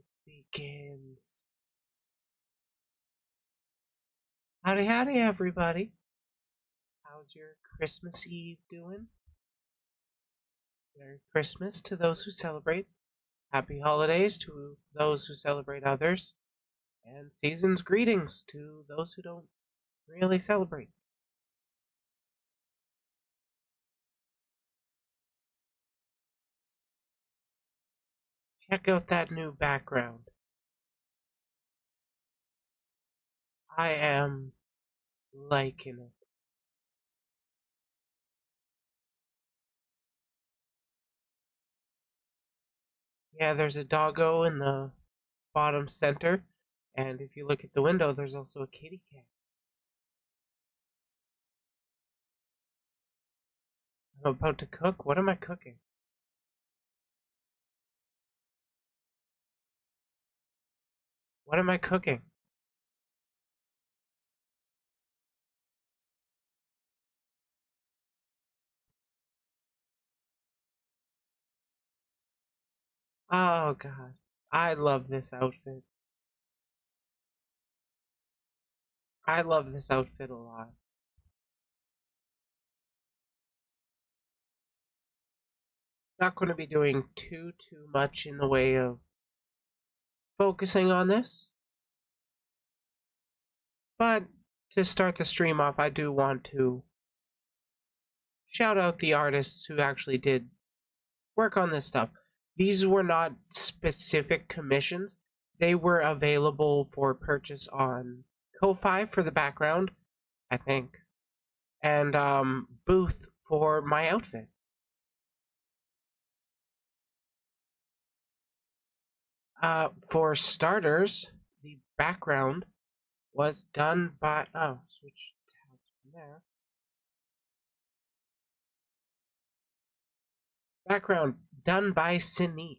It begins. Howdy, howdy, everybody. How's your Christmas Eve doing? Merry Christmas to those who celebrate. Happy holidays to those who celebrate others. And season's greetings to those who don't really celebrate. Check out that new background. I am liking it. Yeah, there's a doggo in the bottom center, and if you look at the window, there's also a kitty cat. I'm about to cook. What am I cooking? What am I cooking? Oh god, I love this outfit. I love this outfit a lot. Not going to be doing too much in the way of focusing on this. But to start the stream off, I do want to shout out the artists who actually did work on this stuff. These were not specific commissions. They were available for purchase on Ko-Fi for the background, I think, and Booth for my outfit. For starters, the background was done by, switch tabs from there. Background done by Cynique.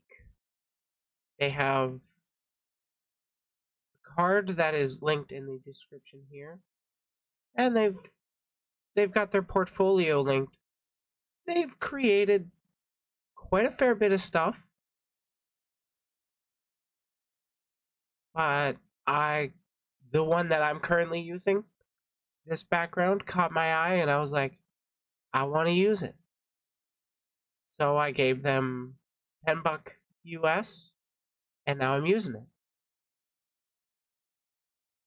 They have a card that is linked in the description here, and they've got their portfolio linked. They've created quite a fair bit of stuff, but the one that I'm currently using, this background caught my eye, and I was like, I want to use it. So I gave them $10 US, and now I'm using it.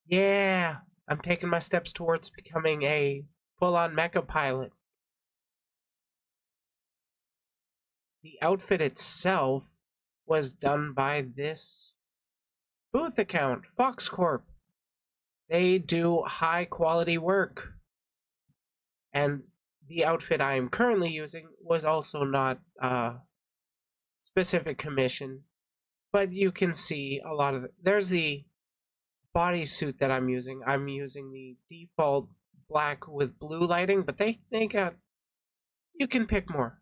Yeah, I'm taking my steps towards becoming a full-on mecha pilot. The outfit itself was done by this Booth account, Fox Corp. They do high-quality work. And the outfit I am currently using was also not specific commission, but you can see a lot of it. There's the bodysuit that I'm using. I'm using the default black with blue lighting, but they got, you can pick more.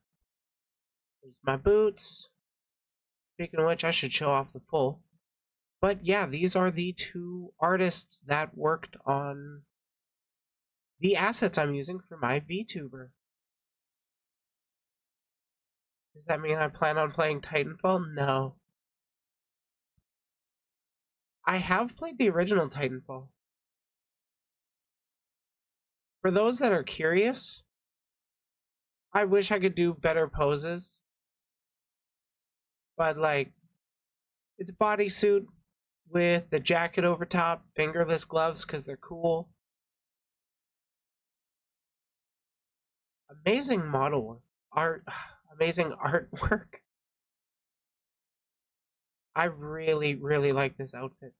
There's my boots. Speaking of which, I should show off the full. But yeah, these are the two artists that worked on the assets I'm using for my VTuber. Does that mean I plan on playing Titanfall? No. I have played the original Titanfall. For those that are curious, I wish I could do better poses. But like, it's a bodysuit with the jacket over top, fingerless gloves because they're cool. Amazing model art, amazing artwork. I really like this outfit.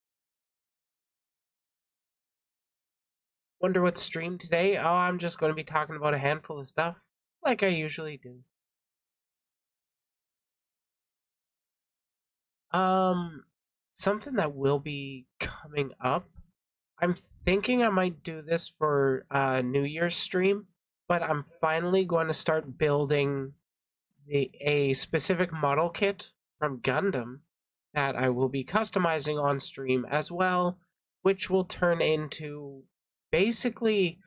Wonder what's streamed today? Oh, I'm just going to be talking about a handful of stuff, like I usually do. Something that will be coming up. I'm thinking I might do this for New Year's stream, but I'm finally going to start building a specific model kit from Gundam that I will be customizing on stream as well, which will turn into basically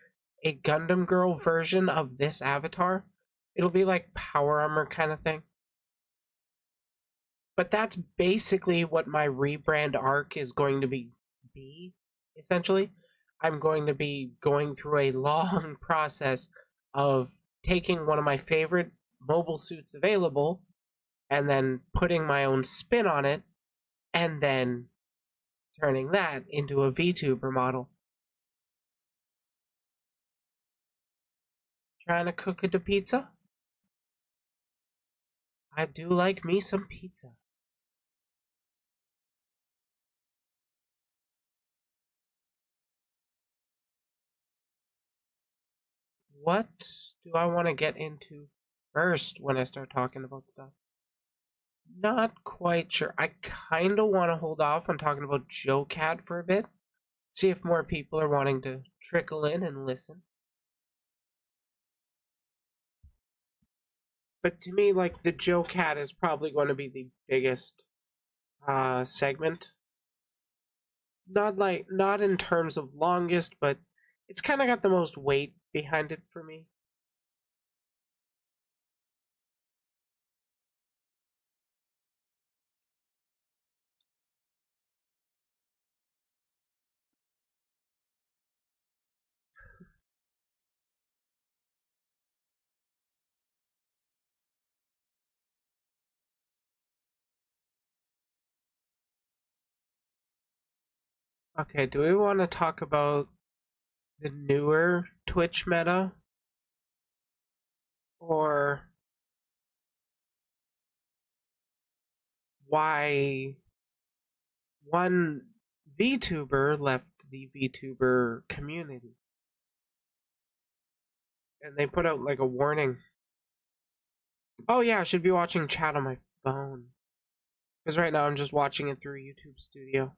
a Gundam Girl version of this avatar. It'll be like power armor kind of thing. But that's basically what my rebrand arc is going to be essentially. I'm going to be going through a long process of taking one of my favorite mobile suits available and then putting my own spin on it and then turning that into a VTuber model. Trying to cook a pizza? I do like me some pizza. What do I want to get into first when I start talking about stuff? Not quite sure. I kind of want to hold off on talking about JoCat for a bit. See if more people are wanting to trickle in and listen. But to me, like, the JoCat is probably going to be the biggest segment. Not in terms of longest, but it's kind of got the most weight behind it for me. Okay, do we want to talk about the newer Twitch meta? Or why one VTuber left the VTuber community? And they put out like a warning. Oh yeah, I should be watching chat on my phone. Because right now I'm just watching it through YouTube Studio.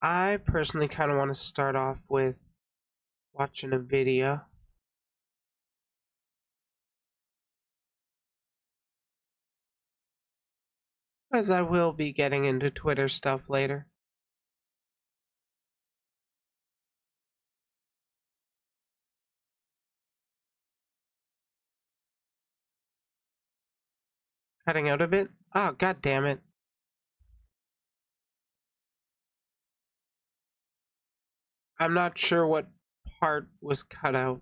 I personally kind of want to start off with watching a video. As I will be getting into Twitter stuff later. Cutting out a bit? Oh, god damn it. I'm not sure what part was cut out.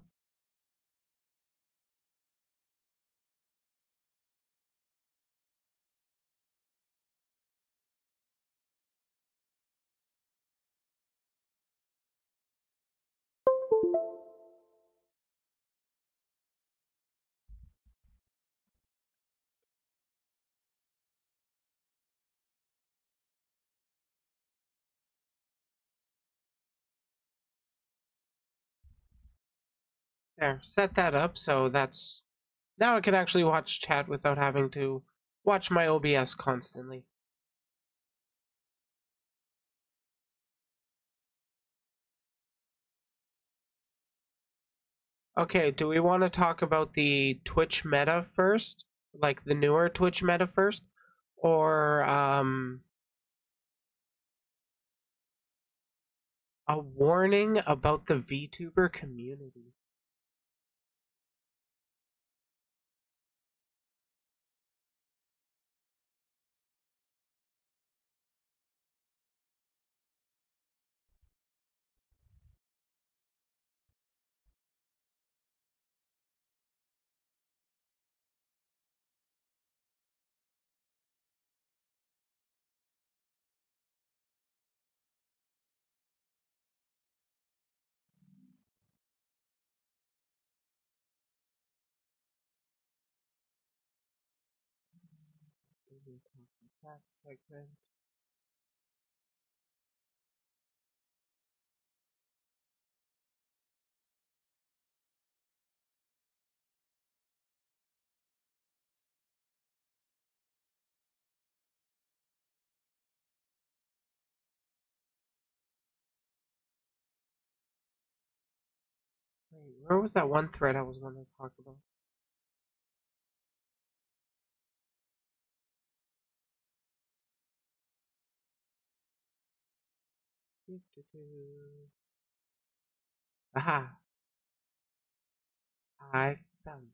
There, set that up so that's... Now I can actually watch chat without having to watch my OBS constantly. Okay, do we want to talk about the Twitch meta first? Like the newer Twitch meta first? Or, a warning about the VTuber community? That segment. Wait, where was that one thread I was going to talk about? Aha! I found it.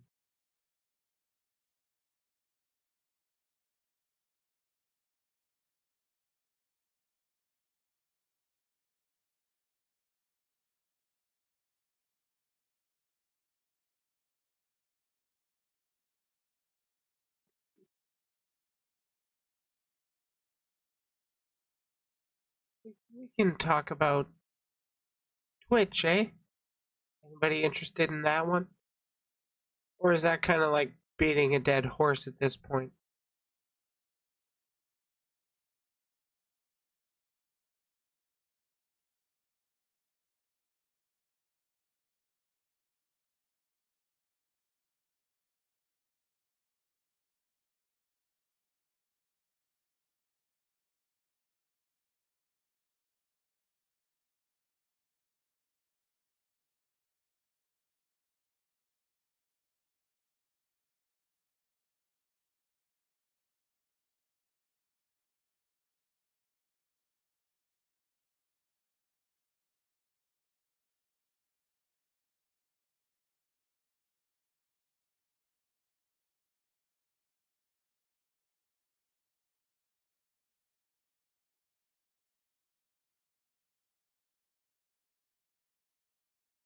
We can talk about Twitch, eh? Anybody interested in that one? Or is that kind of like beating a dead horse at this point?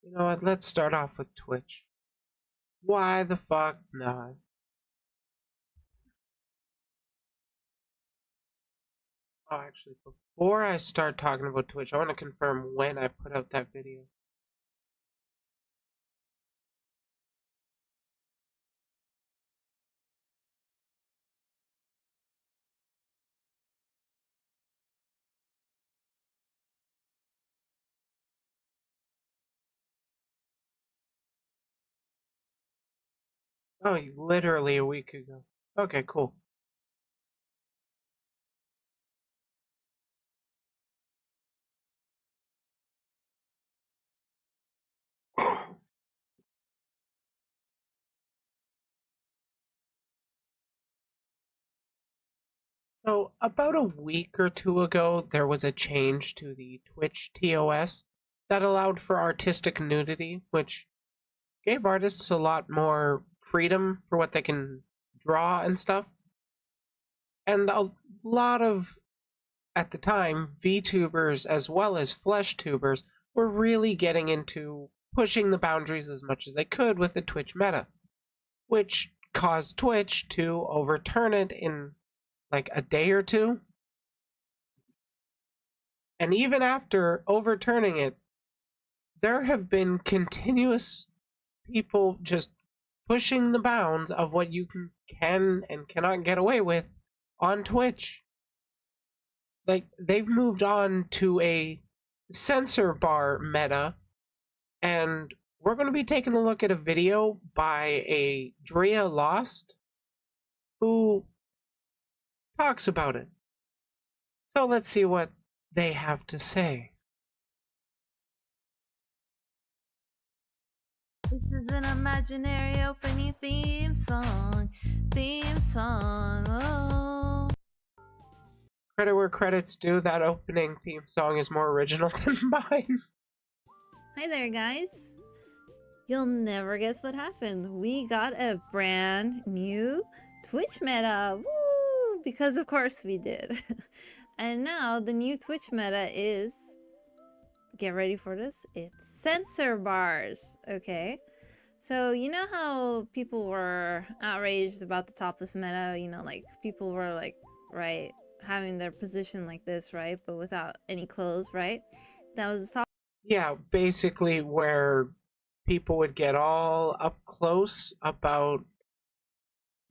You know what? Let's start off with Twitch. Why the fuck not? Oh, actually, before I start talking about Twitch, I want to confirm when I put out that video. Oh, literally a week ago. Okay, cool. So, about a week or two ago, there was a change to the Twitch TOS that allowed for artistic nudity, which gave artists a lot more freedom for what they can draw and stuff. And a lot of, at the time, VTubers as well as flesh tubers were really getting into pushing the boundaries as much as they could with the Twitch meta, which caused Twitch to overturn it in like a day or two. And even after overturning it, there have been continuous people just pushing the bounds of what you can and cannot get away with on Twitch. Like, they've moved on to a censor bar meta, and we're going to be taking a look at a video by a Drea Lost who talks about it. So let's see what they have to say. This is an imaginary opening theme song. Oh. Credit where credit's due, that opening theme song is more original than mine. Hi there, guys. You'll never guess what happened. We got a brand new Twitch meta. Woo! Because of course we did. And now the new Twitch meta is, get ready for this, it's censor bars. Okay. So you know how people were outraged about the topless meta, you know, like people were like, right, having their position like this, right, but without any clothes, right? That was the top. Yeah, basically where people would get all up close about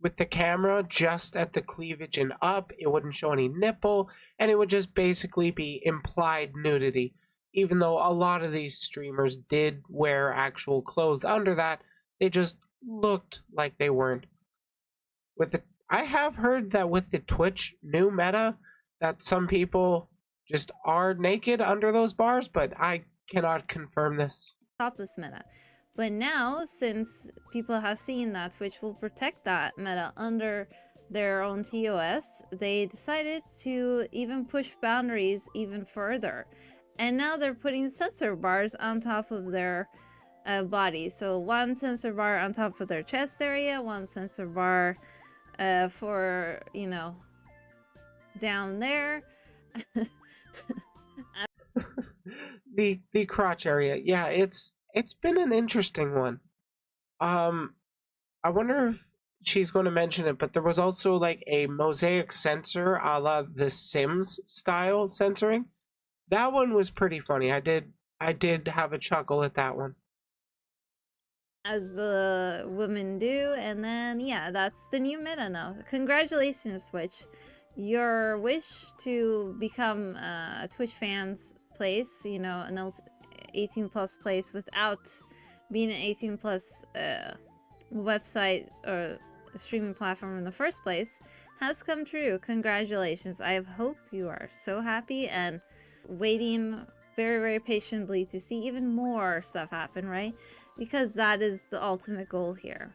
with the camera just at the cleavage and up. It wouldn't show any nipple, and it would just basically be implied nudity. Even though a lot of these streamers did wear actual clothes under that, they just looked like they weren't. I have heard that with the Twitch new meta, that some people just are naked under those bars, but I cannot confirm this. Topless meta. But now, since people have seen that Twitch will protect that meta under their own TOS, they decided to even push boundaries even further. and now they're putting sensor bars on top of their body. So one sensor bar on top of their chest area, one sensor bar for, you know, down there. The crotch area. Yeah, it's been an interesting one. I wonder if she's going to mention it, but there was also like a mosaic sensor a la the Sims style censoring. That one was pretty funny. I did have a chuckle at that one. As the women do, and then yeah, that's the new meta now. Congratulations, Twitch. Your wish to become a Twitch fans place, you know, an 18 plus place without being an 18 plus website or streaming platform in the first place has come true. Congratulations. I hope you are so happy and waiting very, very patiently to see even more stuff happen, right? Because that is the ultimate goal here.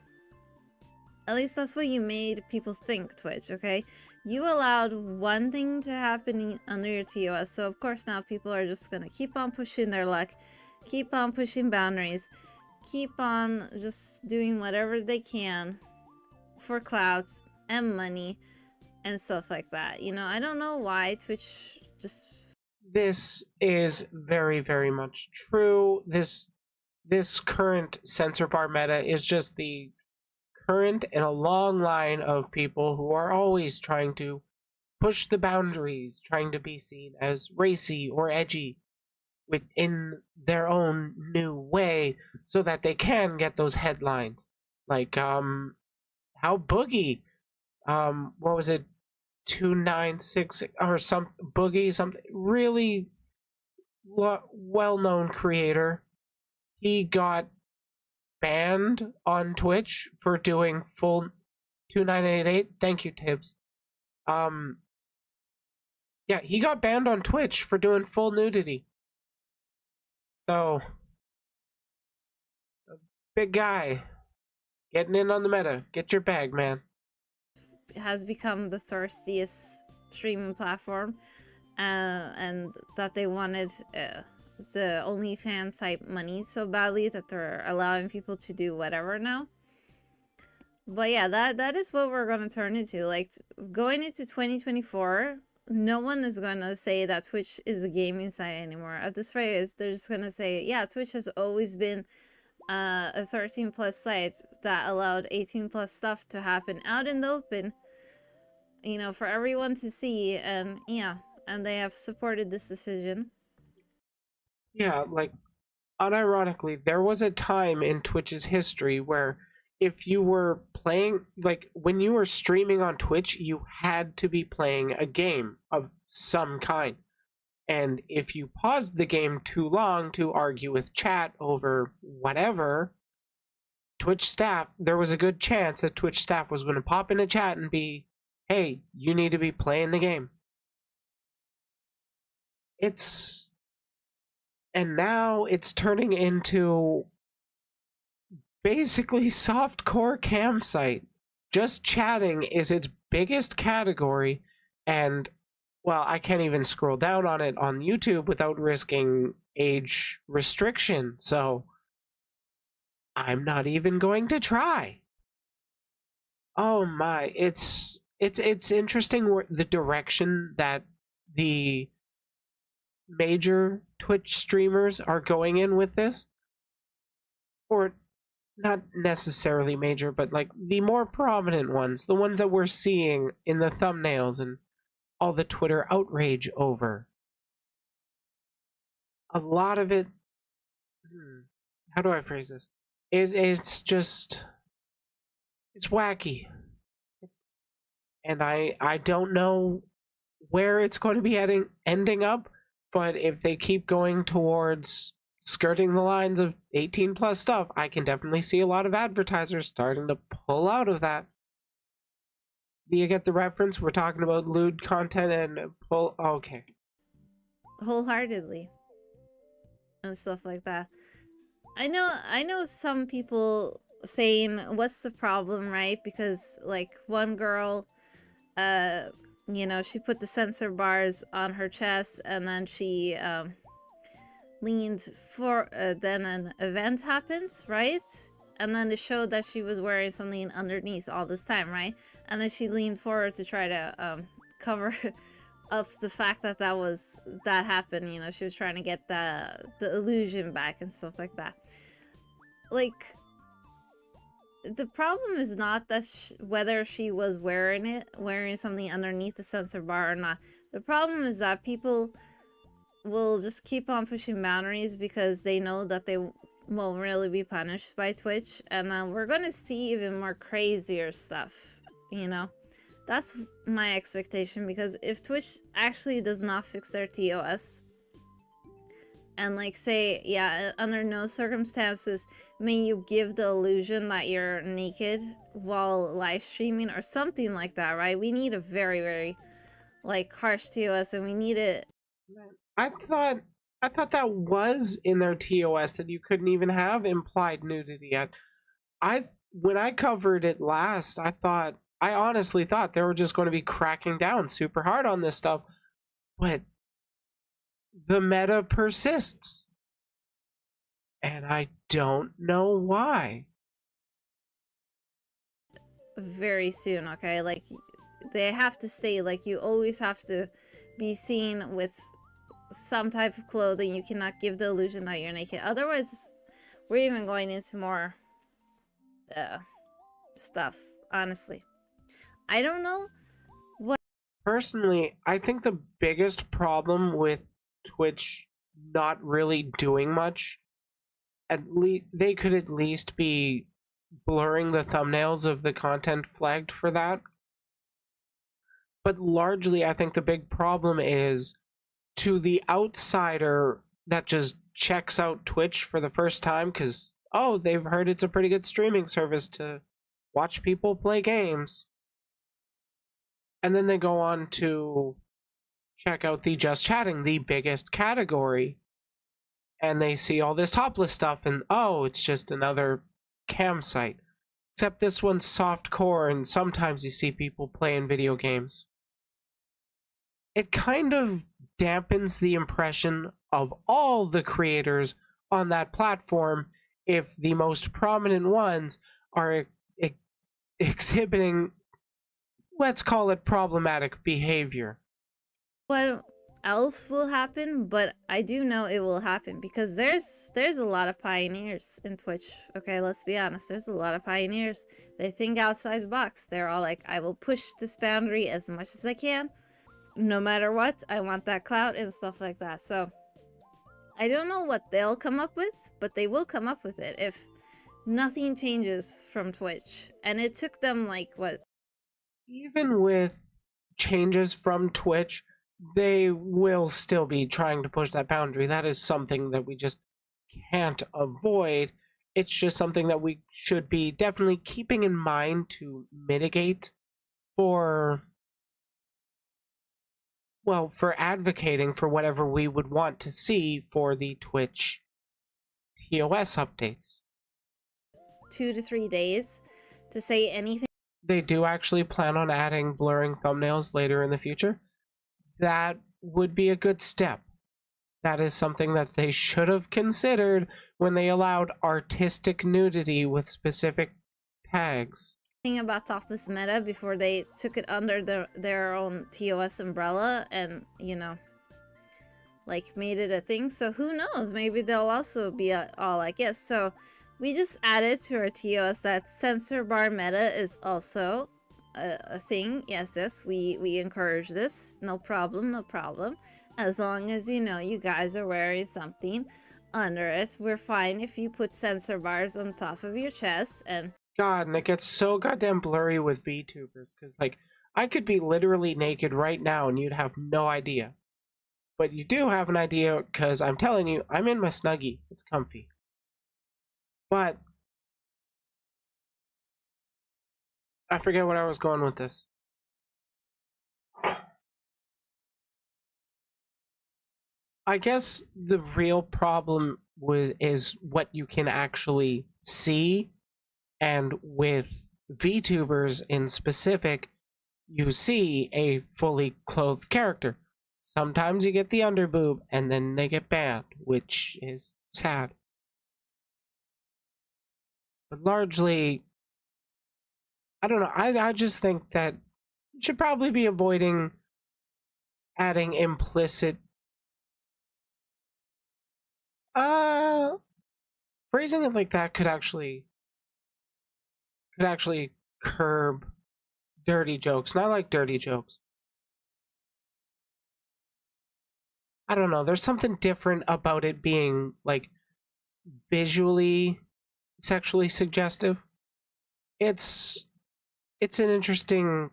At least that's what you made people think, Twitch, okay? You allowed one thing to happen under your TOS, so of course now people are just gonna keep on pushing their luck, keep on pushing boundaries, keep on just doing whatever they can for clouds and money and stuff like that. You know, I don't know why Twitch just... This is very, very much true. This current censor bar meta is just the current in a long line of people who are always trying to push the boundaries, trying to be seen as racy or edgy within their own new way so that they can get those headlines. Like how Boogie what was it, 296 or some Boogie, something really well-known creator, he got banned on Twitch for doing full 2988. Thank you, Tibbs. Yeah, he got banned on Twitch for doing full nudity. So, a big guy getting in on the meta. Get your bag, man. has become the thirstiest streaming platform, and that they wanted the OnlyFans type money so badly that they're allowing people to do whatever now. But yeah, that is what we're gonna turn into. Like, going into 2024, no one is gonna say that Twitch is a gaming site anymore. At this rate, they're just gonna say, yeah, Twitch has always been a 13 plus site that allowed 18 plus stuff to happen out in the open, you know, for everyone to see. And yeah, and they have supported this decision. Yeah, like, unironically, there was a time in Twitch's history where if you were playing, like, when you were streaming on Twitch, you had to be playing a game of some kind. And if you paused the game too long to argue with chat over whatever, Twitch staff, there was a good chance that Twitch staff was going to pop in a chat and be, hey, you need to be playing the game. And now it's turning into basically softcore campsite. Just chatting is its biggest category, and well, I can't even scroll down on it on YouTube without risking age restriction, so I'm not even going to try. Oh my, it's interesting the direction that the major Twitch streamers are going in with this. Or not necessarily major, but like the more prominent ones, the ones that we're seeing in the thumbnails and all the Twitter outrage over. A lot of it, how do I phrase this? It's just, it's wacky. And I don't know where it's going to be ending up, but if they keep going towards skirting the lines of 18 plus stuff, I can definitely see a lot of advertisers starting to pull out of that. Do you get the reference? We're talking about lewd content and pull. Okay. Wholeheartedly. And stuff like that. I know some people saying, what's the problem, right? Because like one girl, you know, she put the sensor bars on her chest, and then she leaned for then an event happens, right? And then it showed that she was wearing something underneath all this time, right? And then she leaned forward to try to cover up the fact that that happened. You know, she was trying to get the illusion back and stuff like that. Like, the problem is not that whether she was wearing something underneath the censor bar or not. The problem is that people will just keep on pushing boundaries because they know that they won't really be punished by Twitch, and then we're gonna see even more crazier stuff, you know? That's my expectation, because if Twitch actually does not fix their TOS, and like say, yeah, under no circumstances may you give the illusion that you're naked while live streaming or something like that, right? We need a very, very, like, harsh TOS, and we need it. I thought that was in their TOS, that you couldn't even have implied nudity. When I covered it last, I honestly thought they were just going to be cracking down super hard on this stuff, but the meta persists, and I don't know why. Very soon, okay? Like, they have to stay, like, you always have to be seen with some type of clothing. You cannot give the illusion that you're naked. Otherwise, we're even going into more stuff, honestly. I don't know what... Personally, I think the biggest problem with Twitch not really doing much, they could at least be blurring the thumbnails of the content flagged for that. But largely, I think the big problem is, to the outsider that just checks out Twitch for the first time because, oh, they've heard it's a pretty good streaming service to watch people play games, and then they go on to check out the Just Chatting, the biggest category, and they see all this topless stuff, and oh, it's just another cam site. Except this one's softcore, and sometimes you see people playing video games. It kind of dampens the impression of all the creators on that platform if the most prominent ones are exhibiting, let's call it, problematic behavior. What else will happen? But I do know it will happen, because there's a lot of pioneers in Twitch. Okay, let's be honest. There's a lot of pioneers. They think outside the box. They're all like, I will push this boundary as much as I can. No matter what, I want that clout and stuff like that. So I don't know what they'll come up with, but they will come up with it if nothing changes from Twitch. And it took them, like, what? Even with changes from Twitch, they will still be trying to push that boundary. That is something that we just can't avoid. It's just something that we should be definitely keeping in mind to mitigate for advocating for whatever we would want to see for the Twitch TOS updates. 2 to 3 days to say anything. They do actually plan on adding blurring thumbnails later in the future. That would be a good step. That is something that they should have considered when they allowed artistic nudity with specific tags. About topless meta before they took it under their own TOS umbrella and, you know, like, made it a thing. So who knows, maybe they'll also be all like, yes. So we just added to our TOS that censor bar meta is also a thing. Yes, we encourage this. No problem, as long as, you know, you guys are wearing something under it. We're fine if you put censor bars on top of your chest. And God, and it gets so goddamn blurry with VTubers, because, like, I could be literally naked right now and you'd have no idea. But you do have an idea, because I'm telling you, I'm in my Snuggie. It's comfy. But I forget what I was going with this. I guess the real problem is what you can actually see. And with VTubers in specific, you see a fully clothed character. Sometimes you get the underboob, and then they get banned, which is sad. But largely, I don't know. I just think that you should probably be avoiding adding implicit phrasing it like that could actually curb dirty jokes. Not like dirty jokes. I don't know. There's something different about it being like visually sexually suggestive. It's an interesting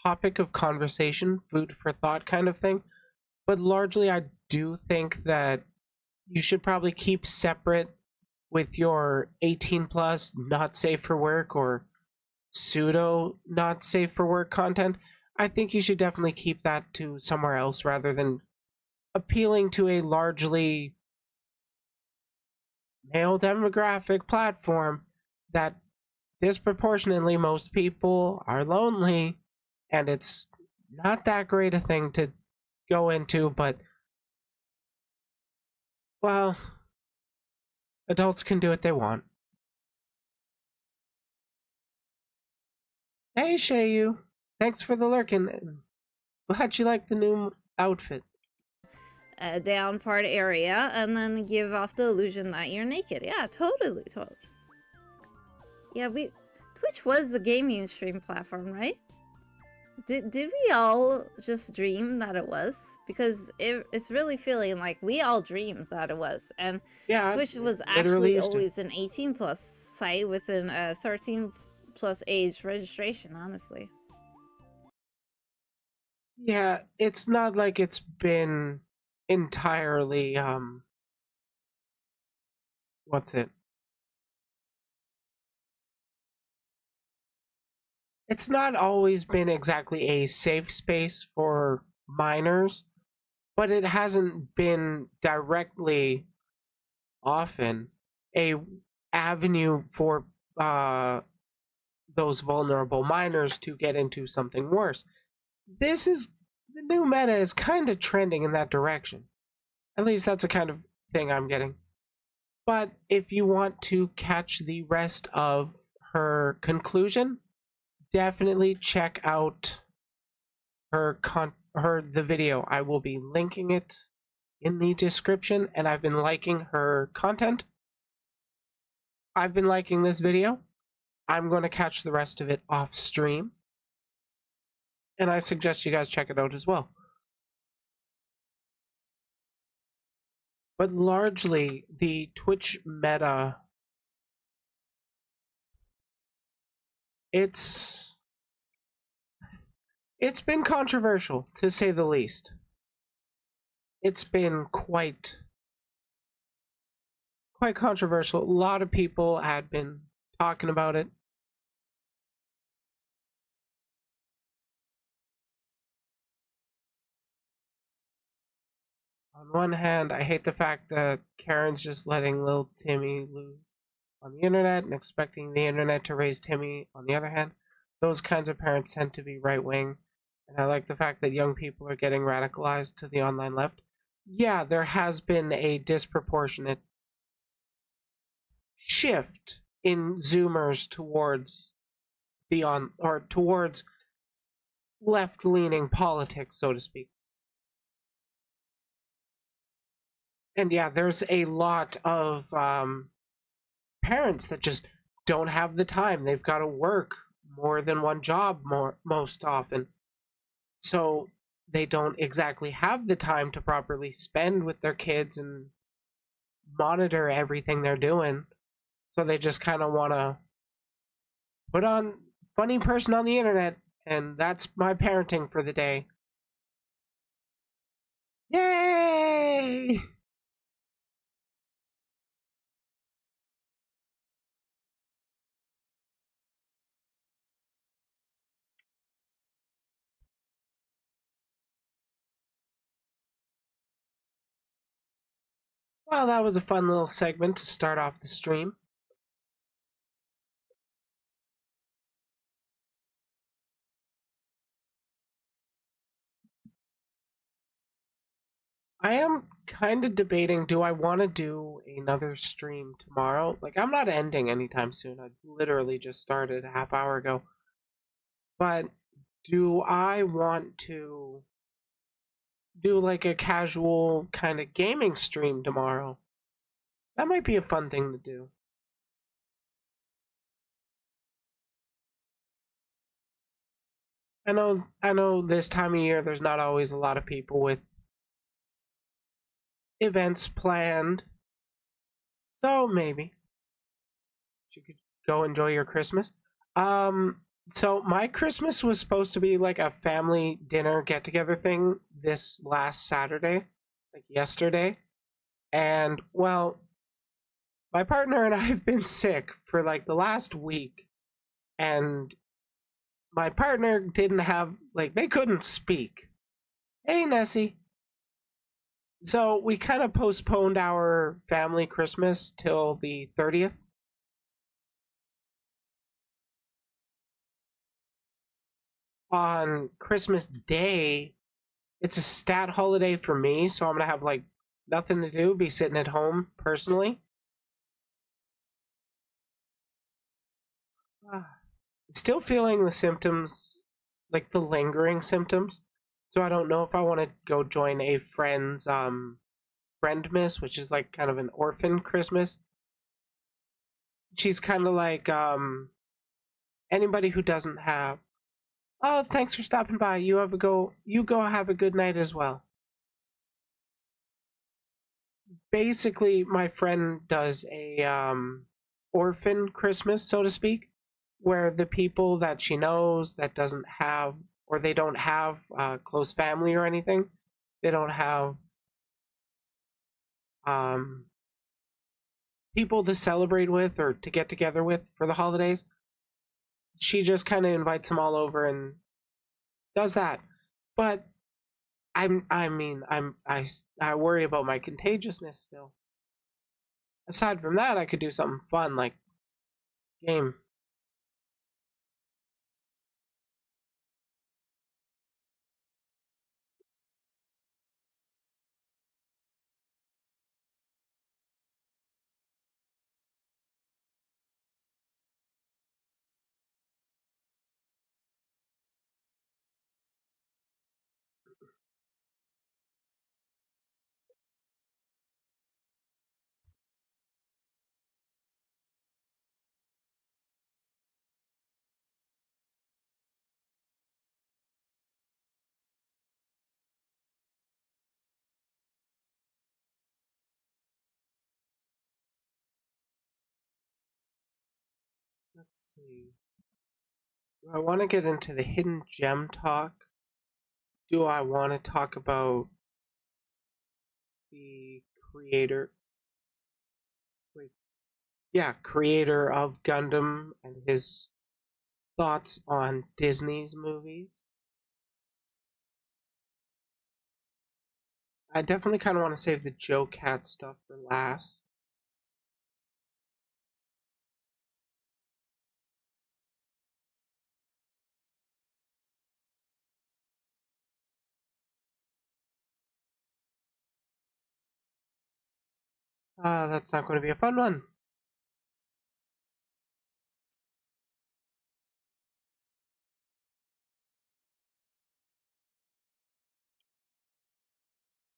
topic of conversation, food for thought kind of thing. But largely I do think that you should probably keep separate with your 18 plus not safe for work or pseudo not safe for work content. I think you should definitely keep that to somewhere else rather than appealing to a largely male demographic platform that disproportionately most people are lonely, and it's not that great a thing to go into, but well, adults can do what they want. Hey Shayu, thanks for the lurkin. Glad you like the new outfit. Down part area and then give off the illusion that you're naked. Yeah, totally. Yeah, Twitch was the gaming stream platform, right? Did we all just dream that it was? Because it's really feeling like we all dreamed that it was. And yeah, Twitch was actually always an 18 plus site with a 13 plus age registration, honestly. Yeah, it's not like it's been entirely what's it? It's not always been exactly a safe space for minors, but it hasn't been directly often a avenue for those vulnerable minors to get into something worse. The new meta is kind of trending in that direction. At least that's the kind of thing I'm getting. But if you want to catch the rest of her conclusion, definitely check out the video. I will be linking it in the description, and I've been liking her content. I've been liking this video. I'm going to catch the rest of it off stream, and I suggest you guys check it out as well. But largely, the Twitch meta, it's been controversial, to say the least. It's been quite controversial. A lot of people had been talking about it. On one hand, I hate the fact that Karen's just letting little Timmy loose on the internet and expecting the internet to raise Timmy. On the other hand, those kinds of parents tend to be right-wing, and I like the fact that young people are getting radicalized to the online left. Yeah, there has been a disproportionate shift in Zoomers towards towards left-leaning politics, so to speak. And yeah, there's a lot of parents that just don't have the time. They've got to work more than one job most often. So they don't exactly have the time to properly spend with their kids and monitor everything they're doing. So they just kind of want to put on funny person on the internet, and that's my parenting for the day. Yay! Well, that was a fun little segment to start off the stream. I am kind of debating, do I want to do another stream tomorrow? Like, I'm not ending anytime soon. I literally just started a half hour ago. But do I want to do like a casual kind of gaming stream tomorrow? That might be a fun thing to do. I know this time of year there's not always a lot of people with events planned. So maybe you could go enjoy your Christmas. So my Christmas was supposed to be like a family dinner get together thing this last Saturday, like yesterday. And well, my partner and I have been sick for like the last week, and my partner didn't have, like, they couldn't speak. Hey, Nessie. So we kind of postponed our family Christmas till the 30th. On Christmas Day, it's a stat holiday for me, so I'm gonna have like nothing to do, be sitting at home personally. Still feeling the symptoms, like the lingering symptoms. So I don't know if I want to go join a friend's friendmas, which is like kind of an orphan Christmas. She's kind of like anybody who doesn't have. Oh, thanks for stopping by. You have a go. You go have a good night as well. Basically, my friend does a orphan Christmas, so to speak, where the people that she knows that doesn't have, or they don't have close family or anything, they don't have um people to celebrate with or to get together with for the holidays. She just kind of invites them all over and does that. But I worry about my contagiousness still. Aside from that, I could do something fun like game. Let's see. Do I want to get into the hidden gem talk? Do I want to talk about the creator? Wait, yeah, creator of Gundam and his thoughts on Disney's movies? I definitely kind of want to save the JoCat stuff for last. That's not going to be a fun one.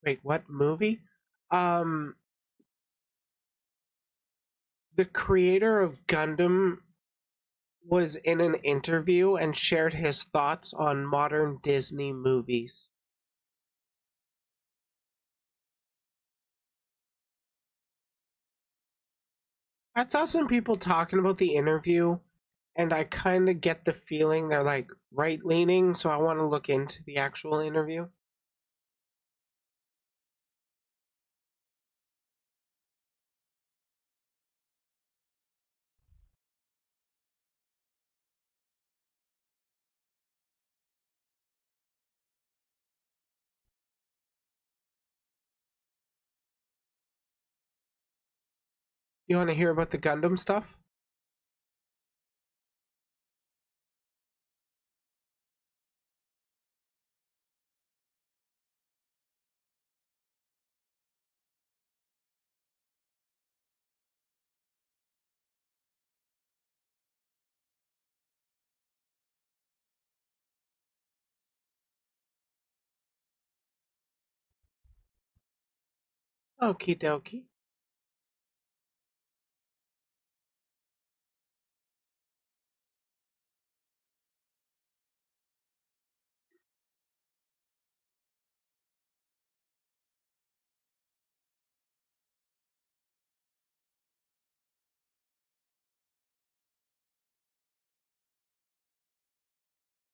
Wait, what movie? Um, the creator of Gundam was in an interview and shared his thoughts on modern Disney movies. I saw some people talking about the interview, and I kind of get the feeling they're like right leaning, so I want to look into the actual interview. You want to hear about the Gundam stuff? Okie dokie.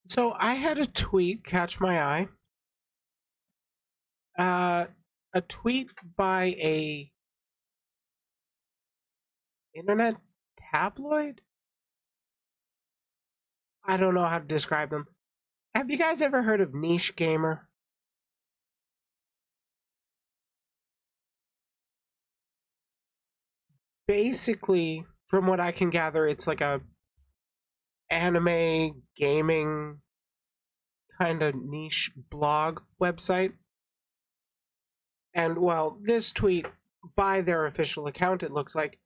So I had a tweet catch my eye. A tweet by a internet tabloid? I don't know how to describe them. Have you guys ever heard of Niche Gamer? Basically, from what I can gather, it's like a anime gaming kind of niche blog website. And well, this tweet by their official account, it looks like,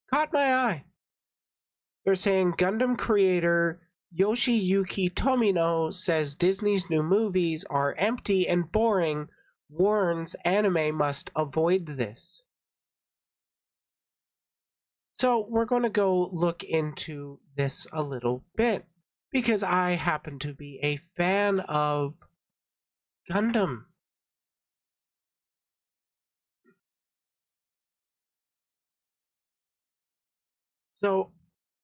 caught my eye. They're saying Gundam creator Yoshiyuki Tomino says Disney's new movies are empty and boring, warns anime must avoid this. So we're going to go look into this a little bit because I happen to be a fan of Gundam. So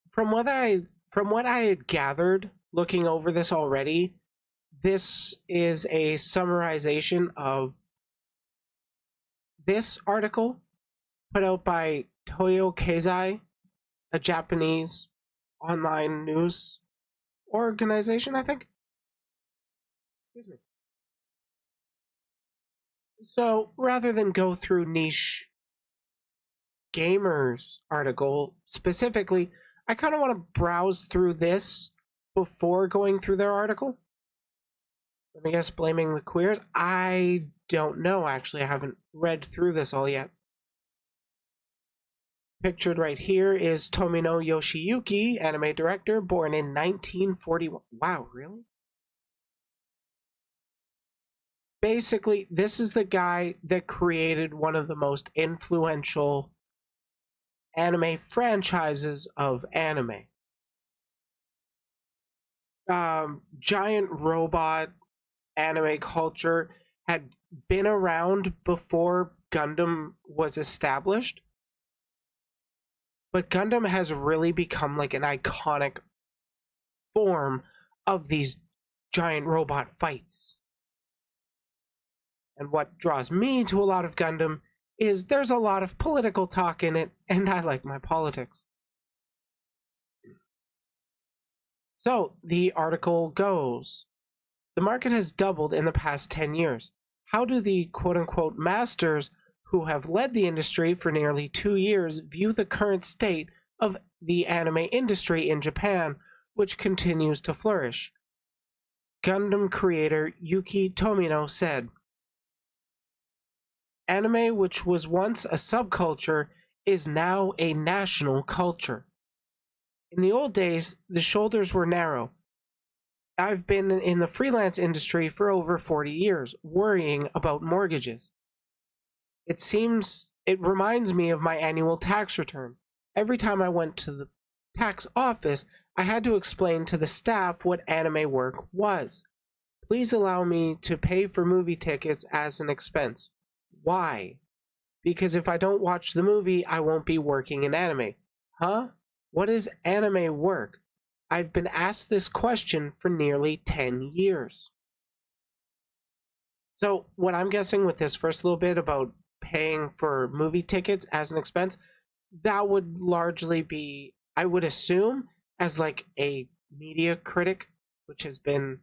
from what I had gathered looking over this already, this is a summarization of this article put out by Toyo Keizai, a Japanese online news organization, I think. Excuse me. So rather than go through Niche Gamer's article specifically, I kind of want to browse through this before going through their article. Let me guess, blaming the queers? I don't know, actually. I haven't read through this all yet. Pictured right here is Tomino Yoshiyuki, anime director, born in 1941. Wow, really? Basically, this is the guy that created one of the most influential anime franchises of anime. Giant robot anime culture had been around before Gundam was established, but Gundam has really become like an iconic form of these giant robot fights. And what draws me to a lot of Gundam is there's a lot of political talk in it, and I like my politics. So, the article goes, the market has doubled in the past 10 years. How do the quote-unquote masters who have led the industry for nearly 2 years view the current state of the anime industry in Japan, which continues to flourish? Gundam creator Yuki Tomino said, anime, which was once a subculture, is now a national culture. In the old days, the shoulders were narrow. I've been in the freelance industry for over 40 years, worrying about mortgages. It reminds me of my annual tax return. Every time I went to the tax office, I had to explain to the staff what anime work was. Please allow me to pay for movie tickets as an expense. Why? Because if I don't watch the movie, I won't be working in anime. Huh? What is anime work? I've been asked this question for nearly 10 years. So, what I'm guessing with this first little bit about paying for movie tickets as an expense, that would largely be, I would assume, as like a media critic, which has been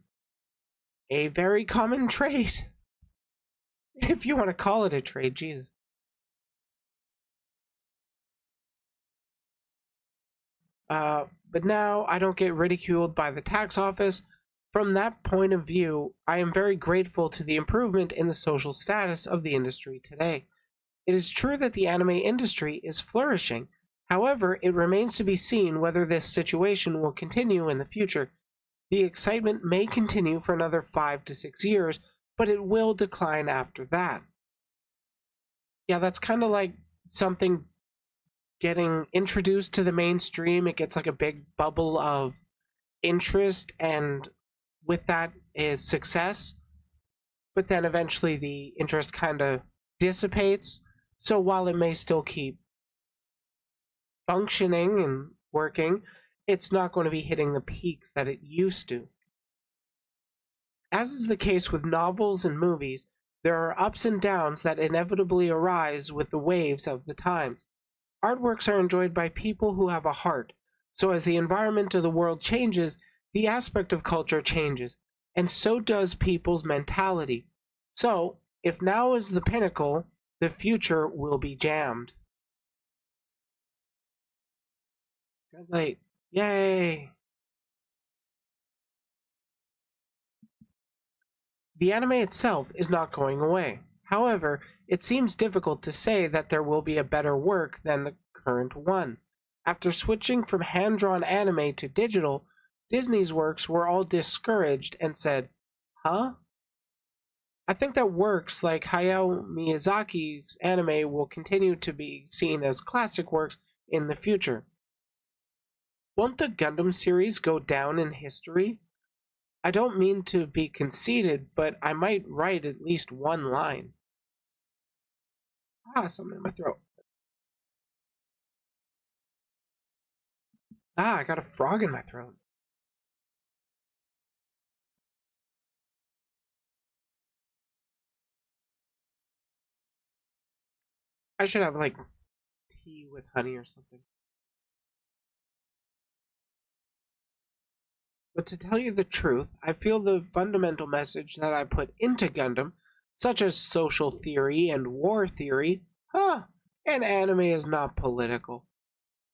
a very common trade. If you want to call it a trade, Jesus. But now I don't get ridiculed by the tax office. From that point of view, I am very grateful to the improvement in the social status of the industry today. It is true that the anime industry is flourishing. However, it remains to be seen whether this situation will continue in the future. The excitement may continue for another 5 to 6 years, but it will decline after that. Yeah, that's kind of like something getting introduced to the mainstream. It gets like a big bubble of interest, and with that is success. But then eventually the interest kind of dissipates. So while it may still keep functioning and working, it's not going to be hitting the peaks that it used to. As is the case with novels and movies, there are ups and downs that inevitably arise with the waves of the times. Artworks are enjoyed by people who have a heart, so as the environment of the world changes, the aspect of culture changes, and so does people's mentality. So, if now is the pinnacle, the future will be jammed. Translate. Yay! The anime itself is not going away. However, it seems difficult to say that there will be a better work than the current one. After switching from hand-drawn anime to digital, Disney's works were all discouraged and said, huh? I think that works like Hayao Miyazaki's anime will continue to be seen as classic works in the future. Won't the Gundam series go down in history? I don't mean to be conceited, but I might write at least one line. Something in my throat. I got a frog in my throat. I should have, like, tea with honey or something. But to tell you the truth, I feel the fundamental message that I put into Gundam, such as social theory and war theory, and anime is not political,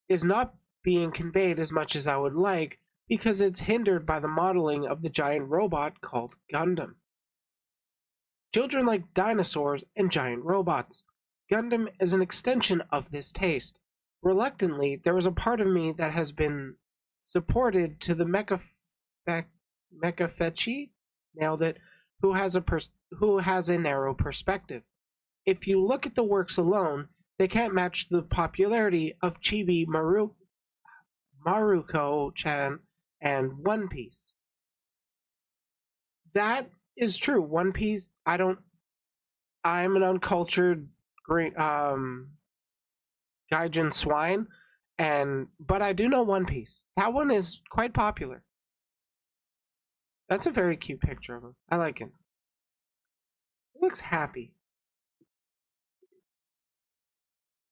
is not being conveyed as much as I would like because it's hindered by the modeling of the giant robot called Gundam. Children like dinosaurs and giant robots. Gundam is an extension of this taste. Reluctantly, there is a part of me that has been supported to the mecha fetchy, nailed it, who has a narrow perspective. If you look at the works alone, they can't match the popularity of Chibi Maruko-chan and One Piece. That is true. One Piece, I'm an uncultured gaijin swine, but I do know One Piece. That one is quite popular. That's a very cute picture of him. I like it. He looks happy.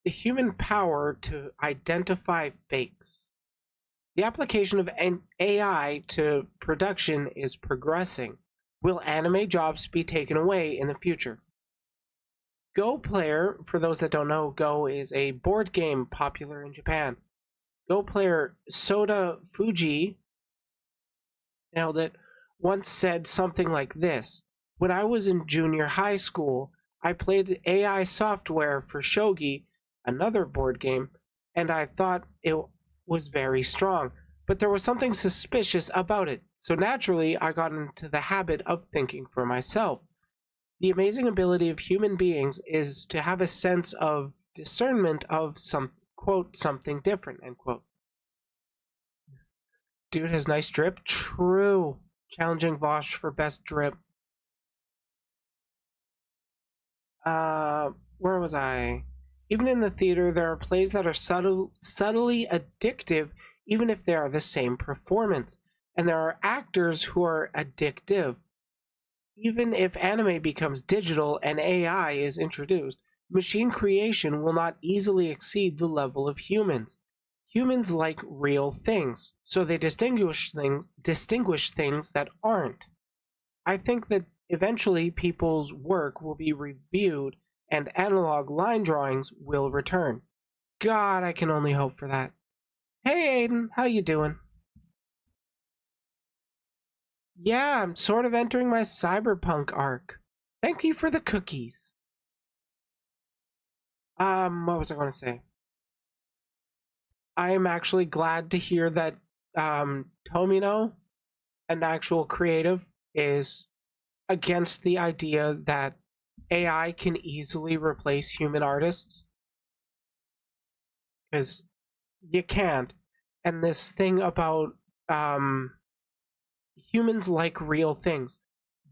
The human power to identify fakes. The application of AI to production is progressing. Will anime jobs be taken away in the future? Go player, for those that don't know, Go is a board game popular in Japan. Go player Soda Fuji, nailed it, once said something like this: when I was in junior high school, I played AI software for Shogi, another board game, and I thought it was very strong, but there was something suspicious about it, so naturally I got into the habit of thinking for myself. The amazing ability of human beings is to have a sense of discernment of something different, end quote. Dude has nice drip. True. Challenging Vosh for best drip. Where was I? Even in the theater, there are plays that are subtly addictive, even if they are the same performance. And there are actors who are addictive. Even if anime becomes digital and AI is introduced, machine creation will not easily exceed the level of humans. Humans like real things, so they distinguish things that aren't. I think that eventually people's work will be reviewed and analog line drawings will return. God, I can only hope for that. Hey Aiden, how you doing? Yeah, I'm sort of entering my cyberpunk arc. Thank you for the cookies. What was I going to say? I am actually glad to hear that Tomino, an actual creative, is against the idea that AI can easily replace human artists, because you can't. And this thing about um, humans like real things.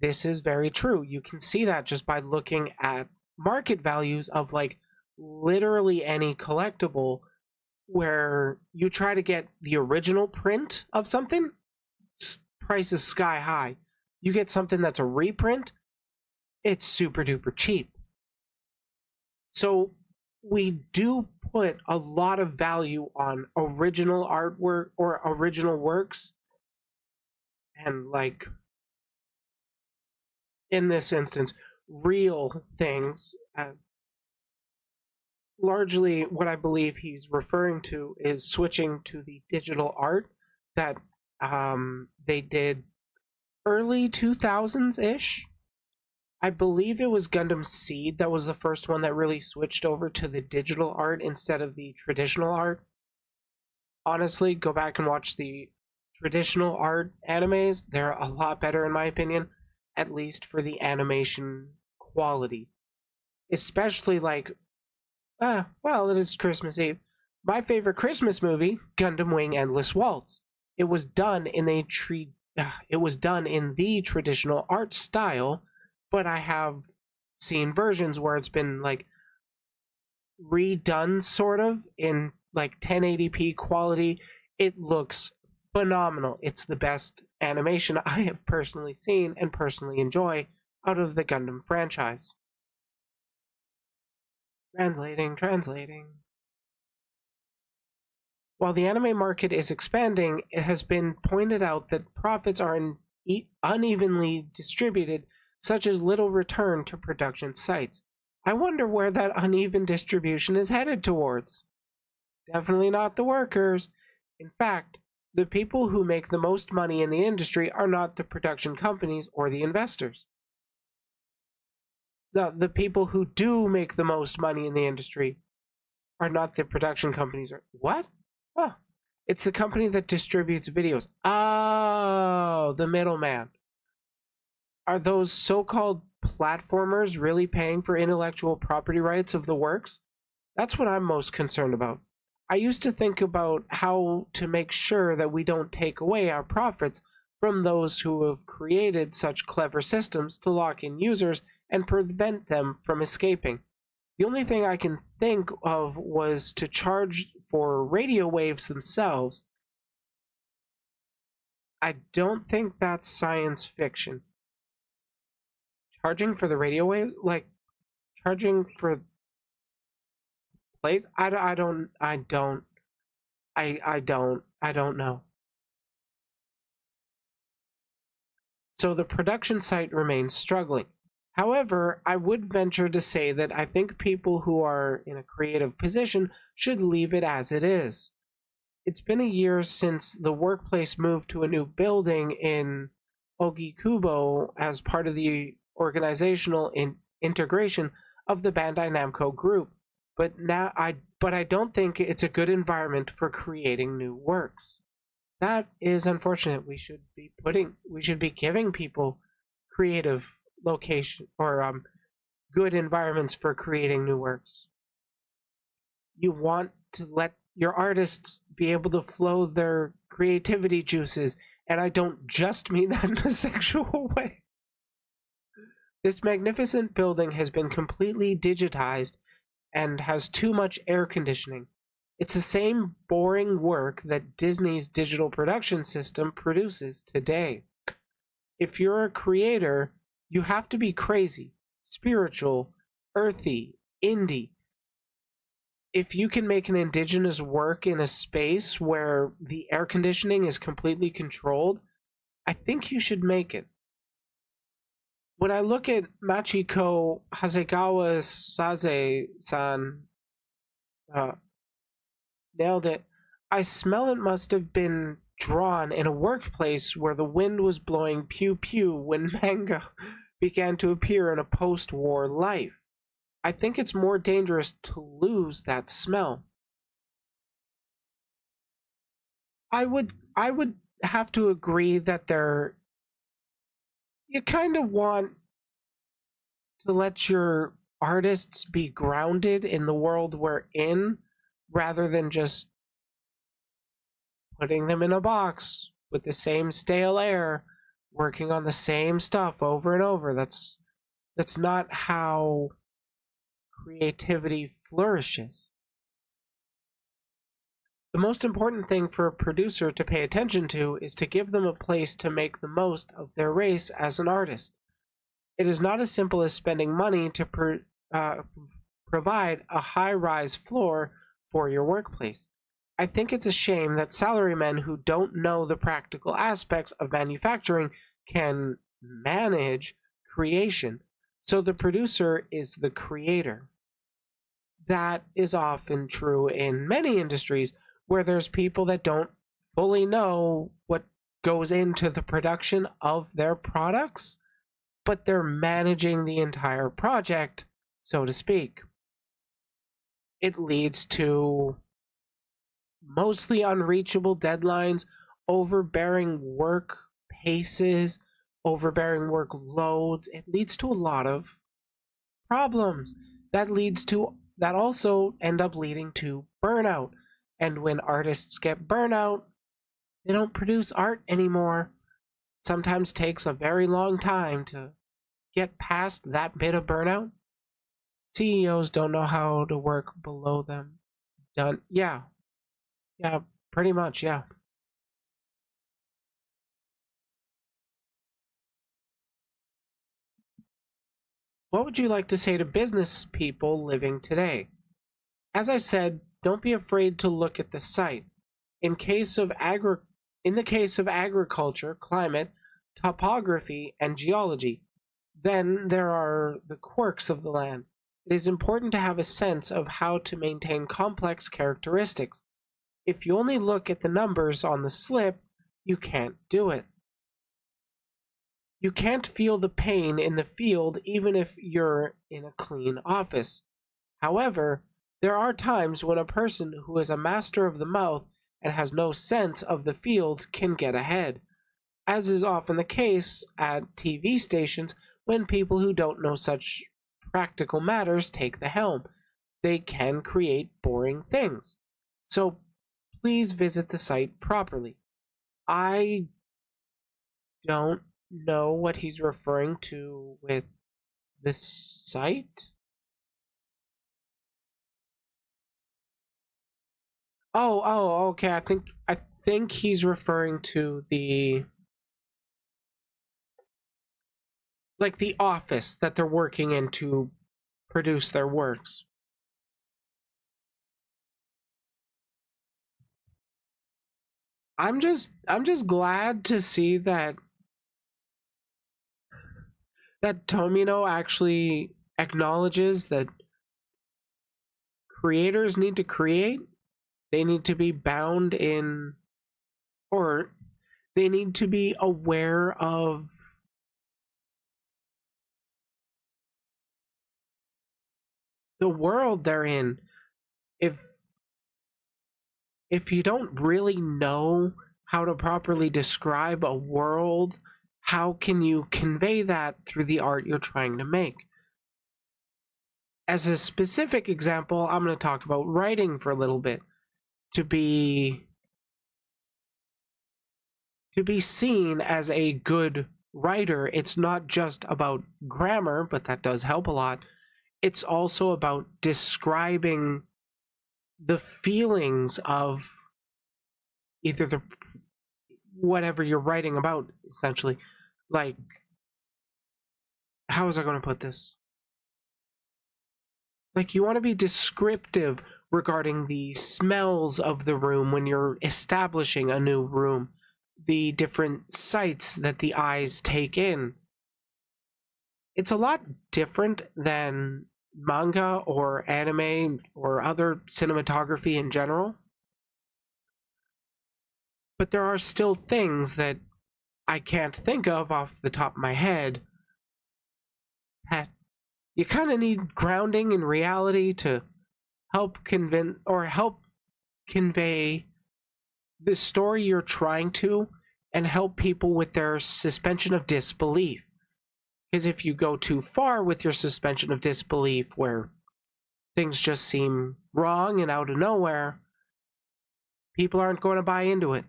This is very true. You can see that just by looking at market values of like literally any collectible, where you try to get the original print of something, price is sky high. You get something that's a reprint, it's super duper cheap. So we do put a lot of value on original artwork or original works, and like in this instance, real things. Largely, what I believe he's referring to is switching to the digital art that they did early 2000s ish. I believe it was Gundam Seed that was the first one that really switched over to the digital art instead of the traditional art. Honestly, go back and watch the traditional art animes. They're a lot better, in my opinion, at least for the animation quality. Especially like, well, it is Christmas Eve. My favorite Christmas movie, Gundam Wing Endless Waltz. It was done in the traditional art style, but I have seen versions where it's been like redone sort of in like 1080p quality. It looks phenomenal. It's the best animation I have personally seen and personally enjoy out of the Gundam franchise. Translating. While the anime market is expanding, it has been pointed out that profits are unevenly distributed, such as little return to production sites. I wonder where that uneven distribution is headed towards. Definitely not the workers. In fact, the people who make the most money in the industry are not the production companies or the investors. The people who do make the most money in the industry are not the production companies. What? Oh, it's the company that distributes videos. Oh, the middleman. Are those so-called platformers really paying for intellectual property rights of the works? That's what I'm most concerned about. I used to think about how to make sure that we don't take away our profits from those who have created such clever systems to lock in users and prevent them from escaping. The only thing I can think of was to charge for radio waves themselves. I don't think that's science fiction. Charging for the radio waves? Like, charging for plays? I don't know. So the production site remains struggling. However, I would venture to say that I think people who are in a creative position should leave it as it is. It's been a year since the workplace moved to a new building in Ogikubo as part of the organizational integration of the Bandai Namco group. But I don't think it's a good environment for creating new works. That is unfortunate. We should be giving people creative location or good environments for creating new works. You want to let your artists be able to flow their creativity juices, and I don't just mean that in a sexual way. This magnificent building has been completely digitized and has too much air conditioning. It's the same boring work that Disney's digital production system produces today. If you're a creator, you have to be crazy, spiritual, earthy, indie. If you can make an indigenous work in a space where the air conditioning is completely controlled, I think you should make it. When I look at Machiko Hasegawa Saze-san, nailed it. I smell it must have been drawn in a workplace where the wind was blowing pew pew when manga began to appear in a post-war life. I think it's more dangerous to lose that smell. I would have to agree that you kind of want to let your artists be grounded in the world we're in rather than just putting them in a box with the same stale air, working on the same stuff over and over. That's not how creativity flourishes. The most important thing for a producer to pay attention to is to give them a place to make the most of their race as an artist. It is not as simple as spending money to provide a high-rise floor for your workplace. I think it's a shame that salarymen who don't know the practical aspects of manufacturing can manage creation, so the producer is the creator. That is often true in many industries where there's people that don't fully know what goes into the production of their products, but they're managing the entire project, so to speak. It leads to mostly unreachable deadlines, overbearing work paces, overbearing workloads. It leads to a lot of problems. That also end up leading to burnout. And when artists get burnout, they don't produce art anymore. Sometimes takes a very long time to get past that bit of burnout. CEOs don't know how to work below them. Yeah, pretty much, yeah. What would you like to say to business people living today? As I said, don't be afraid to look at the site. In the case of agriculture, climate, topography, and geology, then there are the quirks of the land. It is important to have a sense of how to maintain complex characteristics. If you only look at the numbers on the slip, you can't do it. You can't feel the pain in the field even if you're in a clean office. However, there are times when a person who is a master of the mouth and has no sense of the field can get ahead, as is often the case at TV stations when people who don't know such practical matters take the helm. They can create boring things. So please visit the site properly. I don't know what he's referring to with the site. Oh, okay. I think he's referring to the office that they're working in to produce their works. I'm just glad to see that Tomino actually acknowledges that creators need to create. They need to be bound in, or they need to be aware of the world they're in. If you don't really know how to properly describe a world, how can you convey that through the art you're trying to make? As a specific example, I'm going to talk about writing for a little bit. To be seen as a good writer, it's not just about grammar, but that does help a lot. It's also about describing the feelings of either whatever you're writing about, essentially. Like, how was I going to put this? Like, you want to be descriptive regarding the smells of the room when you're establishing a new room, the different sights that the eyes take in. It's a lot different than manga or anime or other cinematography in general. But there are still things that I can't think of off the top of my head that you kind of need grounding in reality to help convey the story you're trying to, and help people with their suspension of disbelief. Because if you go too far with your suspension of disbelief, where things just seem wrong and out of nowhere, people aren't going to buy into it.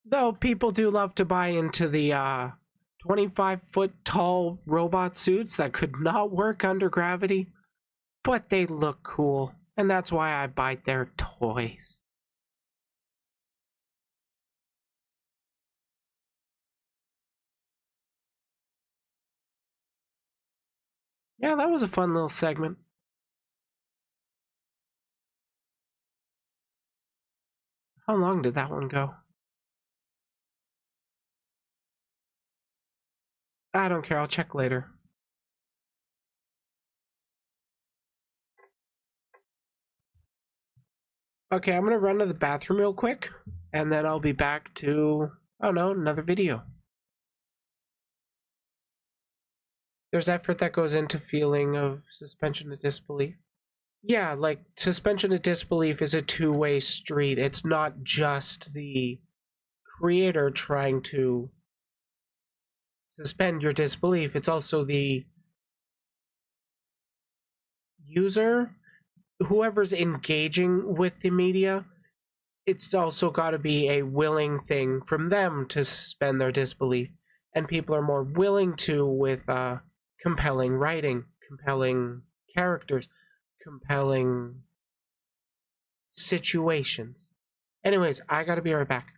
Though people do love to buy into the 25-foot tall robot suits that could not work under gravity, but they look cool, and that's why I buy their toys. Yeah, that was a fun little segment. How long did that one go? I don't care, I'll check later. Okay, I'm gonna run to the bathroom real quick, and then I'll be back to, I don't know, another video. There's effort that goes into feeling of suspension of disbelief. Yeah, like suspension of disbelief is a two-way street. It's not just the creator trying to suspend your disbelief, it's also the user, whoever's engaging with the media. It's also got to be a willing thing from them to suspend their disbelief, and people are more willing to with compelling writing, compelling characters, compelling situations. Anyways, I gotta be right back.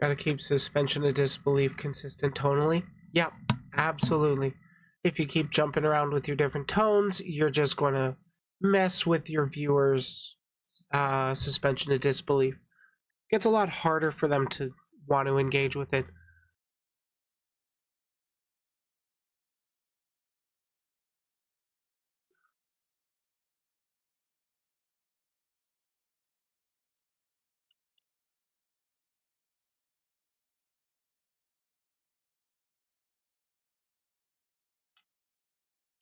Gotta keep suspension of disbelief consistent tonally. Yep, absolutely. If you keep jumping around with your different tones, you're just going to mess with your viewers' suspension of disbelief. It gets a lot harder for them to want to engage with it.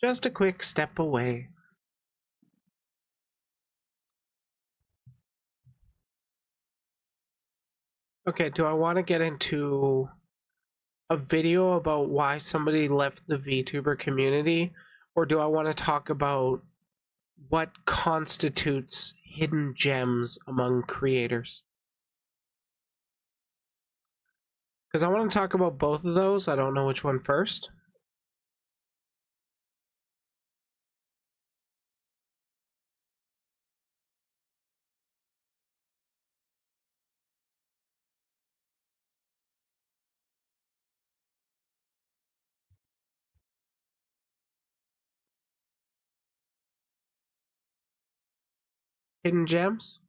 Just a quick step away. Okay, do I want to get into a video about why somebody left the VTuber community, or do I want to talk about what constitutes hidden gems among creators? Because I want to talk about both of those. I don't know which one first. Hidden gems?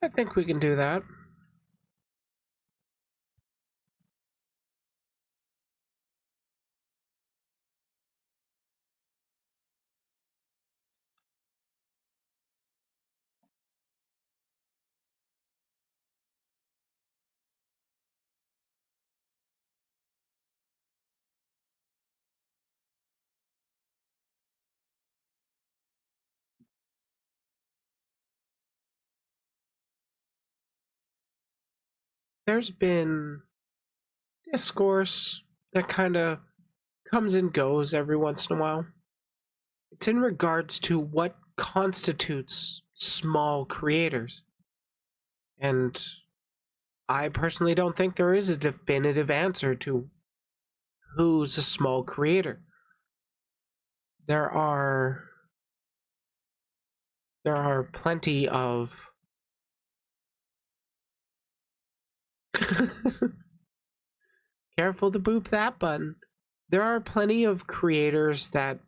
I think we can do that. there's been discourse that kind of comes and goes every once in a while. It's in regards to what constitutes small creators. And I personally don't think there is a definitive answer to who's a small creator. There are plenty of careful to boop that button. There are plenty of creators that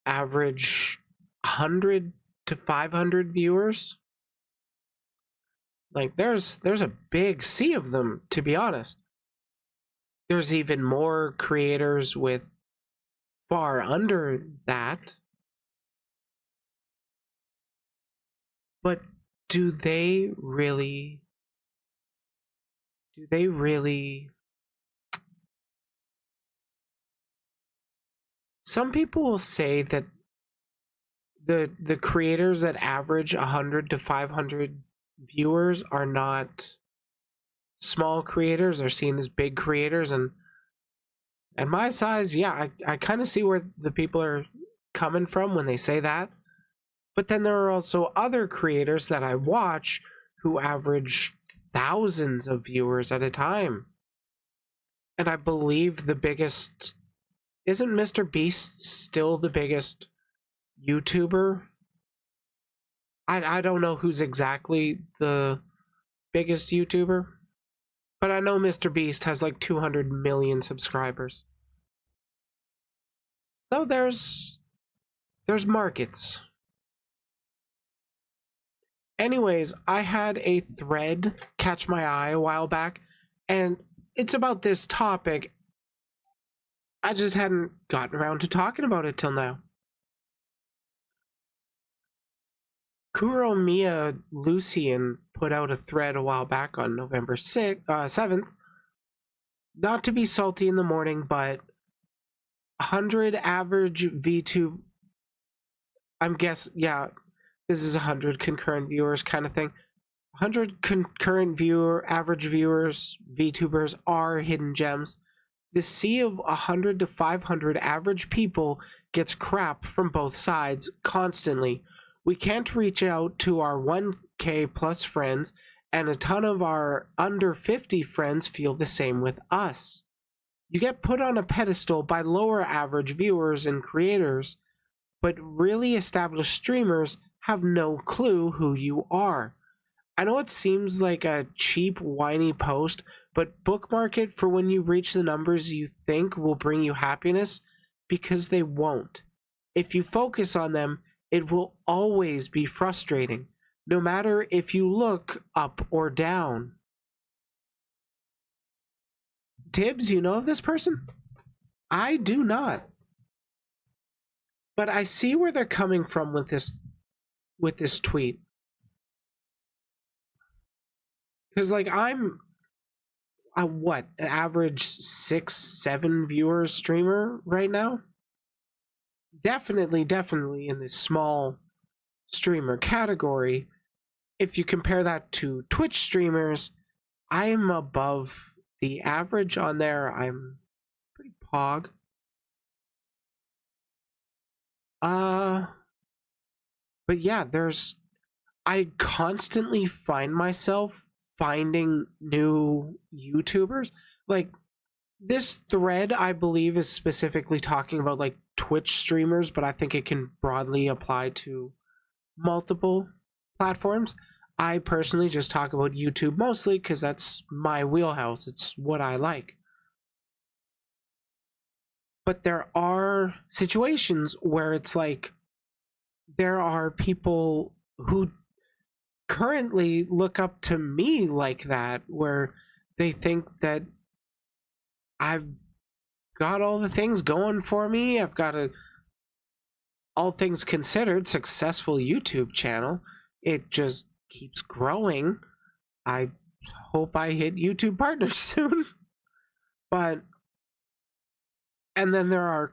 average 100 to 500 viewers. Like there's a big sea of them, to be honest. There's even more creators with far under that. But do they really some people will say that the creators that average 100 to 500 viewers are not small creators, are seen as big creators, and my size, yeah, I kind of see where the people are coming from when they say that. But then there are also other creators that I watch who average thousands of viewers at a time. And I believe the biggest... Isn't Mr. Beast still the biggest YouTuber? I don't know who's exactly the biggest YouTuber, but I know Mr. Beast has like 200 million subscribers. So there's markets. Anyways, I had a thread catch my eye a while back, and it's about this topic. I just hadn't gotten around to talking about it till now. Kuromiya Lucian put out a thread a while back on November 7th. Not to be salty in the morning, but 100 average VTube. I'm guessing, yeah, this is 100 concurrent viewers kind of thing. 100 concurrent average viewers, VTubers are hidden gems. The sea of 100 to 500 average people gets crap from both sides constantly. We can't reach out to our 1K plus friends, and a ton of our under 50 friends feel the same with us. You get put on a pedestal by lower average viewers and creators, but really established streamers have no clue who you are. I know it seems like a cheap, whiny post, but bookmark it for when you reach the numbers you think will bring you happiness, because they won't. If you focus on them, it will always be frustrating, no matter if you look up or down. Tibbs, you know of this person? I do not. But I see where they're coming from with this tweet. Because, like, I'm an average 6-7 viewers streamer right now? Definitely in this small streamer category. If you compare that to Twitch streamers, I'm above the average on there. I'm pretty pog. But yeah, I constantly find myself finding new YouTubers. Like, this thread, I believe, is specifically talking about like Twitch streamers, but I think it can broadly apply to multiple platforms. I personally just talk about YouTube mostly because that's my wheelhouse. It's what I like. But there are situations where it's like there are people who currently look up to me like that, where they think that I've got all the things going for me. I've got a, all things considered, successful YouTube channel. It just keeps growing. I hope I hit YouTube partners soon. But, and then there are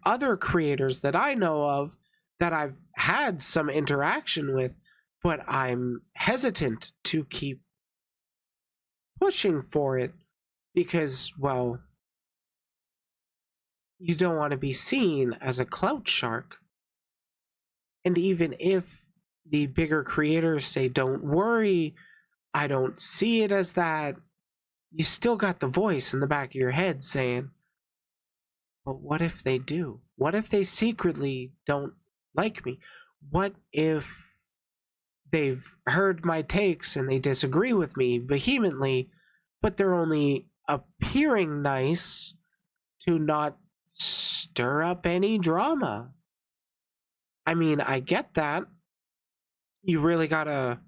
other creators that I know of that I've had some interaction with, but I'm hesitant to keep pushing for it because, well, you don't want to be seen as a clout shark. And even if the bigger creators say, don't worry, I don't see it as that, you still got the voice in the back of your head saying, but what if they do? What if they secretly don't like me? What if they've heard my takes and they disagree with me vehemently, but they're only appearing nice to not stir up any drama? I mean, I get that. You really gotta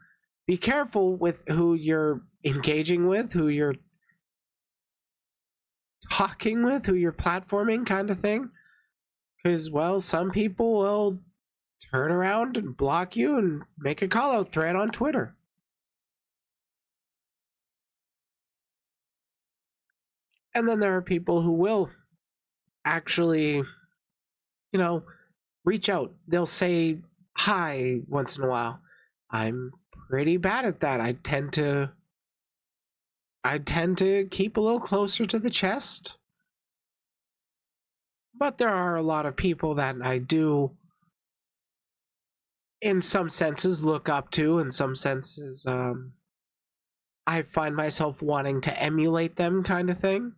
be careful with who you're engaging with, who you're talking with, who you're platforming, kind of thing. Because, well, some people will turn around and block you and make a call out thread on Twitter. And then there are people who will actually, reach out. They'll say hi once in a while. I'm pretty bad at that. I tend to keep a little closer to the chest. But there are a lot of people that I do, in some senses, look up to. In some senses, I find myself wanting to emulate them, kind of thing.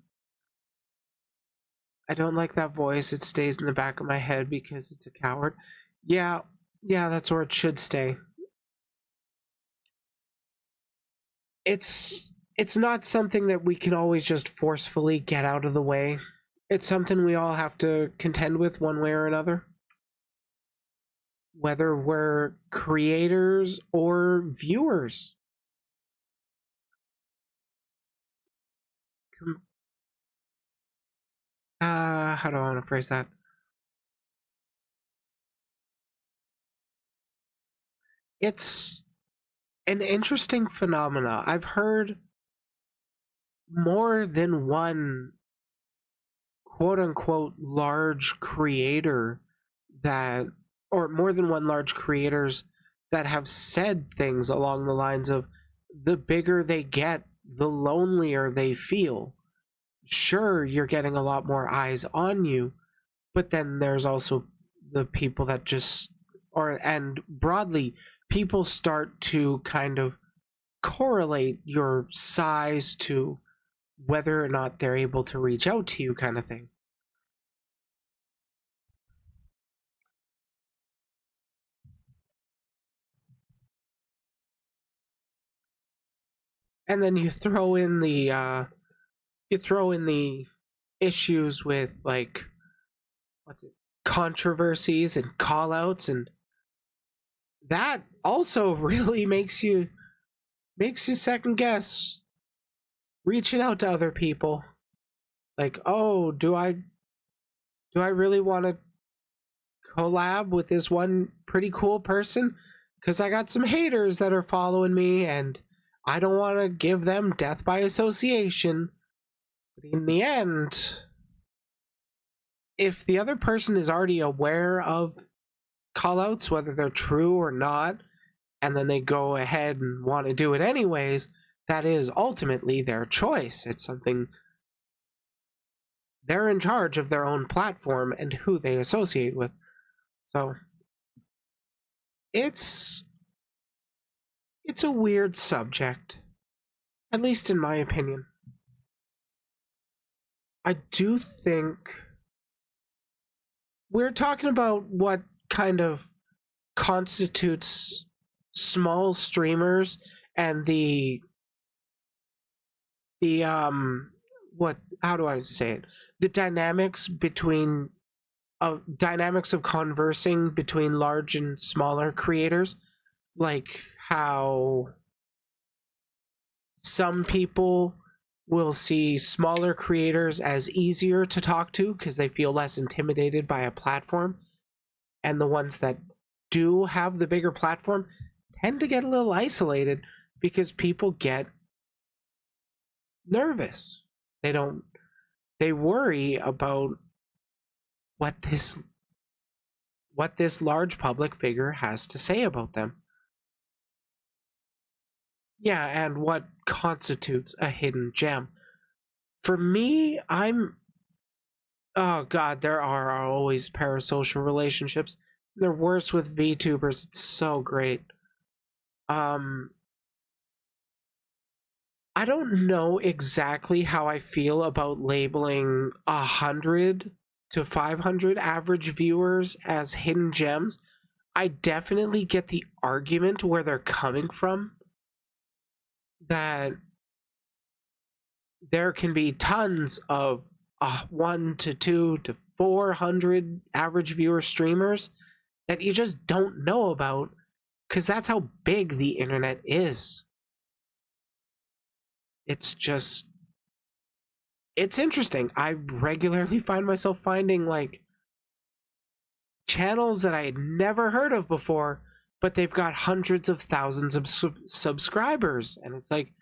I don't like that voice. It stays in the back of my head because it's a coward. Yeah, that's where it should stay. It's not something that we can always just forcefully get out of the way. It's something we all have to contend with one way or another. Whether we're creators or viewers. How do I want to phrase that? It's an interesting phenomena. I've heard more than one quote-unquote large creator that, or more than one large creators that have said things along the lines of, the bigger they get, the lonelier they feel. Sure, you're getting a lot more eyes on you, but then there's also the people that just, and broadly, people start to kind of correlate your size to whether or not they're able to reach out to you, kind of thing. And then you throw in the issues with, like, controversies and call-outs, and that also really makes you second guess reaching out to other people. Like, oh, do I really want to collab with this one pretty cool person? Because I got some haters that are following me, and I don't want to give them death by association. But in the end, if the other person is already aware of callouts, whether they're true or not, and then they go ahead and want to do it anyways, that is ultimately their choice. It's something, they're in charge of their own platform and who they associate with. So it's a weird subject, at least in my opinion. I do think we're talking about what kind of constitutes small streamers and the what, how do I say it, the dynamics between dynamics of conversing between large and smaller creators, like how some people will see smaller creators as easier to talk to because they feel less intimidated by a platform, and the ones that do have the bigger platform tend to get a little isolated because people get nervous. They worry about what this large public figure has to say about them. Yeah, and what constitutes a hidden gem? For me, oh god, there are always parasocial relationships. They're worse with VTubers. It's so great. Um, I don't know exactly how I feel about labeling 100 to 500 average viewers as hidden gems. I definitely get the argument where they're coming from, that there can be tons of 1 to 2 to 400 average viewer streamers that you just don't know about because that's how big the internet is. It's just, it's interesting. I regularly find myself finding like channels that I had never heard of before, but they've got hundreds of thousands of subscribers, and it's like,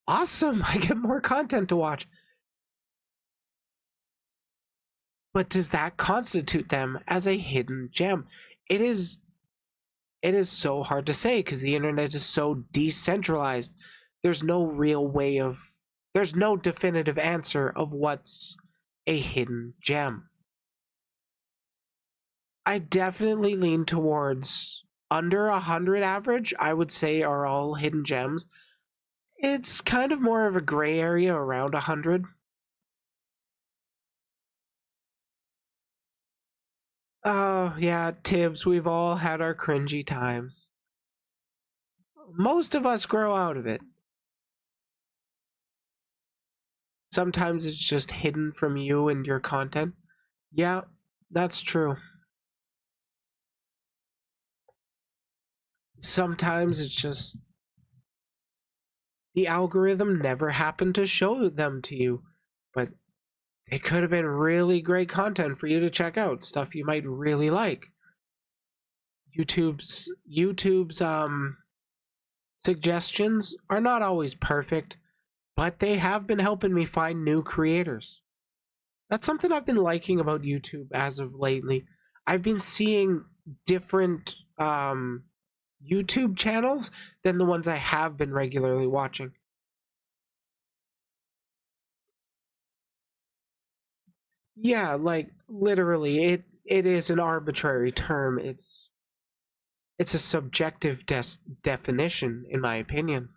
awesome, I get more content to watch. But does that constitute them as a hidden gem? It is so hard to say because the internet is so decentralized. There's no real way of, there's no definitive answer of what's a hidden gem. I definitely lean towards under 100 average, I would say, are all hidden gems. It's kind of more of a gray area around 100. Oh, yeah, Tibbs, we've all had our cringy times. Most of us grow out of it. Sometimes it's just hidden from you and your content. Yeah, that's true. Sometimes it's just the algorithm never happened to show them to you, but it could have been really great content for you to check out, stuff you might really like. YouTube's suggestions are not always perfect, but they have been helping me find new creators. That's something I've been liking about YouTube as of lately. I've been seeing different YouTube channels than the ones I have been regularly watching. Yeah, like literally, it is an arbitrary term. It's a subjective definition, in my opinion.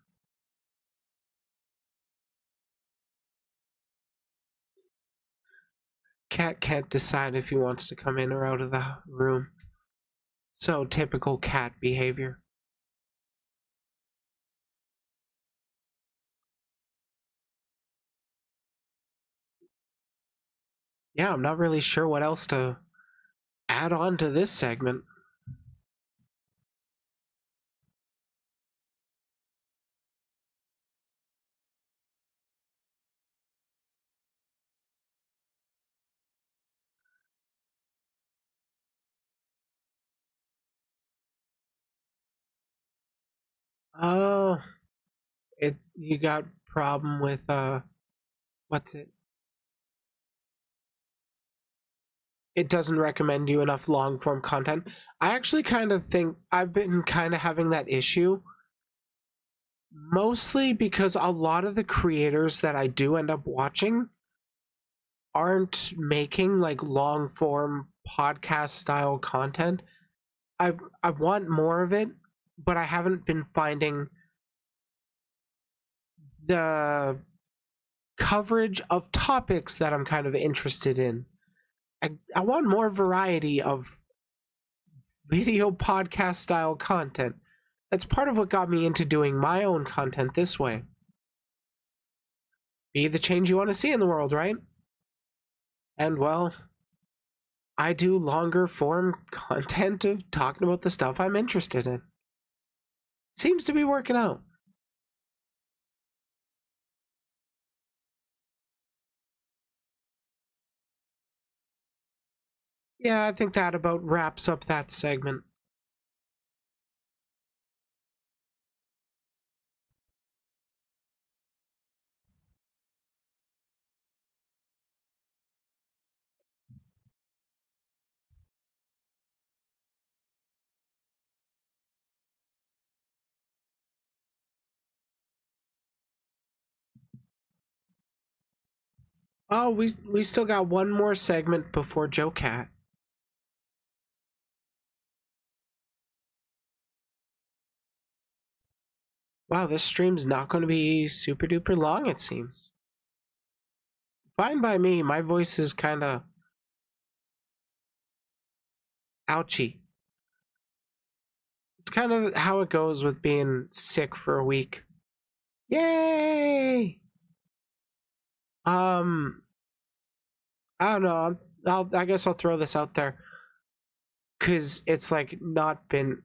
Cat can't decide if he wants to come in or out of the room. So typical cat behavior. Yeah, I'm not really sure what else to add on to this segment. Oh, it you got problem with what's it? It doesn't recommend you enough long form content. I actually kind of think I've been kind of having that issue, mostly because a lot of the creators that I do end up watching aren't making like long form podcast style content. I want more of it, but I haven't been finding the coverage of topics that I'm kind of interested in. I want more variety of video podcast style content. That's part of what got me into doing my own content this way. Be the change you want to see in the world, right? And well, I do longer form content of talking about the stuff I'm interested in. Seems to be working out. Yeah, I think that about wraps up that segment. Oh, we still got one more segment before JoCat. Wow, this stream's not going to be super duper long, it seems. Fine by me. My voice is kind of ouchy. It's kind of how it goes with being sick for a week. Yay! I don't know. I guess I'll throw this out there because it's like not been.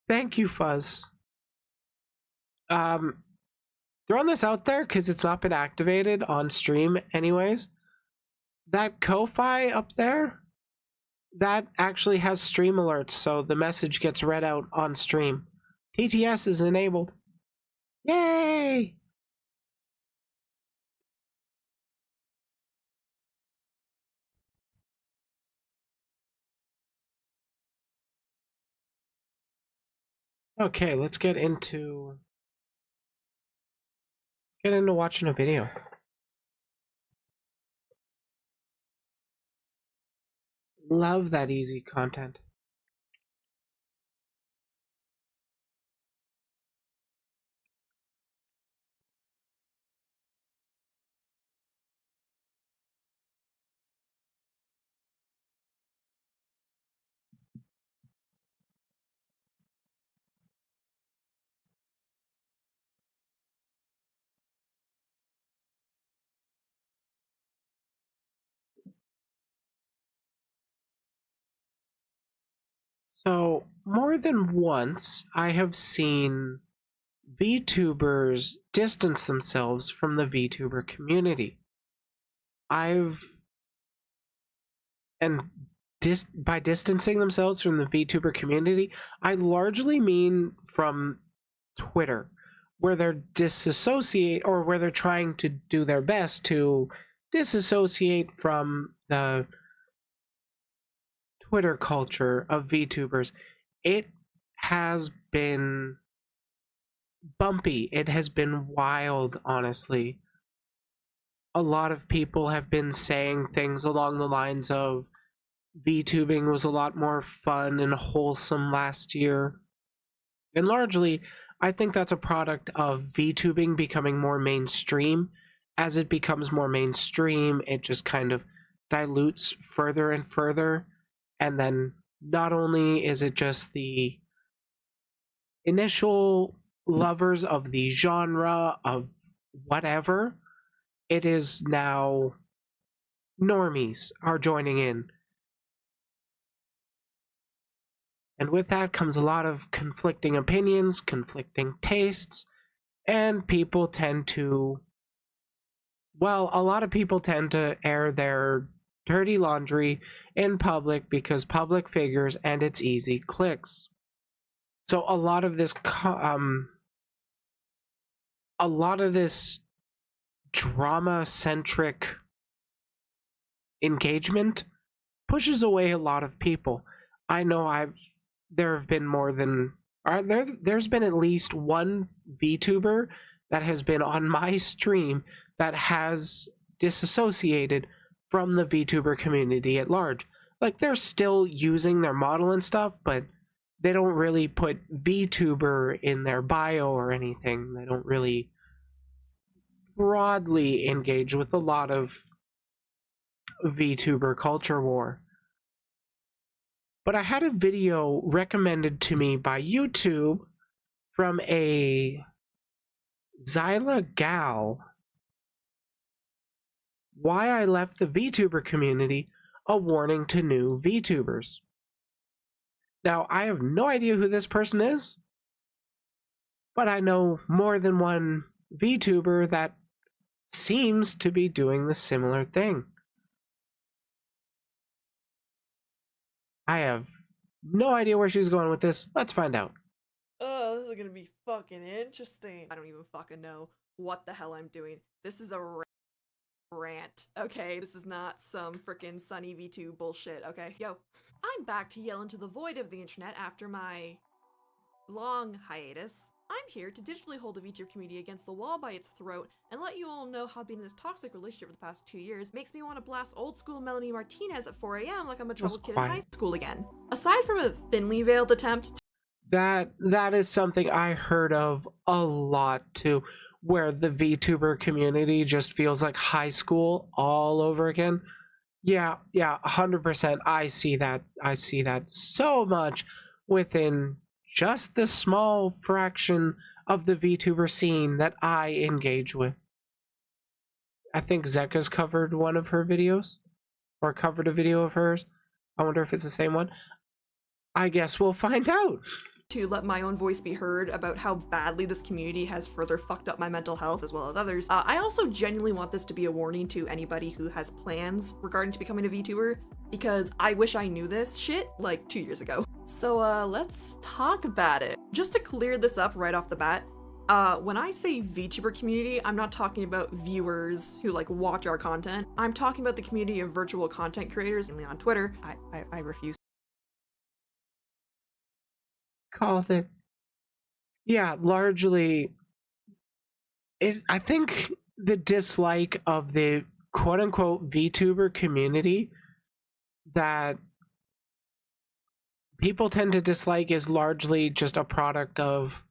Thank you, Fuzz. Throwing this out there because it's not been activated on stream, anyways. That Ko-Fi up there, that actually has stream alerts, so the message gets read out on stream. TTS is enabled. Yay! Okay, let's get into watching a video. Love that easy content. So, more than once, I have seen VTubers distance themselves from the VTuber community. By distancing themselves from the VTuber community, I largely mean from Twitter, where they're where they're trying to do their best to disassociate from the Twitter culture of VTubers. It has been bumpy. It has been wild, honestly. A lot of people have been saying things along the lines of VTubing was a lot more fun and wholesome last year. And largely, I think that's a product of VTubing becoming more mainstream. As it becomes more mainstream, it just kind of dilutes further and further. And then not only is it just the initial lovers of the genre of whatever, it is now normies are joining in. And with that comes a lot of conflicting opinions, conflicting tastes, and people tend to, well, a lot of people tend to air their dirty laundry in public because public figures and it's easy clicks. So a lot of this drama-centric engagement pushes away a lot of people. I know there's been at least one VTuber that has been on my stream that has disassociated from the VTuber community at large. Like, they're still using their model and stuff, but they don't really put VTuber in their bio or anything. They don't really broadly engage with a lot of VTuber culture war. But I had a video recommended to me by YouTube from a Zyla Gal. Why I left the VTuber community, a warning to new VTubers. Now, I have no idea who this person is, but I know more than one VTuber that seems to be doing the similar thing. I have no idea where she's going with this. Let's find out. Oh, this is gonna be fucking interesting. I don't even fucking know what the hell I'm doing. This is a rant, okay? This is not some freaking Sunny V2 bullshit, okay? Yo, I'm back to yell into the void of the internet after my long hiatus. I'm here to digitally hold the VTuber community against the wall by its throat and let you all know how being in this toxic relationship for the past 2 years makes me want to blast old school Melanie Martinez at 4 a.m. like I'm a troubled kid in high school again. Aside from a thinly veiled attempt that is something I heard of a lot too, where the VTuber community just feels like high school all over again. Yeah, 100%. I see that. I see that so much within just the small fraction of the VTuber scene that I engage with. I think Zeka's covered one of her videos, or covered a video of hers. I wonder if it's the same one. I guess we'll find out. To let my own voice be heard about how badly this community has further fucked up my mental health as well as others. I also genuinely want this to be a warning to anybody who has plans regarding to becoming a VTuber, because I wish I knew this shit like 2 years ago. So let's talk about it. Just to clear this up right off the bat, when I say VTuber community, I'm not talking about viewers who like watch our content. I'm talking about the community of virtual content creators, mainly on Twitter. I refuse. Called it. Yeah, largely I think the dislike of the quote-unquote VTuber community that people tend to dislike is largely just a product of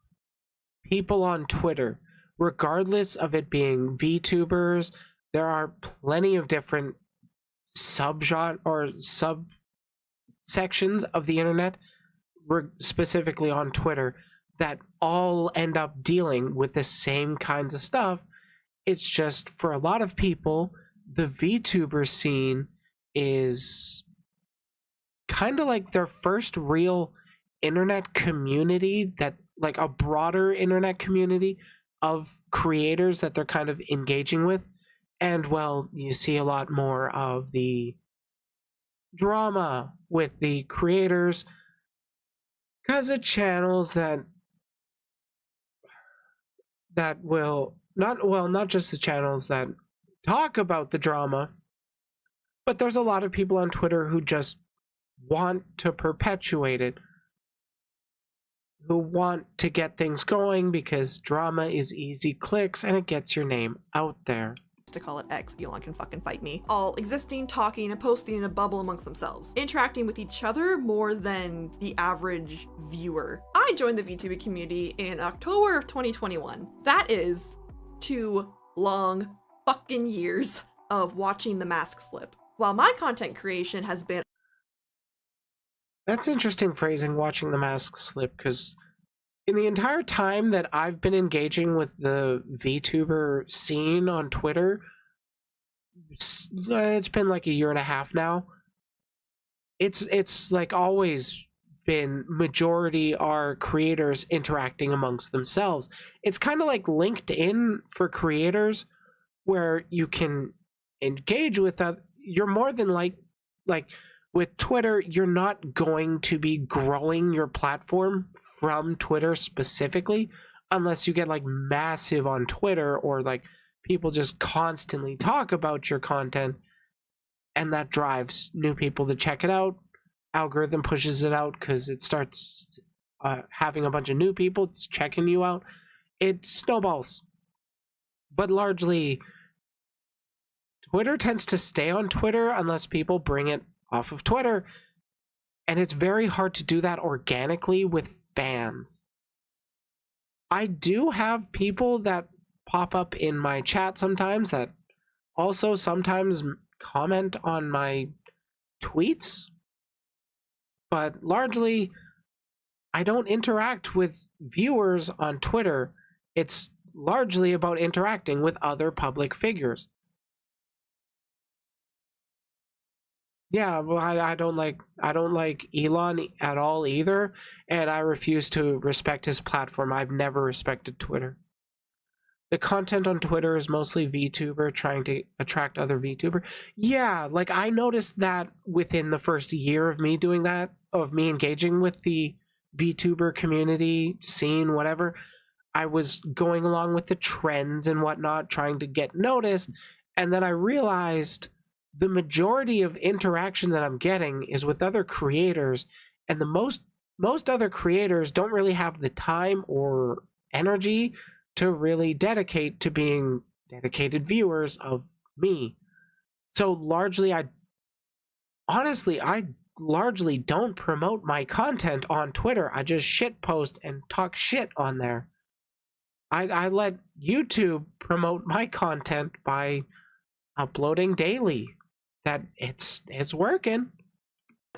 people on Twitter. Regardless of it being VTubers, there are plenty of different subgenre or subsections of the internet, specifically on Twitter, that all end up dealing with the same kinds of stuff. It's just for a lot of people, the VTuber scene is kind of like their first real internet community, that like a broader internet community of creators that they're kind of engaging with. And well, you see a lot more of the drama with the creators because of channels that will not just the channels that talk about the drama, but there's a lot of people on Twitter who just want to perpetuate it, who want to get things going because drama is easy clicks and it gets your name out there. To call it X, Elon can fucking fight me. All existing, talking, and posting in a bubble amongst themselves, interacting with each other more than the average viewer. I joined the VTuber community in October of 2021. That is 2 long fucking years of watching the mask slip. While my content creation has been... That's interesting phrasing, watching the mask slip, because in the entire time that I've been engaging with the VTuber scene on Twitter, it's been like a year and a half now. It's like always been majority are creators interacting amongst themselves. It's kind of like LinkedIn for creators, where you can engage with that. You're more than like with Twitter, you're not going to be growing your platform from Twitter specifically unless you get like massive on Twitter, or like people just constantly talk about your content and that drives new people to check it out. Algorithm pushes it out because it starts having a bunch of new people checking you out. It snowballs. But largely, Twitter tends to stay on Twitter unless people bring it off of Twitter, and it's very hard to do that organically with fans. I do have people that pop up in my chat sometimes that also sometimes comment on my tweets, but largely I don't interact with viewers on Twitter. It's largely about interacting with other public figures. Yeah, well, I don't like Elon at all either, and I refuse to respect his platform. I've never respected Twitter. The content on Twitter is mostly VTuber trying to attract other VTuber. Yeah, like I noticed that within the first year of me doing that, of me engaging with the VTuber community scene, whatever, I was going along with the trends and whatnot, trying to get noticed, and then I realized the majority of interaction that I'm getting is with other creators, and the most other creators don't really have the time or energy to really dedicate to being dedicated viewers of me. So I largely don't promote my content on Twitter. I just shitpost and talk shit on there. I let YouTube promote my content by uploading daily. That it's working.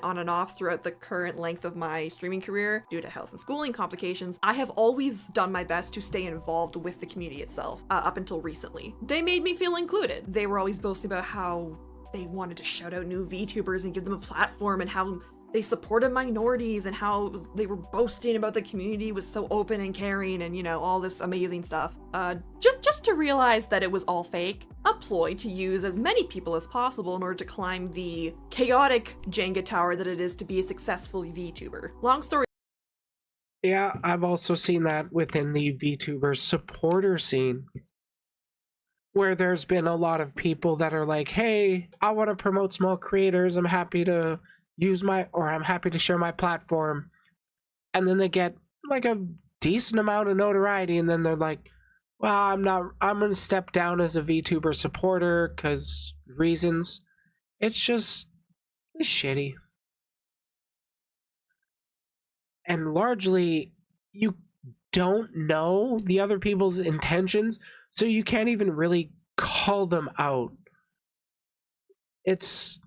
On and off throughout the current length of my streaming career due to health and schooling complications, I have always done my best to stay involved with the community itself, up until recently. They made me feel included. They were always boasting about how they wanted to shout out new VTubers and give them a platform, and how they supported minorities, and how they were boasting about the community was so open and caring, and, you know, all this amazing stuff. Just to realize that it was all fake, a ploy to use as many people as possible in order to climb the chaotic Jenga tower that it is to be a successful VTuber. Long story. Yeah, I've also seen that within the VTuber supporter scene, where there's been a lot of people that are like, hey, I want to promote small creators, I'm happy to I'm happy to share my platform, and then they get like a decent amount of notoriety, and then they're like, well, I'm gonna step down as a VTuber supporter because reasons. It's shitty. And largely, you don't know the other people's intentions, so you can't even really call them out. It's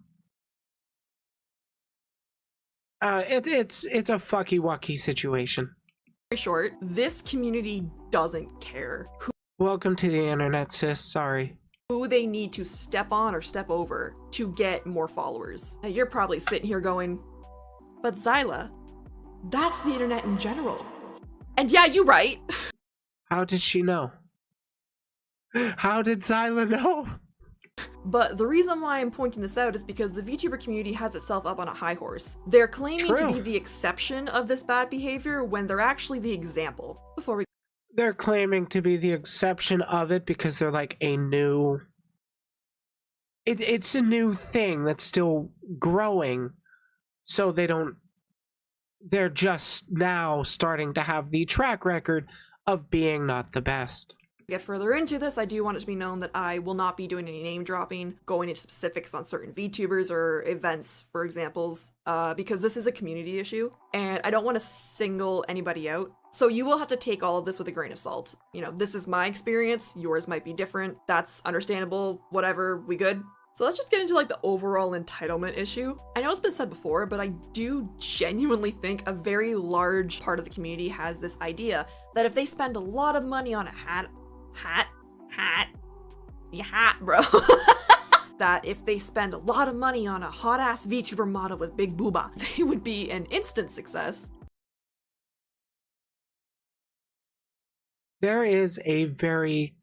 a fucky wucky situation. Very short, this community doesn't care Welcome to the internet, sis. Sorry. who they need to step on or step over to get more followers. Now you're probably sitting here going, but Zyla, that's the internet in general. And yeah, you're right. How did she know? How did Zyla know? But the reason why I'm pointing this out is because the VTuber community has itself up on a high horse. They're claiming to be the exception of this bad behavior when they're actually the example. They're claiming to be the exception of it because they're like a new... It's a new thing that's still growing, so they're just now starting to have the track record of being not the best. Get further into this, I do want it to be known that I will not be doing any name dropping, going into specifics on certain VTubers or events, for examples, because this is a community issue, and I don't want to single anybody out. So you will have to take all of this with a grain of salt. You know, this is my experience, yours might be different, that's understandable, whatever, we good? So let's just get into like the overall entitlement issue. I know it's been said before, but I do genuinely think a very large part of the community has this idea that if they spend a lot of money on a hat, bro. That if they spend a lot of money on a hot-ass VTuber model with big booba, they would be an instant success. There is a very,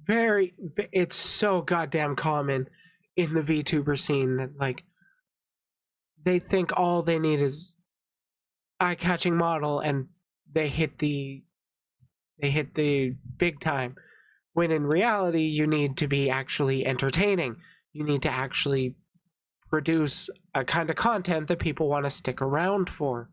it's so goddamn common in the VTuber scene that, like, they think all they need is eye-catching model and they hit the big time, when in reality you need to be actually entertaining. You need to actually produce a kind of content that people want to stick around for.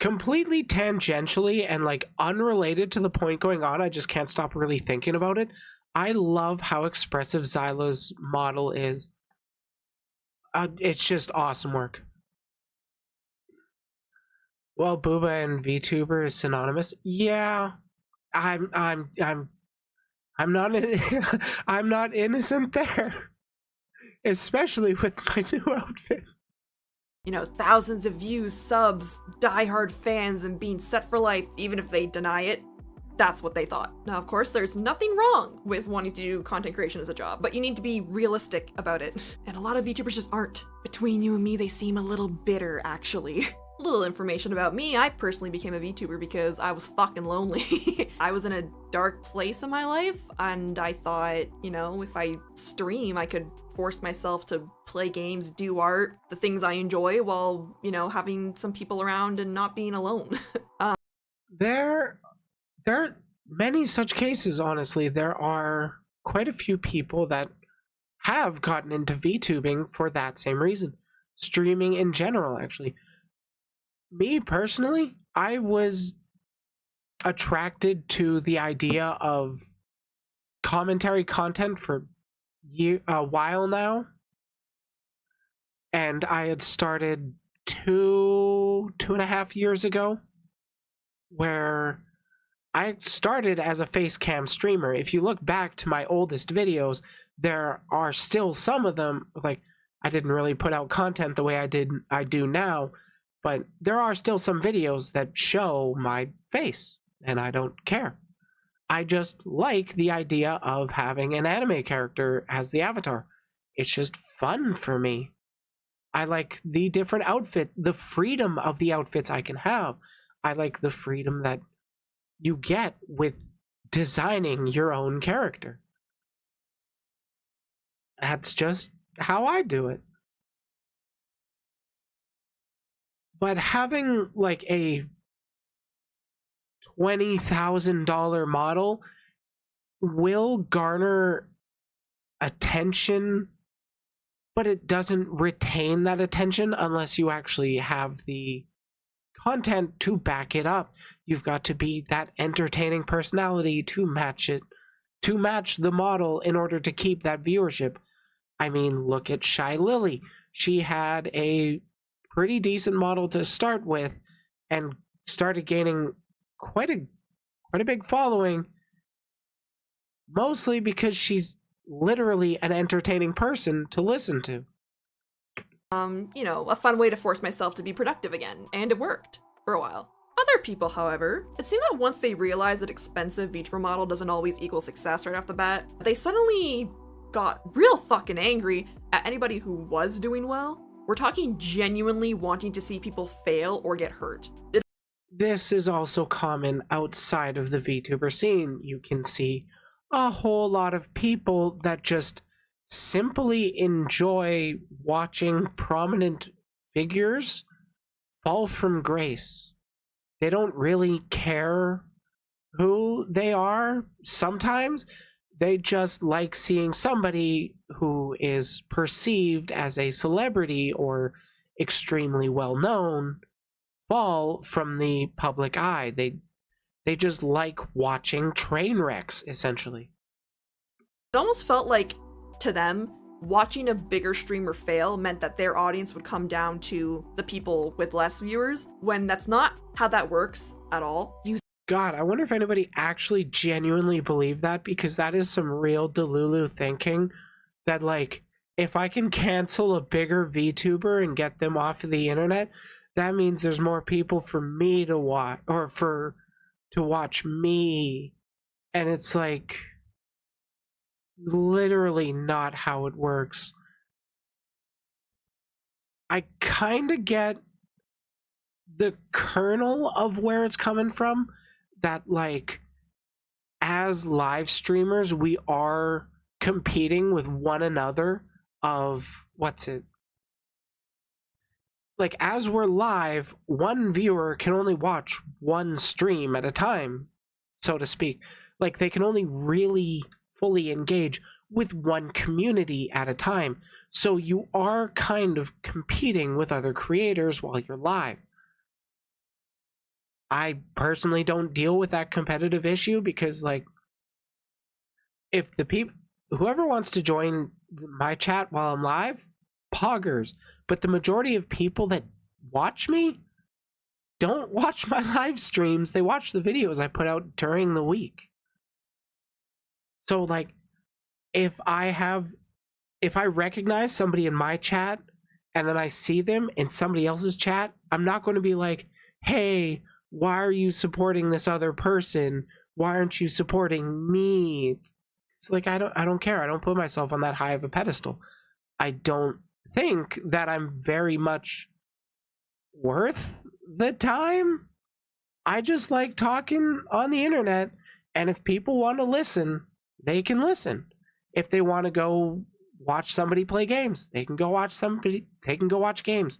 Completely tangentially and like unrelated to the point going on, I just can't stop really thinking about it. I love how expressive Zyla's model is. It's just awesome work. Well, Booba and VTuber is synonymous. Yeah, I'm not I'm not innocent there, especially with my new outfit. You know, thousands of views, subs, diehard fans, and being set for life, even if they deny it. That's what they thought. Now, of course, there's nothing wrong with wanting to do content creation as a job, but you need to be realistic about it. And a lot of VTubers just aren't. Between you and me, they seem a little bitter, actually. Little information about me, I personally became a VTuber because I was fucking lonely. I was in a dark place in my life, and I thought, you know, if I stream, I could force myself to play games, do art, the things I enjoy, while, you know, having some people around and not being alone. There are many such cases, honestly. There are quite a few people that have gotten into VTubing for that same reason. Streaming in general, actually. Me, personally, I was attracted to the idea of commentary content for a while now. And I had started two and a half years ago, where I started as a face cam streamer. If you look back to my oldest videos, there are still some of them, like, I didn't really put out content the way I do now, but there are still some videos that show my face, and I don't care. I just like the idea of having an anime character as the avatar. It's just fun for me. I like the different outfit, the freedom of the outfits I can have. I like the freedom that you get with designing your own character. That's just how I do it. But having like a $20,000 model will garner attention, but it doesn't retain that attention unless you actually have the content to back it up. You've got to be that entertaining personality to match it, to match the model in order to keep that viewership. I mean, look at Shy Lily. She had a pretty decent model to start with and started gaining quite a big following, mostly because she's literally an entertaining person to listen to. You know, a fun way to force myself to be productive again, and it worked for a while. Other people, however, it seemed that once they realized that expensive Vtuber model doesn't always equal success right off the bat, they suddenly got real fucking angry at anybody who was doing well. We're talking genuinely wanting to see people fail or get hurt. This is also common outside of the VTuber scene. You can see a whole lot of people that just simply enjoy watching prominent figures fall from grace. They don't really care who they are. Sometimes they just like seeing somebody who is perceived as a celebrity or extremely well known fall from the public eye. They just like watching train wrecks, essentially. It almost felt like, to them, watching a bigger streamer fail meant that their audience would come down to the people with less viewers, when that's not how that works at all. God, I wonder if anybody actually genuinely believed that, because that is some real Delulu thinking that, like, if I can cancel a bigger VTuber and get them off of the internet, that means there's more people for me to watch, or to watch me. And it's like literally not how it works. I kind of get the kernel of where it's coming from, that like as live streamers we are competing with one another of like, as we're live, one viewer can only watch one stream at a time, so to speak. Like, they can only really fully engage with one community at a time. So you are kind of competing with other creators while you're live. I personally don't deal with that competitive issue because, like, if whoever wants to join my chat while I'm live, poggers. But the majority of people that watch me don't watch my live streams. They watch the videos I put out during the week. So, like, if I recognize somebody in my chat and then I see them in somebody else's chat, I'm not going to be like, hey, why are you supporting this other person? Why aren't you supporting me? It's like, I don't care. I don't put myself on that high of a pedestal. I don't think that I'm very much worth the time. I just like talking on the internet, and if people want to listen, they can listen. If they want to go watch somebody play games, they can go watch games.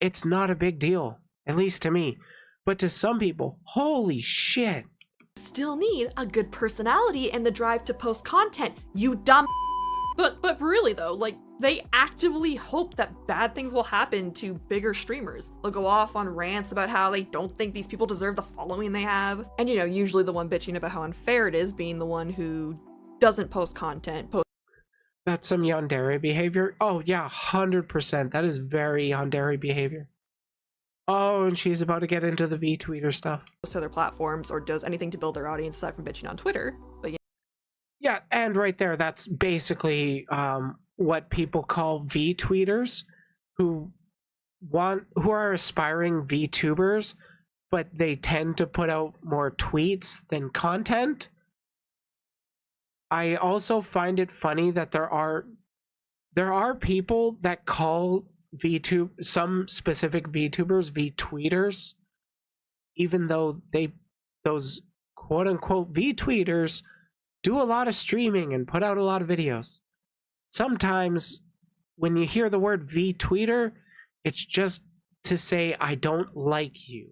It's not a big deal, at least to me. But to some people, holy shit. Still need a good personality and the drive to post content, you dumb. But really though, like, They actively hope that bad things will happen to bigger streamers. They'll go off on rants about how they don't think these people deserve the following they have. And you know, usually the one bitching about how unfair it is being the one who doesn't post content. That's some yandere behavior. Oh yeah, 100%. That is very yandere behavior. Oh, and she's about to get into the V-tweeter stuff. To other platforms or does anything to build their audience aside from bitching on Twitter. But yeah, and right there, that's basically what people call V-tweeters, who are aspiring VTubers, but they tend to put out more tweets than content. I also find it funny that there are people that call some specific VTubers VTweeters, even though those quote unquote VTweeters do a lot of streaming and put out a lot of videos. Sometimes when you hear the word VTweeter, it's just to say I don't like you.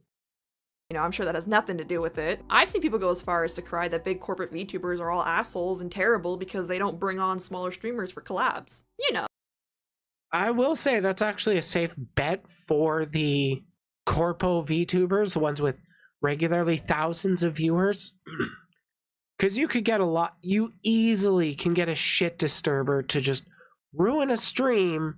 You know, I'm sure that has nothing to do with it. I've seen people go as far as to cry that big corporate VTubers are all assholes and terrible because they don't bring on smaller streamers for collabs. You know. I will say that's actually a safe bet for the corpo VTubers, the ones with regularly thousands of viewers. Because you easily can get a shit disturber to just ruin a stream,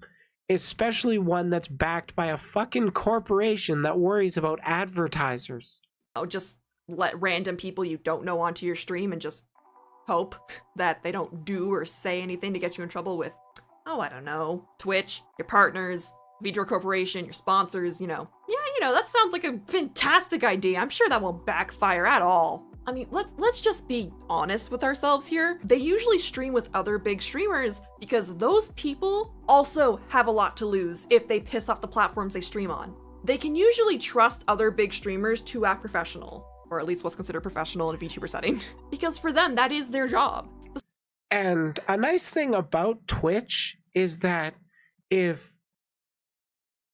especially one that's backed by a fucking corporation that worries about advertisers. Oh, just let random people you don't know onto your stream and just hope that they don't do or say anything to get you in trouble with, oh, I don't know, Twitch, your partners, VTuber Corporation, your sponsors, you know. Yeah, you know, that sounds like a fantastic idea. I'm sure that won't backfire at all. I mean, let's just be honest with ourselves here. They usually stream with other big streamers because those people also have a lot to lose if they piss off the platforms they stream on. They can usually trust other big streamers to act professional, or at least what's considered professional in a VTuber setting, because for them, that is their job. And a nice thing about Twitch is that if,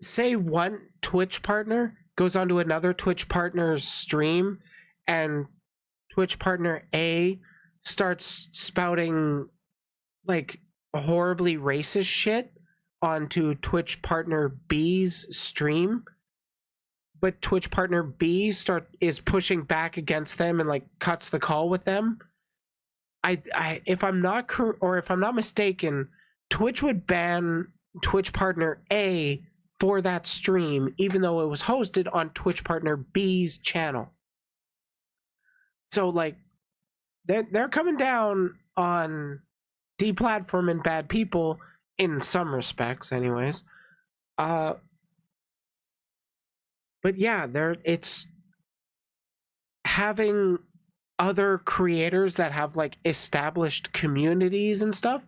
say, one Twitch partner goes onto another Twitch partner's stream and Twitch partner A starts spouting like horribly racist shit onto Twitch partner B's stream, but Twitch partner B is pushing back against them and like cuts the call with them, if I'm not mistaken, Twitch would ban Twitch partner A for that stream, even though it was hosted on Twitch partner B's channel. So like, they're coming down on deplatforming bad people in some respects, anyways. But yeah, it's having other creators that have like established communities and stuff.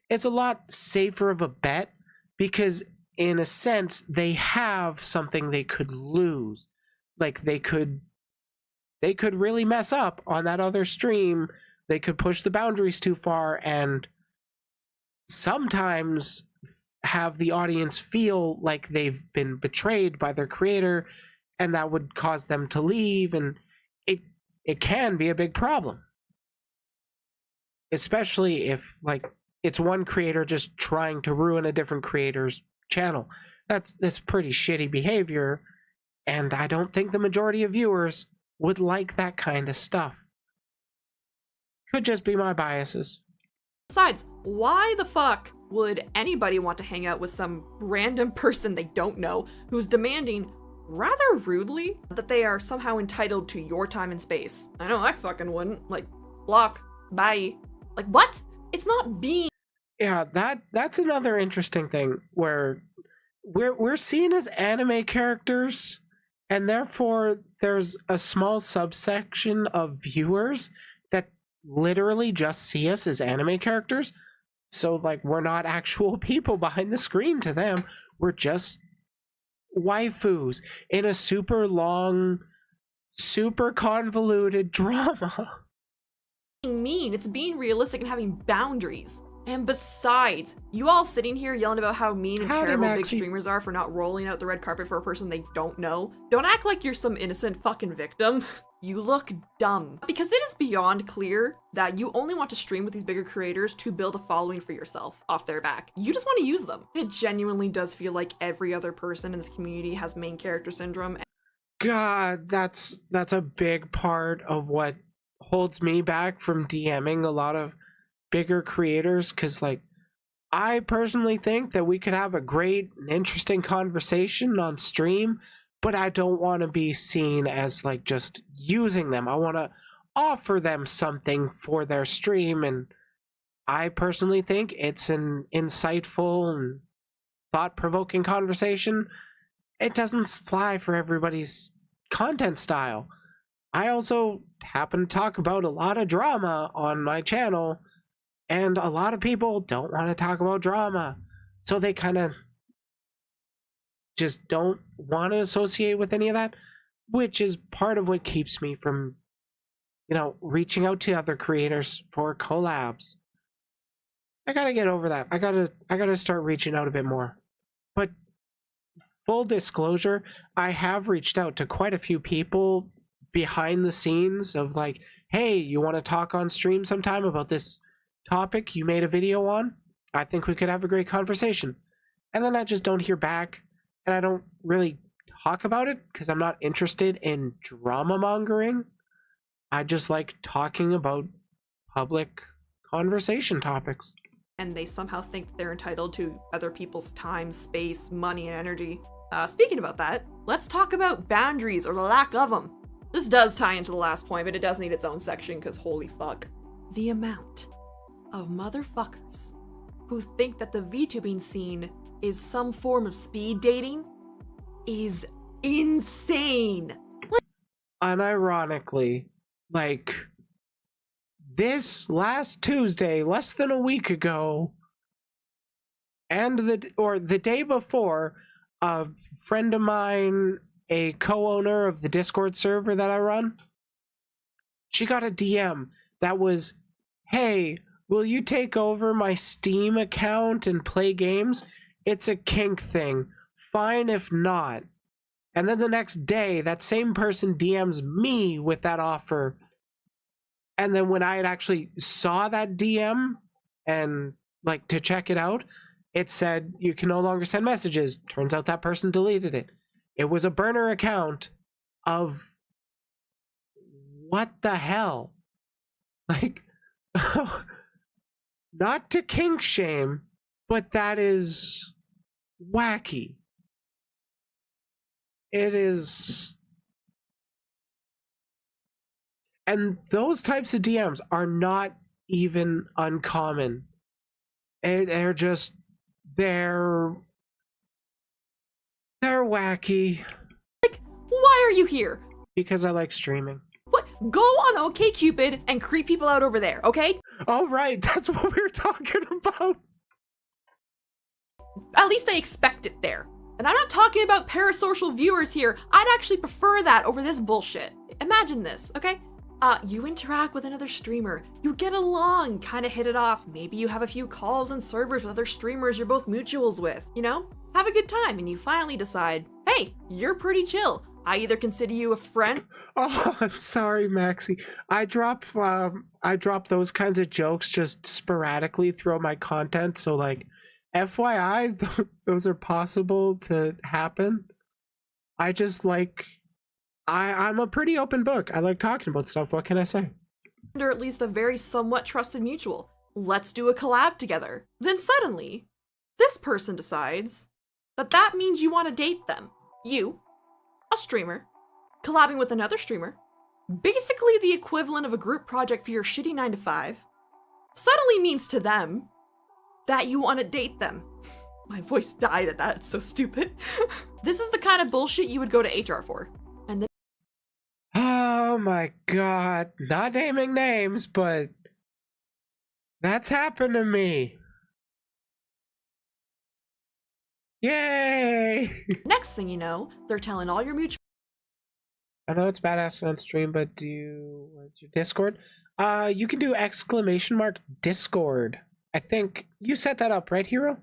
It's a lot safer of a bet because in a sense they have something they could lose. Like they could really mess up on that other stream. They could push the boundaries too far and sometimes have the audience feel like they've been betrayed by their creator, and that would cause them to leave, and it can be a big problem. Especially if like it's one creator just trying to ruin a different creator's channel. That's pretty shitty behavior, and I don't think the majority of viewers would like that kind of stuff. Could just be my biases. Besides, why the fuck would anybody want to hang out with some random person they don't know who's demanding, rather rudely, that they are somehow entitled to your time and space? I know I fucking wouldn't. Like, block, bye. Like, what? It's not being... Yeah, that's another interesting thing where we're seen as anime characters, and therefore there's a small subsection of viewers that literally just see us as anime characters. So like we're not actual people behind the screen to them. We're just waifus in a super long, super convoluted drama. mean. It's being realistic and having boundaries. And besides, you all sitting here yelling about how mean and Howdy, terrible big Maxie. streamers are for not rolling out the red carpet for a person they don't know, don't act like you're some innocent fucking victim. You look dumb. Because it is beyond clear that you only want to stream with these bigger creators to build a following for yourself off their back. You just want to use them. It genuinely does feel like every other person in this community has main character syndrome. God, that's a big part of what holds me back from DMing a lot of bigger creators, because like I personally think that we could have a great and interesting conversation on stream, but I don't want to be seen as like just using them. I want to offer them something for their stream, and I personally think it's an insightful and thought-provoking conversation. It doesn't fly for everybody's content style. I also happen to talk about a lot of drama on my channel, and a lot of people don't want to talk about drama, so they kind of just don't want to associate with any of that, which is part of what keeps me from, you know, reaching out to other creators for collabs. I gotta get over that. I gotta start reaching out a bit more. But full disclosure, I have reached out to quite a few people behind the scenes of like, hey, you want to talk on stream sometime about this topic you made a video on? I think we could have a great conversation. And then I just don't hear back, and I don't really talk about it because I'm not interested in drama mongering. I just like talking about public conversation topics. And they somehow think they're entitled to other people's time, space, money, and energy. Speaking about that, let's talk about boundaries or the lack of them. This does tie into the last point, but it does need its own section because holy fuck. The amount of motherfuckers who think that the VTubing scene is some form of speed dating is insane. Unironically, like this last Tuesday, less than a week ago, and the day before, a friend of mine, a co-owner of the Discord server that I run, she got a DM that was, hey, will you take over my Steam account and play games? It's a kink thing. Fine if not. And then the next day, that same person DMs me with that offer. And then when I had actually saw that DM and like to check it out, it said you can no longer send messages. Turns out that person deleted it. It was a burner account of what the hell? Like, not to kink shame, but that is wacky. It is. And those types of DMs are not even uncommon. They're just, they're wacky. Like, why are you here? Because I like streaming. What? Go on OkCupid and creep people out over there, okay? Oh, right, that's what we were talking about. At least they expect it there. And I'm not talking about parasocial viewers here. I'd actually prefer that over this bullshit. Imagine this, okay? You interact with another streamer, you get along, kind of hit it off, maybe you have a few calls and servers with other streamers you're both mutuals with, you know? Have a good time, and you finally decide, hey, you're pretty chill. I either consider you a friend. Oh, I'm sorry, Maxie. I drop those kinds of jokes just sporadically throughout my content, so like, FYI, those are possible to happen. I just like, I'm a pretty open book. I like talking about stuff. What can I say? Or at least a very somewhat trusted mutual. Let's do a collab together. Then suddenly, this person decides that that means you want to date them. You, a streamer, collabing with another streamer, basically the equivalent of a group project for your shitty 9-to-5, suddenly means to them that you want to date them. My voice died at that, it's so stupid. This is the kind of bullshit you would go to HR for. And then Oh my god. Not naming names, but that's happened to me. Yay! next thing you know, they're telling all your mutual I know it's badass on stream, but what's your Discord? You can do !Discord. I think you set that up, right, Hero?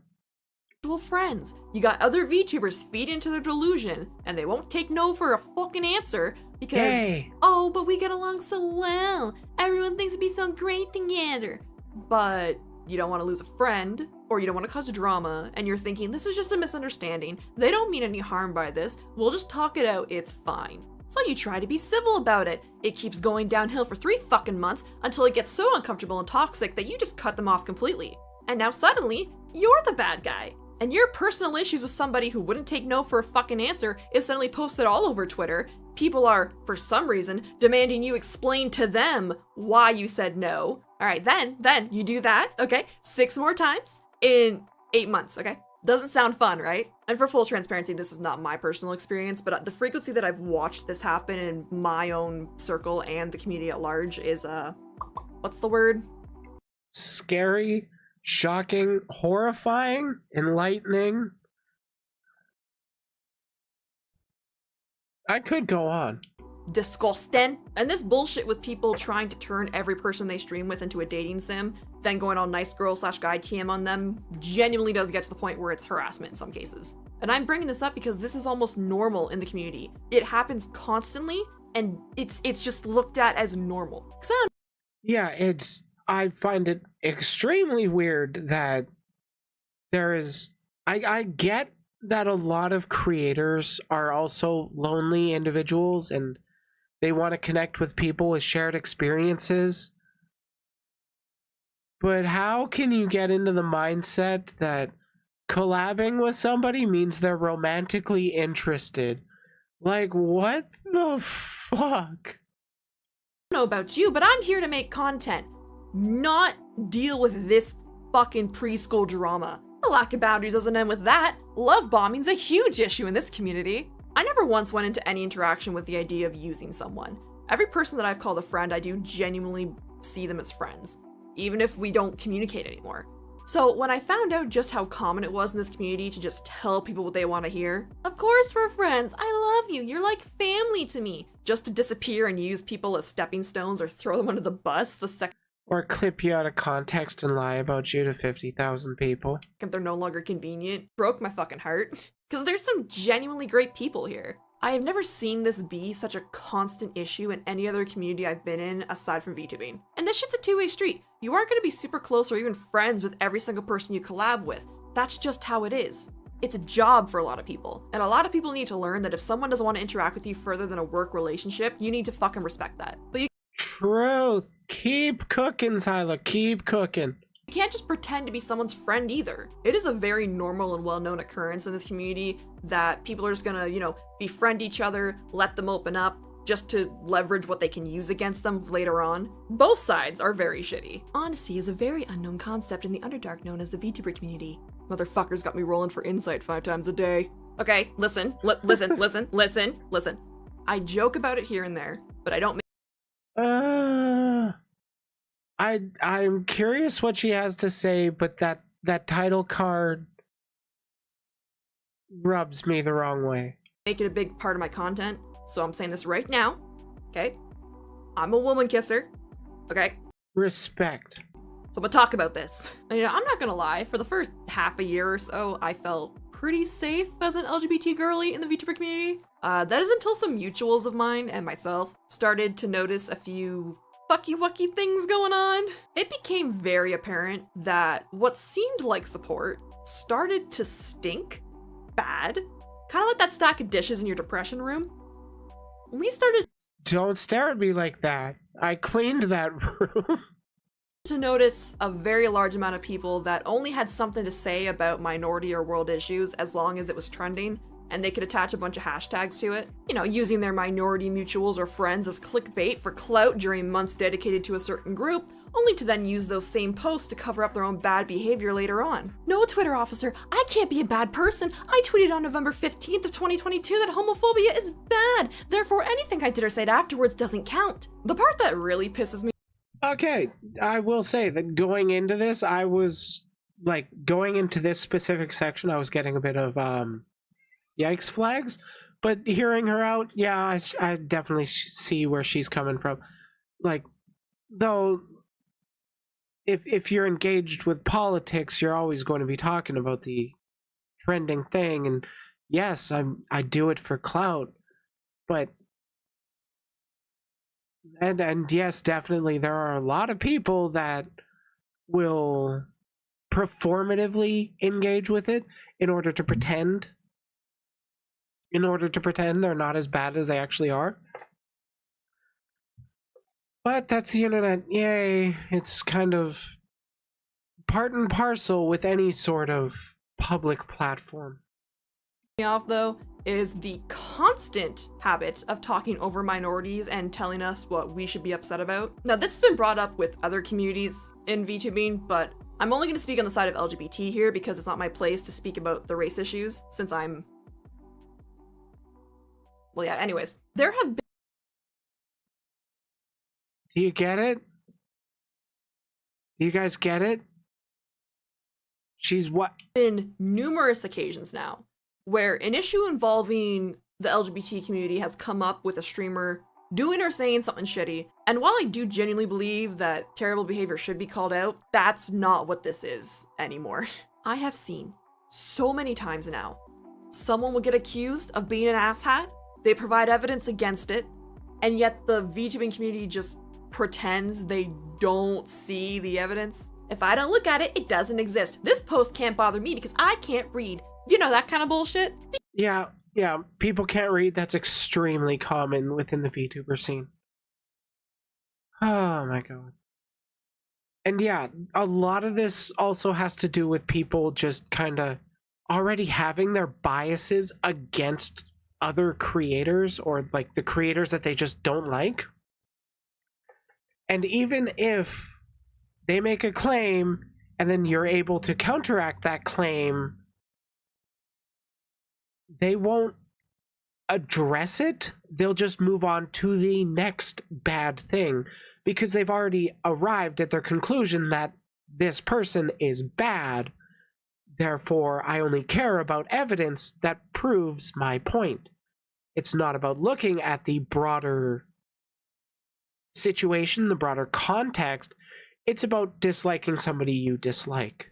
Friends. You got other VTubers feed into their delusion, and they won't take no for a fucking answer because, Yay. oh, but we get along so well. Everyone thinks it'd be so great together. But you don't want to lose a friend, or you don't want to cause drama, and you're thinking, this is just a misunderstanding. They don't mean any harm by this. We'll just talk it out. It's fine. So you try to be civil about it. It keeps going downhill for 3 fucking months until it gets so uncomfortable and toxic that you just cut them off completely. And now suddenly, you're the bad guy. And your personal issues with somebody who wouldn't take no for a fucking answer is suddenly posted all over Twitter. People are, for some reason, demanding you explain to them why you said no. Alright, then, you do that, okay? 6 more times in 8 months, okay? Doesn't sound fun, right? And for full transparency, this is not my personal experience, but the frequency that I've watched this happen in my own circle and the community at large is, what's the word? Scary, shocking, horrifying, enlightening. I could go on. Disgusting. And this bullshit with people trying to turn every person they stream with into a dating sim, then going all nice girl / guy TM on them, genuinely does get to the point where it's harassment in some cases. And I'm bringing this up because this is almost normal in the community. It happens constantly, and it's just looked at as normal. Yeah, I find it extremely weird that there is. I get that a lot of creators are also lonely individuals and they want to connect with people with shared experiences. But how can you get into the mindset that collabing with somebody means they're romantically interested? Like, what the fuck? I don't know about you, but I'm here to make content, not deal with this fucking preschool drama. The lack of boundaries doesn't end with that. Love bombing's a huge issue in this community. I never once went into any interaction with the idea of using someone. Every person that I've called a friend, I do genuinely see them as friends, even if we don't communicate anymore. So when I found out just how common it was in this community to just tell people what they want to hear, of course we're friends, I love you, you're like family to me, just to disappear and use people as stepping stones or throw them under the bus the second Or clip you out of context and lie about you to 50,000 people. they're no longer convenient, broke my fucking heart. Because there's some genuinely great people here. I have never seen this be such a constant issue in any other community I've been in aside from VTubing. And this shit's a two-way street. You aren't gonna be super close or even friends with every single person you collab with. That's just how it is. It's a job for a lot of people. And a lot of people need to learn that if someone doesn't want to interact with you further than a work relationship, you need to fucking respect that. But you Truth. Keep cooking, Zyla. Keep cooking. You can't just pretend to be someone's friend either. It is a very normal and well-known occurrence in this community that people are just gonna, befriend each other, let them open up, just to leverage what they can use against them later on. Both sides are very shitty. Honesty is a very unknown concept in the Underdark known as the VTuber community. Motherfuckers got me rolling for insight 5 times a day. Okay, listen. I joke about it here and there, but I don't make I'm curious what she has to say, but that title card rubs me the wrong way. it a big part of my content, so I'm saying this right now, okay? I'm a woman kisser, okay? Respect. So I'm gonna talk about this. And, I'm not gonna lie, for the first half a year or so, I felt pretty safe as an LGBT girly in the VTuber community. That is until some mutuals of mine and myself started to notice a few fucky-wucky things going on. It became very apparent that what seemed like support started to stink bad. Kind of like that stack of dishes in your depression room. We started Don't stare at me like that. I cleaned that room. to notice a very large amount of people that only had something to say about minority or world issues as long as it was trending, and they could attach a bunch of hashtags to it, using their minority mutuals or friends as clickbait for clout during months dedicated to a certain group, only to then use those same posts to cover up their own bad behavior later on. No, Twitter officer, I can't be a bad person. I tweeted on November 15th of 2022 that homophobia is bad, therefore anything I did or said afterwards doesn't count. The part that really pisses me Okay, I will say that going into this, I was going into this specific section, I was getting a bit of yikes flags, but hearing her out, yeah, I definitely see where she's coming from. Though if you're engaged with politics, you're always going to be talking about the trending thing. And yes, I do it for clout, but and yes, definitely there are a lot of people that will performatively engage with it in order to pretend they're not as bad as they actually are. But that's the internet. Yay. It's kind of part and parcel with any sort of public platform. Off though is the constant habit of talking over minorities and telling us what we should be upset about. Now, this has been brought up with other communities in VTubing, but I'm only going to speak on the side of LGBT here because it's not my place to speak about the race issues since I'm... Well, yeah, anyways. There have been... Do you get it? Do you guys get it? She's what? Been numerous occasions now where an issue involving the LGBT community has come up with a streamer doing or saying something shitty. And while I do genuinely believe that terrible behavior should be called out, that's not what this is anymore. I have seen so many times now, someone will get accused of being an asshat, they provide evidence against it, and yet the VTubing community just pretends they don't see the evidence. If I don't look at it, it doesn't exist. This post can't bother me because I can't read. You know, that kind of bullshit. Yeah, people can't read. That's extremely common within the VTuber scene. Oh my god. And yeah, a lot of this also has to do with people just kind of already having their biases against other creators, or like the creators that they just don't like. And even if they make a claim and then you're able to counteract that claim, they won't address it. They'll just move on to the next bad thing because they've already arrived at their conclusion that this person is bad. Therefore, I only care about evidence that proves my point. It's not about looking at the broader situation, the broader context. It's about disliking somebody you dislike.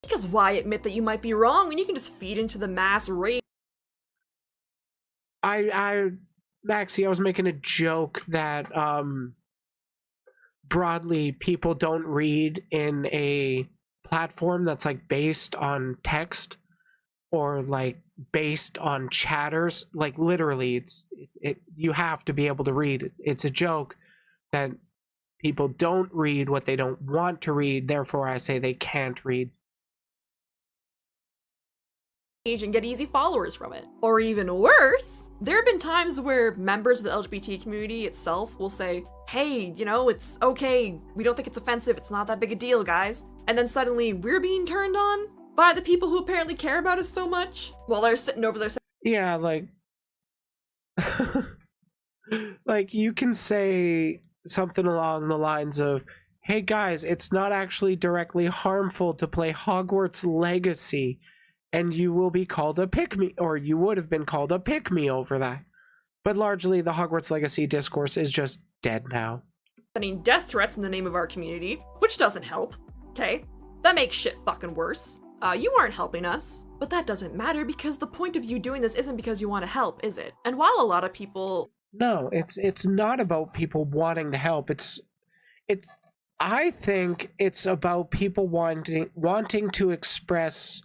Because why admit that you might be wrong when you can just feed into the mass rage? Maxie, I was making a joke that broadly people don't read in a platform that's like based on text or like based on chatters. Like literally, you have to be able to read. It's a joke that people don't read what they don't want to read. Therefore, I say they can't read. And get easy followers from it. Or even worse, there have been times where members of the LGBT community itself will say, hey, you know, it's okay, we don't think it's offensive, it's not that big a deal, guys. And then suddenly we're being turned on by the people who apparently care about us so much while they're sitting over there saying, yeah, like like you can say something along the lines of, hey guys, it's not actually directly harmful to play Hogwarts Legacy, and you will be called a pick-me, or you would have been called a pick-me over that. But largely, the Hogwarts Legacy discourse is just dead now. sending death threats in the name of our community, which doesn't help, okay? That makes shit fucking worse. You aren't helping us. But that doesn't matter because the point of you doing this isn't because you want to help, is it? And while a lot of people... No, it's not about people wanting to help. I think it's about people wanting to express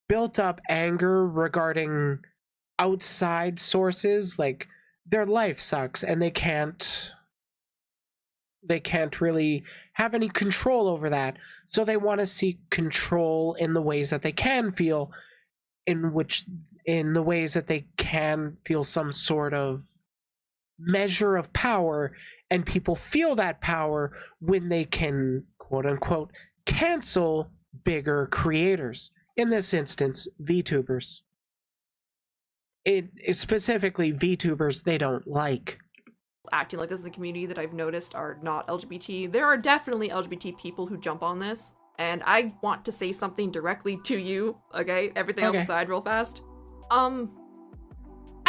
built up anger regarding outside sources, like their life sucks and they can't really have any control over that, so they want to seek control in the ways that they can feel, in the ways that they can feel some sort of measure of power, and people feel that power when they can, quote unquote, cancel bigger creators. In this instance, VTubers. It specifically VTubers they don't like. Acting like this in the community that I've noticed are not LGBT. There are definitely LGBT people who jump on this, and I want to say something directly to you, okay? Everything else aside real fast. I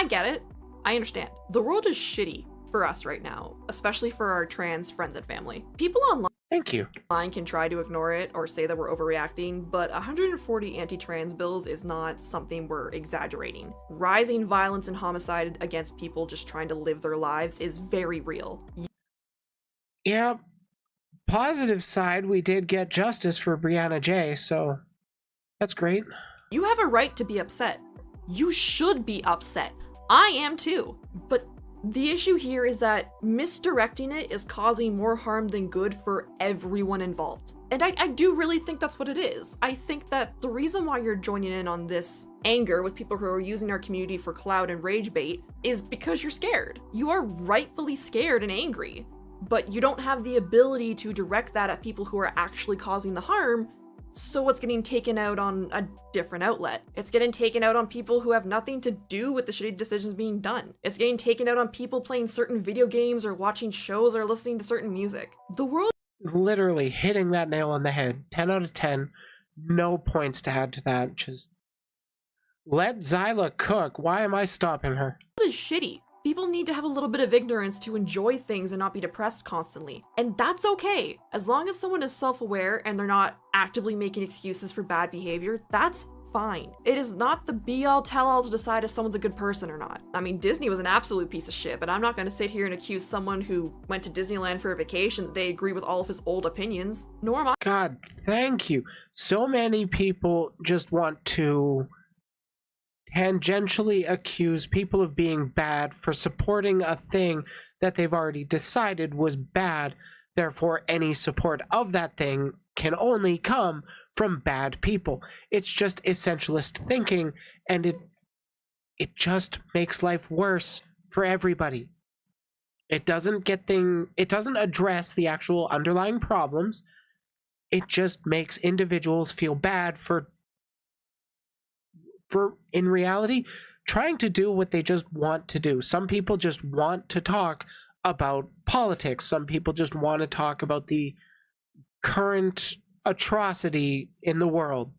get it. I understand. The world is shitty for us right now, especially for our trans friends and family. People online Thank you. Line can try to ignore it or say that we're overreacting, but 140 anti-trans bills is not something we're exaggerating. Rising violence and homicide against people just trying to live their lives is very real. Yeah, positive side, we did get justice for Brianna J, so that's great. You have a right to be upset. You should be upset. I am too. But the issue here is that misdirecting it is causing more harm than good for everyone involved. And I do really think that's what it is. I think that the reason why you're joining in on this anger with people who are using our community for clout and rage bait is because you're scared. You are rightfully scared and angry, but you don't have the ability to direct that at people who are actually causing the harm. So it's getting taken out on a different outlet. It's getting taken out on people who have nothing to do with the shitty decisions being done. It's getting taken out on people playing certain video games or watching shows or listening to certain music. The world Literally hitting that nail on the head. 10 out of 10. No points to add to that. Just let Zyla cook. Why am I stopping her? is shitty. People need to have a little bit of ignorance to enjoy things and not be depressed constantly. And that's okay. As long as someone is self-aware and they're not actively making excuses for bad behavior, that's fine. It is not the be-all tell-all to decide if someone's a good person or not. I mean, Disney was an absolute piece of shit, but I'm not going to sit here and accuse someone who went to Disneyland for a vacation that they agree with all of his old opinions. Nor am I. God, thank you. So many people just want to tangentially accuse people of being bad for supporting a thing that they've already decided was bad. Therefore, any support of that thing can only come from bad people. It's just essentialist thinking, and it just makes life worse for everybody. It doesn't address the actual underlying problems. It just makes individuals feel bad for in reality trying to do what they just want to do. Some people just want to talk about politics. Some people just want to talk about the current atrocity in the world.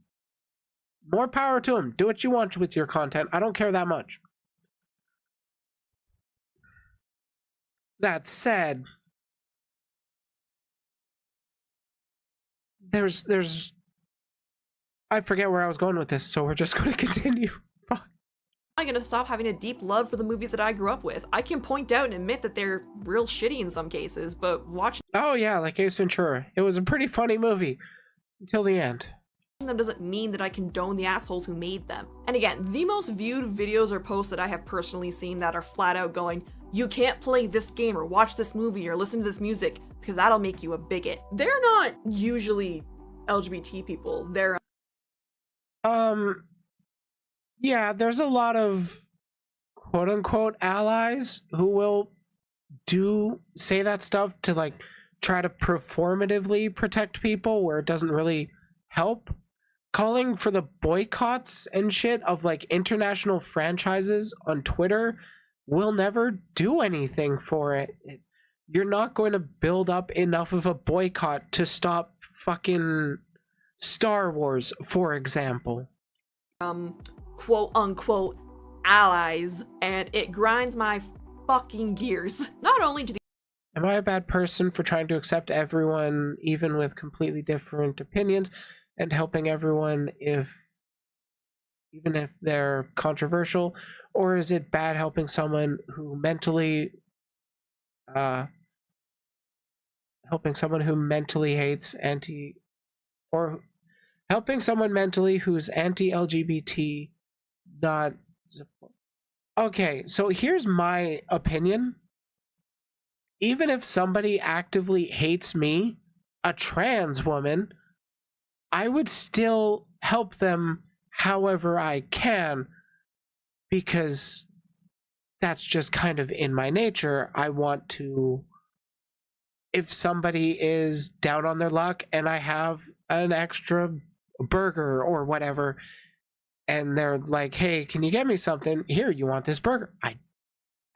More power to them. Do what you want with your content. I don't care that much. That said, there's I forget where I was going with this, so we're just going to continue. I'm gonna stop having a deep love for the movies that I grew up with. I can point out and admit that they're real shitty in some cases, but watching Oh yeah, like Ace Ventura. It was a pretty funny movie until the end. them doesn't mean that I condone the assholes who made them. And again, the most viewed videos or posts that I have personally seen that are flat out going, you can't play this game or watch this movie or listen to this music because that'll make you a bigot. They're not usually LGBT people. They're yeah, there's a lot of quote-unquote allies who will say that stuff to like try to performatively protect people where it doesn't really help. Calling for the boycotts and shit of like international franchises on Twitter will never do anything for it. You're not going to build up enough of a boycott to stop fucking Star Wars, for example. quote unquote allies, and it grinds my fucking gears. Not only do the Am I a bad person for trying to accept everyone, even with completely different opinions, and helping everyone even if they're controversial? Or is it bad helping someone who mentally hates or helping someone mentally who's anti-LGBT not support? Okay, so here's my opinion. Even if somebody actively hates me, a trans woman, I would still help them however I can, because that's just kind of in my nature. I want to, if somebody is down on their luck and I have an extra burger or whatever, and they're like, hey, can you get me something? Here, you want this burger?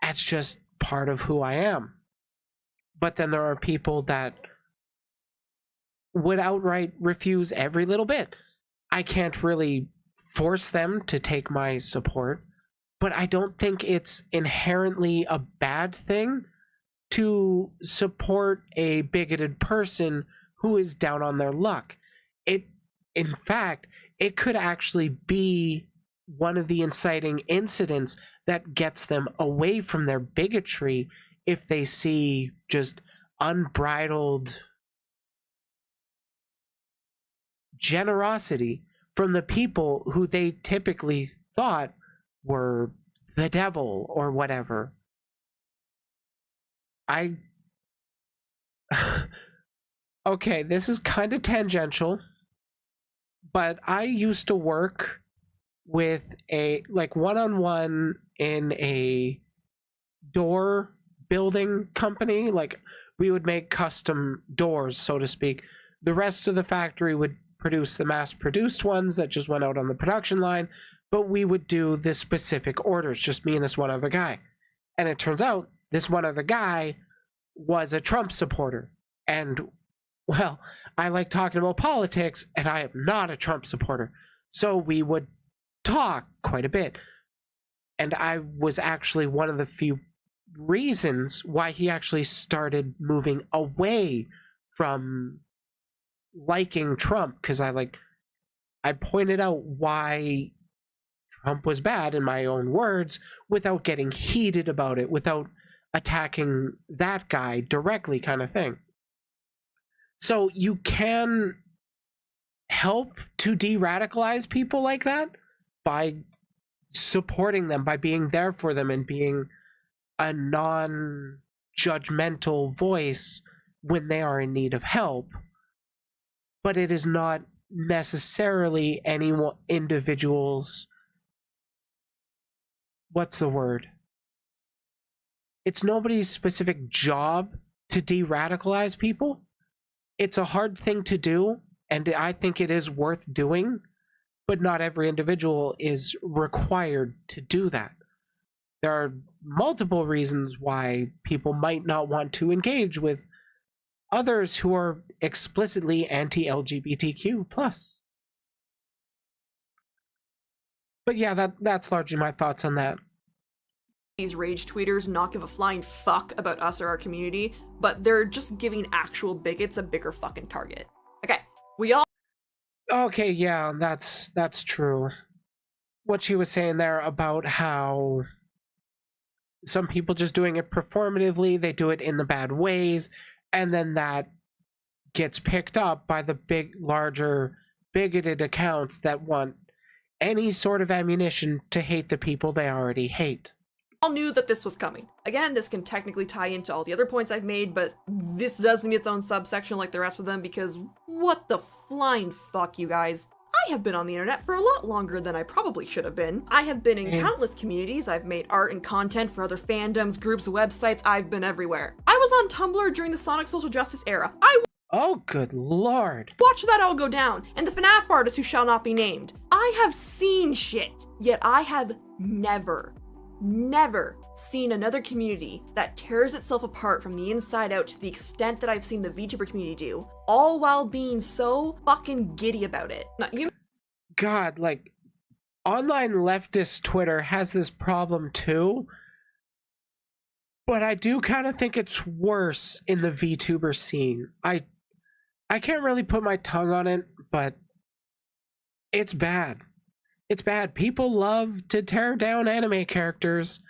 That's just part of who I am. But then there are people that would outright refuse every little bit. I can't really force them to take my support, but I don't think it's inherently a bad thing to support a bigoted person who is down on their luck. In fact, it could actually be one of the inciting incidents that gets them away from their bigotry if they see just unbridled generosity from the people who they typically thought were the devil or whatever. Okay, this is kind of tangential, but I used to work with a one-on-one in a door building company. Like, we would make custom doors, so to speak. The rest of the factory would produce the mass-produced ones that just went out on the production line, but we would do the specific orders, just me and this one other guy. And it turns out this one other guy was a Trump supporter. And, well, I like talking about politics, and I am not a Trump supporter. So we would talk quite a bit. And I was actually one of the few reasons why he actually started moving away from liking Trump, because I pointed out why Trump was bad in my own words without getting heated about it, without attacking that guy directly, kind of thing. So you can help to de-radicalize people like that by supporting them, by being there for them and being a non-judgmental voice when they are in need of help. But it is not necessarily any individual's, what's the word? It's nobody's specific job to de-radicalize people. It's a hard thing to do, and I think it is worth doing, but not every individual is required to do that. There are multiple reasons why people might not want to engage with others who are explicitly anti-LGBTQ+. But yeah, that's largely my thoughts on that. These rage tweeters not give a flying fuck about us or our community, but they're just giving actual bigots a bigger fucking target. Okay, we all... Okay, yeah, that's true. What she was saying there about how some people just doing it performatively, they do it in the bad ways, and then that gets picked up by the larger bigoted accounts that want any sort of ammunition to hate the people they already hate. All knew that this was coming. Again, this can technically tie into all the other points I've made, but this does need its own subsection like the rest of them, because what the flying fuck, you guys? I have been on the internet for a lot longer than I probably should have been. I have been in countless communities. I've made art and content for other fandoms, groups, websites. I've been everywhere. I was on Tumblr during the Sonic Social Justice era. Oh, good lord. Watch that all go down, and the FNAF artist who shall not be named. I have seen shit, yet I have never seen another community that tears itself apart from the inside out to the extent that I've seen the Vtuber community do, all while being so fucking giddy about it. Now, God, like, online leftist Twitter has this problem too, but I do kind of think it's worse in the Vtuber scene. I can't really put my tongue on it, but it's bad. It's bad. People love to tear down anime characters,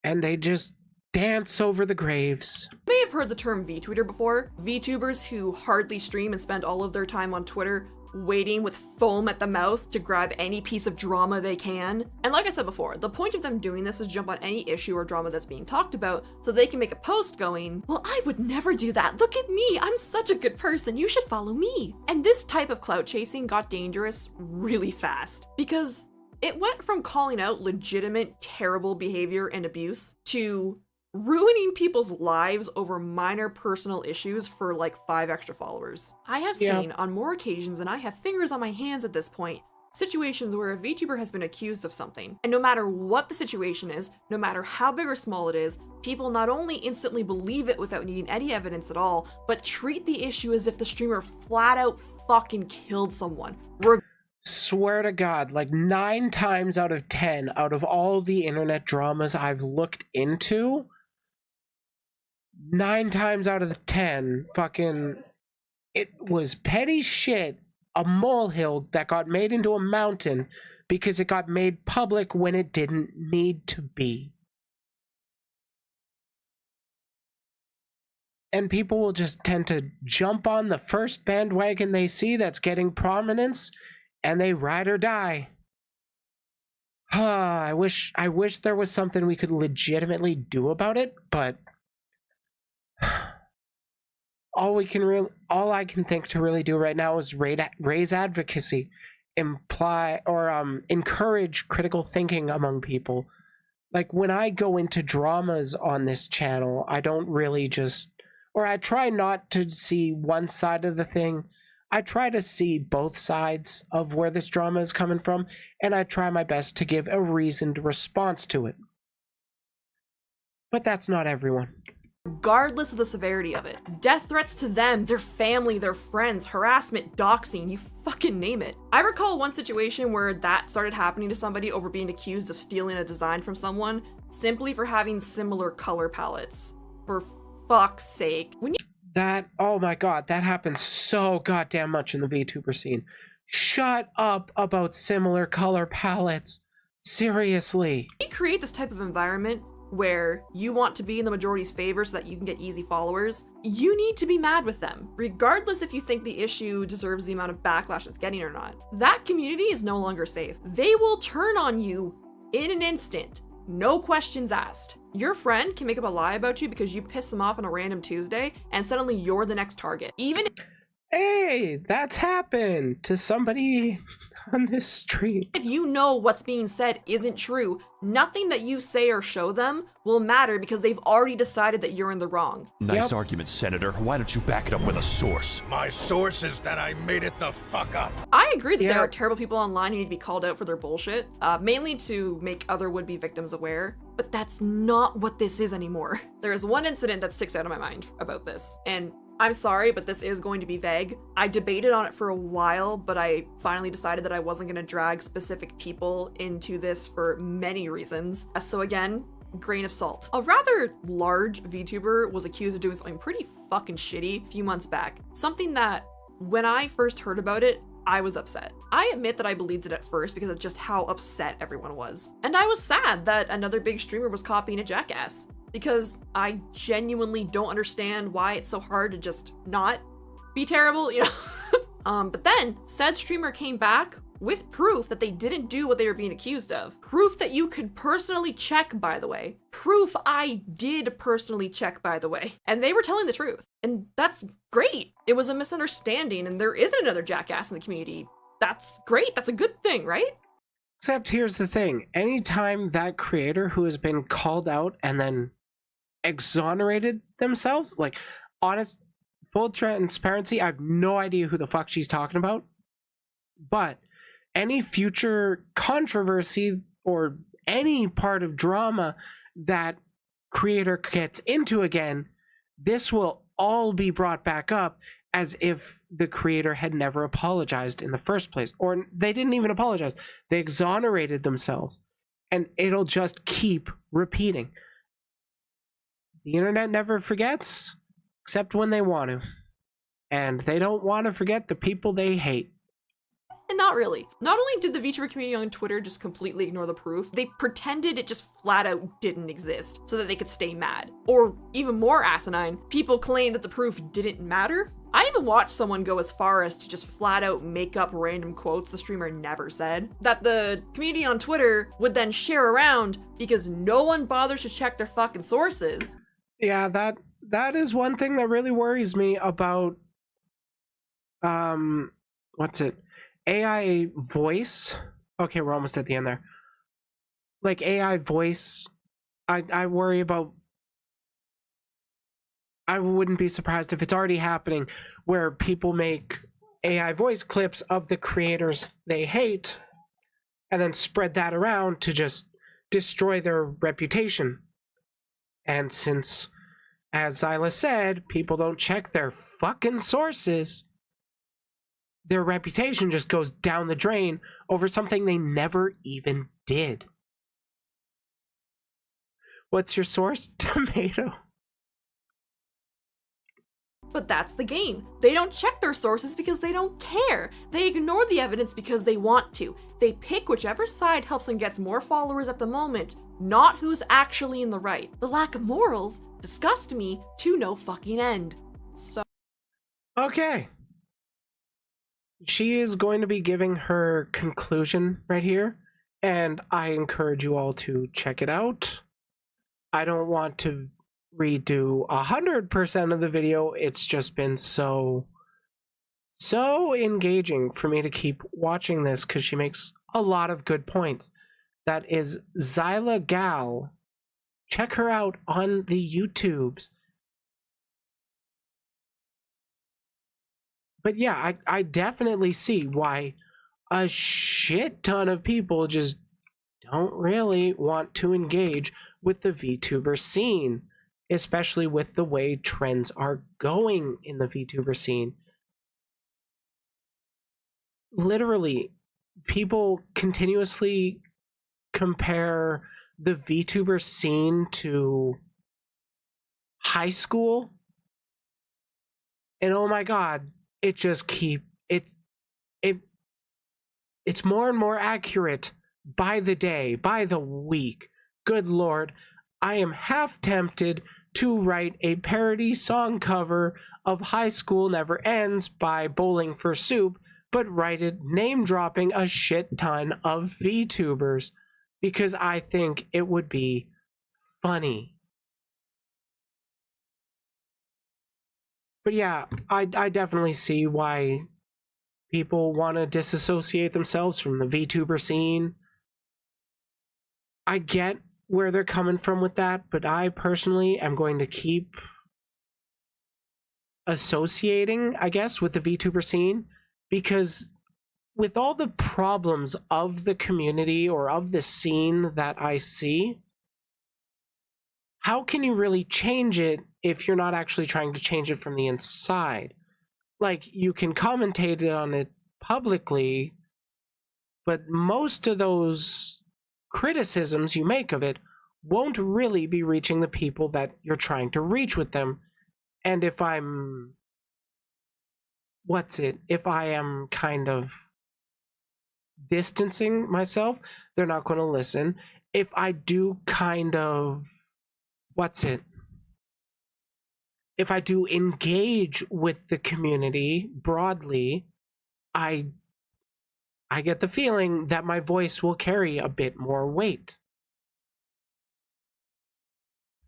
and they just dance over the graves. You may have heard the term VTweeter before. VTubers who hardly stream and spend all of their time on Twitter waiting with foam at the mouth to grab any piece of drama they can. And like I said before, the point of them doing this is jump on any issue or drama that's being talked about so they can make a post going, well, I would never do that. Look at me. I'm such a good person. You should follow me. And this type of clout chasing got dangerous really fast because it went from calling out legitimate terrible behavior and abuse to ruining people's lives over minor personal issues for like 5 extra followers. I have seen on more occasions than I have fingers on my hands at this point, situations where a VTuber has been accused of something, and no matter what the situation is, no matter how big or small it is, people not only instantly believe it without needing any evidence at all, but treat the issue as if the streamer flat out fucking killed someone. Swear to God, like 9 times out of 10, out of all the internet dramas I've looked into, 9 times out of the 10, fucking, It was petty shit, a molehill that got made into a mountain because it got made public when it didn't need to be. And people will just tend to jump on the first bandwagon they see that's getting prominence, and they ride or die. I wish there was something we could legitimately do about it, but all I can think to really do right now is raise advocacy, encourage critical thinking among people. Like, when I go into dramas on this channel, I don't really I try not to see one side of the thing. I try to see both sides of where this drama is coming from, and I try my best to give a reasoned response to it. But that's not everyone. Regardless of the severity of it. Death threats to them, their family, their friends, harassment, doxing, you fucking name it. I recall one situation where that started happening to somebody over being accused of stealing a design from someone simply for having similar color palettes. For fuck's sake. Oh my god, that happens so goddamn much in the VTuber scene. Shut up about similar color palettes. Seriously. You create this type of environment where you want to be in the majority's favor so that you can get easy followers, you need to be mad with them, regardless if you think the issue deserves the amount of backlash it's getting or not. That community is no longer safe. They will turn on you in an instant. No questions asked. Your friend can make up a lie about you because you piss them off on a random Tuesday, and suddenly you're the next target. Hey, that's happened to somebody on this stream. If you know what's being said isn't true, nothing that you say or show them will matter because they've already decided that you're in the wrong. Nice argument, Senator. Why don't you back it up with a source? My source is that I made it the fuck up. I agree that there are terrible people online who need to be called out for their bullshit, mainly to make other would-be victims aware, but that's not what this is anymore. There is one incident that sticks out of my mind about this, and I'm sorry, but this is going to be vague. I debated on it for a while, but I finally decided that I wasn't going to drag specific people into this for many reasons. So again, grain of salt. A rather large VTuber was accused of doing something pretty fucking shitty a few months back. Something that, when I first heard about it, I was upset. I admit that I believed it at first because of just how upset everyone was. And I was sad that another big streamer was copying a jackass, because I genuinely don't understand why it's so hard to just not be terrible, you know? But then said streamer came back with proof that they didn't do what they were being accused of. Proof that you could personally check, by the way. Proof I did personally check, by the way. And they were telling the truth. And that's great. It was a misunderstanding and there isn't another jackass in the community. That's great. That's a good thing, right? Except here's the thing. Anytime that creator who has been called out and then exonerated themselves, like, honest, full transparency, I have no idea who the fuck she's talking about, but any future controversy or any part of drama that creator gets into again, this will all be brought back up as if the creator had never apologized in the first place, or they didn't even apologize. They exonerated themselves, and it'll just keep repeating. The internet never forgets, except when they want to. And they don't want to forget the people they hate. And not really. Not only did the VTuber community on Twitter just completely ignore the proof, they pretended it just flat out didn't exist so that they could stay mad. Or even more asinine, people claimed that the proof didn't matter. I even watched someone go as far as to just flat out make up random quotes the streamer never said, that the community on Twitter would then share around because no one bothers to check their fucking sources. Yeah, that is one thing that really worries me about what's it? AI voice. Okay, we're almost at the end there. Like AI voice, I worry about. I wouldn't be surprised if it's already happening, where people make AI voice clips of the creators they hate and then spread that around to just destroy their reputation. And since, as Zyla said, people don't check their fucking sources, their reputation just goes down the drain over something they never even did. What's your source? Tomato. But that's the game. They don't check their sources because they don't care. They ignore the evidence because they want to. They pick whichever side helps them get more followers at the moment, not who's actually in the right. The lack of morals disgust me to no fucking end. So Okay. She is going to be giving her conclusion right here, and I encourage you all to check it out. I don't want to redo 100% of the video. It's just been so engaging for me to keep watching this because she makes a lot of good points. That is Zyla Gal. Check her out on the YouTubes. But yeah, I definitely see why a shit ton of people just don't really want to engage with the VTuber scene, especially with the way trends are going in the VTuber scene. Literally, people continuously compare the VTuber scene to high school, and oh my god, it just it's more and more accurate by the day, by the week. Good lord, I am half tempted to write a parody song cover of High School Never Ends by Bowling for Soup, but write it name dropping a shit ton of VTubers because I think it would be funny. But yeah, I definitely see why people want to disassociate themselves from the VTuber scene. I get where they're coming from with that, but I personally am going to keep associating, I guess, with the VTuber scene because with all the problems of the community or of the scene that I see, how can you really change it if you're not actually trying to change it from the inside? Like, you can commentate on it publicly, but most of those criticisms you make of it won't really be reaching the people that you're trying to reach with them. And if I am kind of distancing myself, they're not going to listen. If I do kind of if I do engage with the community broadly, I get the feeling that my voice will carry a bit more weight.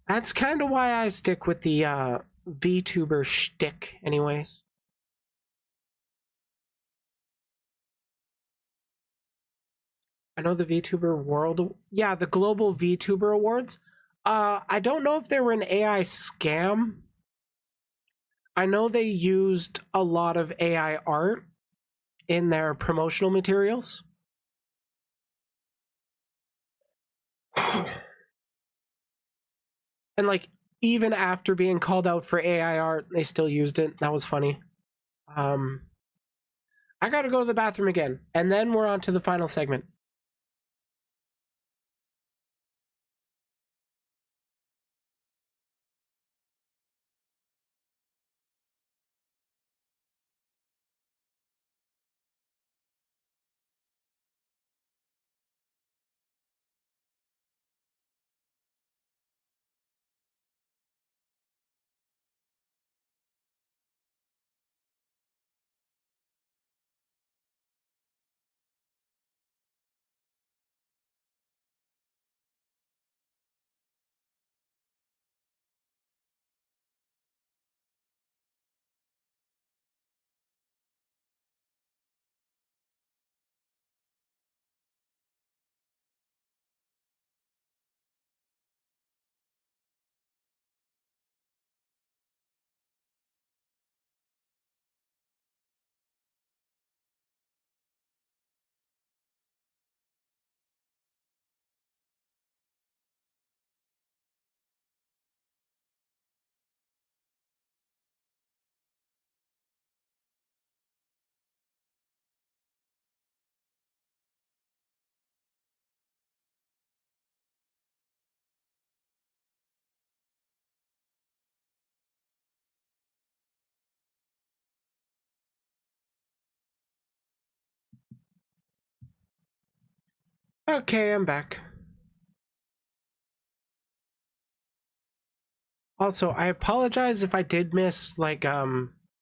That's kind of why I stick with the VTuber shtick anyways. I know the VTuber World... Yeah, the Global VTuber Awards. I don't know if they were an AI scam. I know they used a lot of AI art in their promotional materials. And like, even after being called out for AI art, they still used it. That was funny. I gotta go to the bathroom again, and then we're on to the final segment. Okay, I'm back. Also, I apologize if I did miss like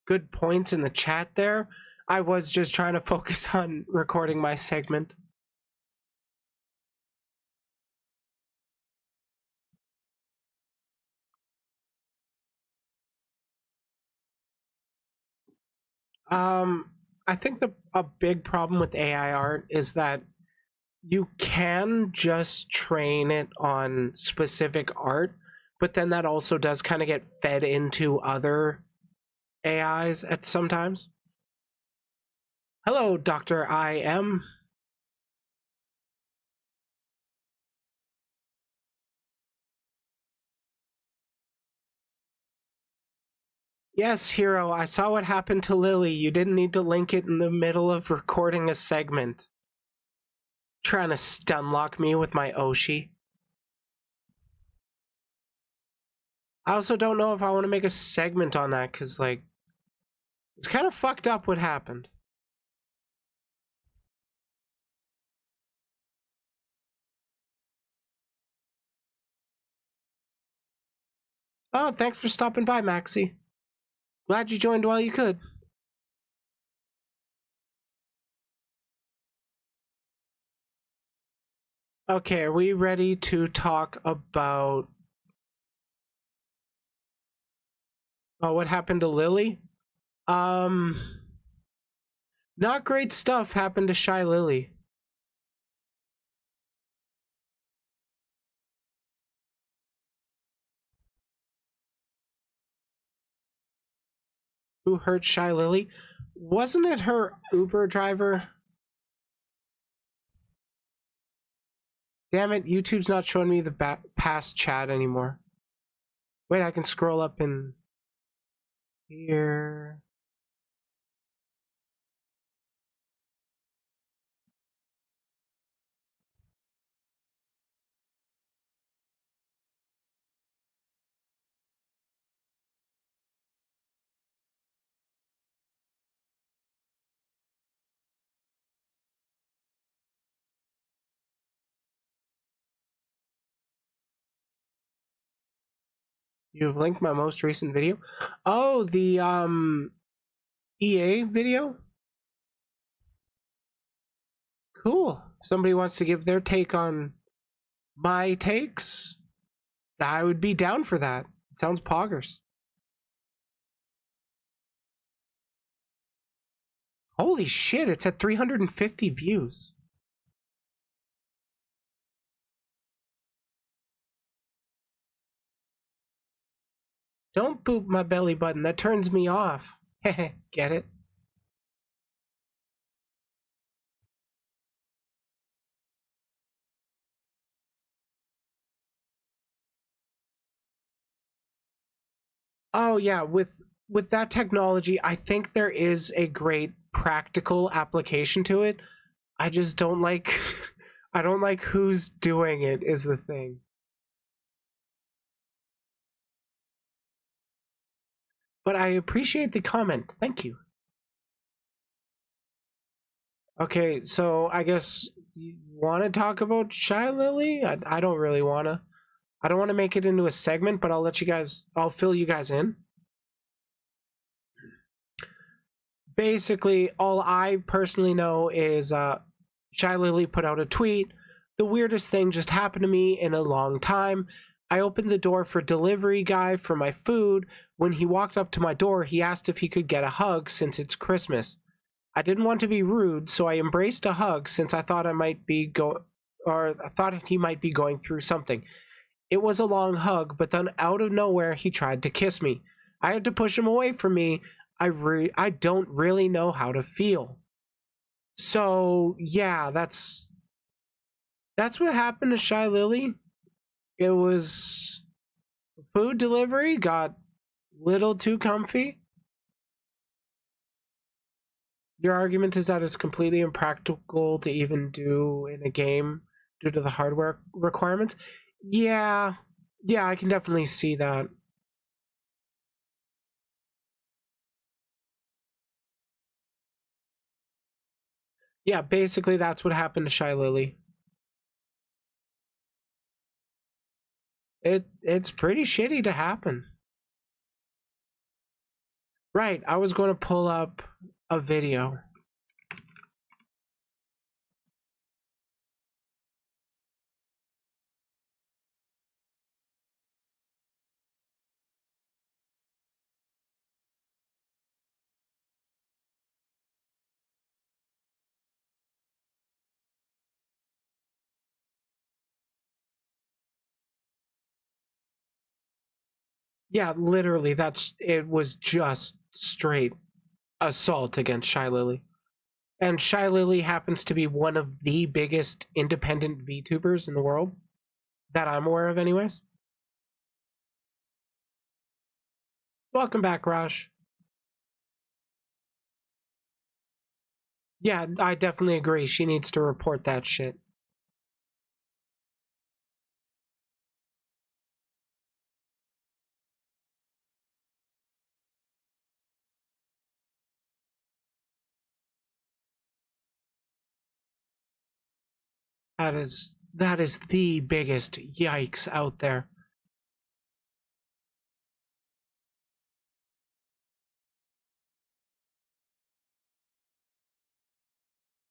good points in the chat there. I was just trying to focus on recording my segment. I think a big problem with AI art is that you can just train it on specific art, but then that also does kind of get fed into other AIs at sometimes. Hello, Dr. I am. Yes, Hero, I saw what happened to Lily. You didn't need to link it in the middle of recording a segment. Trying to stunlock me with my Oshi. I also don't know if I want to make a segment on that, because, like, it's kind of fucked up what happened. Oh, thanks for stopping by, Maxie. Glad you joined while you could. Okay, are we ready to talk about what happened to Lily? Not great stuff happened to Shy Lily. Who hurt Shy Lily? Wasn't it her Uber driver? Damn it, YouTube's not showing me the past chat anymore. Wait, I can scroll up in here. You've linked my most recent video. Oh, the EA video? Cool. If somebody wants to give their take on my takes, I would be down for that. It sounds poggers. Holy shit, it's at 350 views. Don't boop my belly button, that turns me off. Heh, get it? Oh yeah, with that technology, I think there is a great practical application to it. I just don't like I don't like who's doing it is the thing. But I appreciate the comment. Thank you. Okay, so I guess you want to talk about Shy Lily? I don't really want to. I don't want to make it into a segment, but I'll fill you guys in. Basically, all I personally know is Shy Lily put out a tweet. The weirdest thing just happened to me in a long time. I opened the door for delivery guy for my food. When he walked up to my door, he asked if he could get a hug since it's Christmas. I didn't want to be rude, so I embraced a hug since I thought I thought he might be going through something. It was a long hug, but then out of nowhere he tried to kiss me. I had to push him away from me. I don't really know how to feel. So yeah, that's what happened to Shy Lily. It was food delivery, got little too comfy. Your argument is that it's completely impractical to even do in a game due to the hardware requirements. Yeah, I can definitely see that. Yeah, basically that's what happened to Shy Lily. It's pretty shitty to happen. Right, I was going to pull up a video. Yeah, literally, it was just straight assault against Shy Lily. And Shy Lily happens to be one of the biggest independent VTubers in the world. That I'm aware of, anyways. Welcome back, Raj. Yeah, I definitely agree. She needs to report that shit. That is the biggest yikes out there.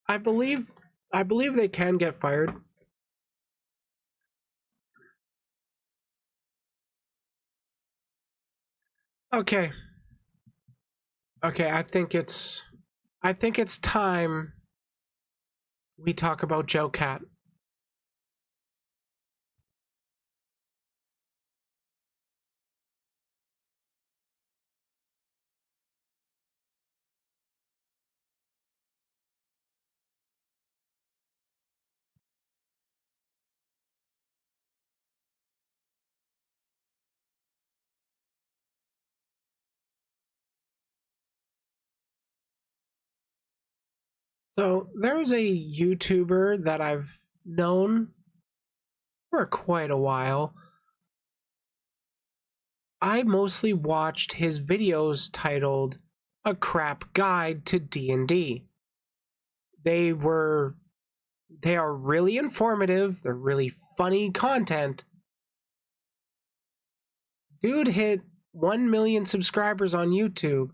I believe they can get fired. Okay. Okay, I think it's time we talk about JoCat. So there's a YouTuber that I've known for quite a while. I mostly watched his videos titled "A Crap Guide to D&D." They are really informative, they're really funny content. Dude hit 1 million subscribers on YouTube,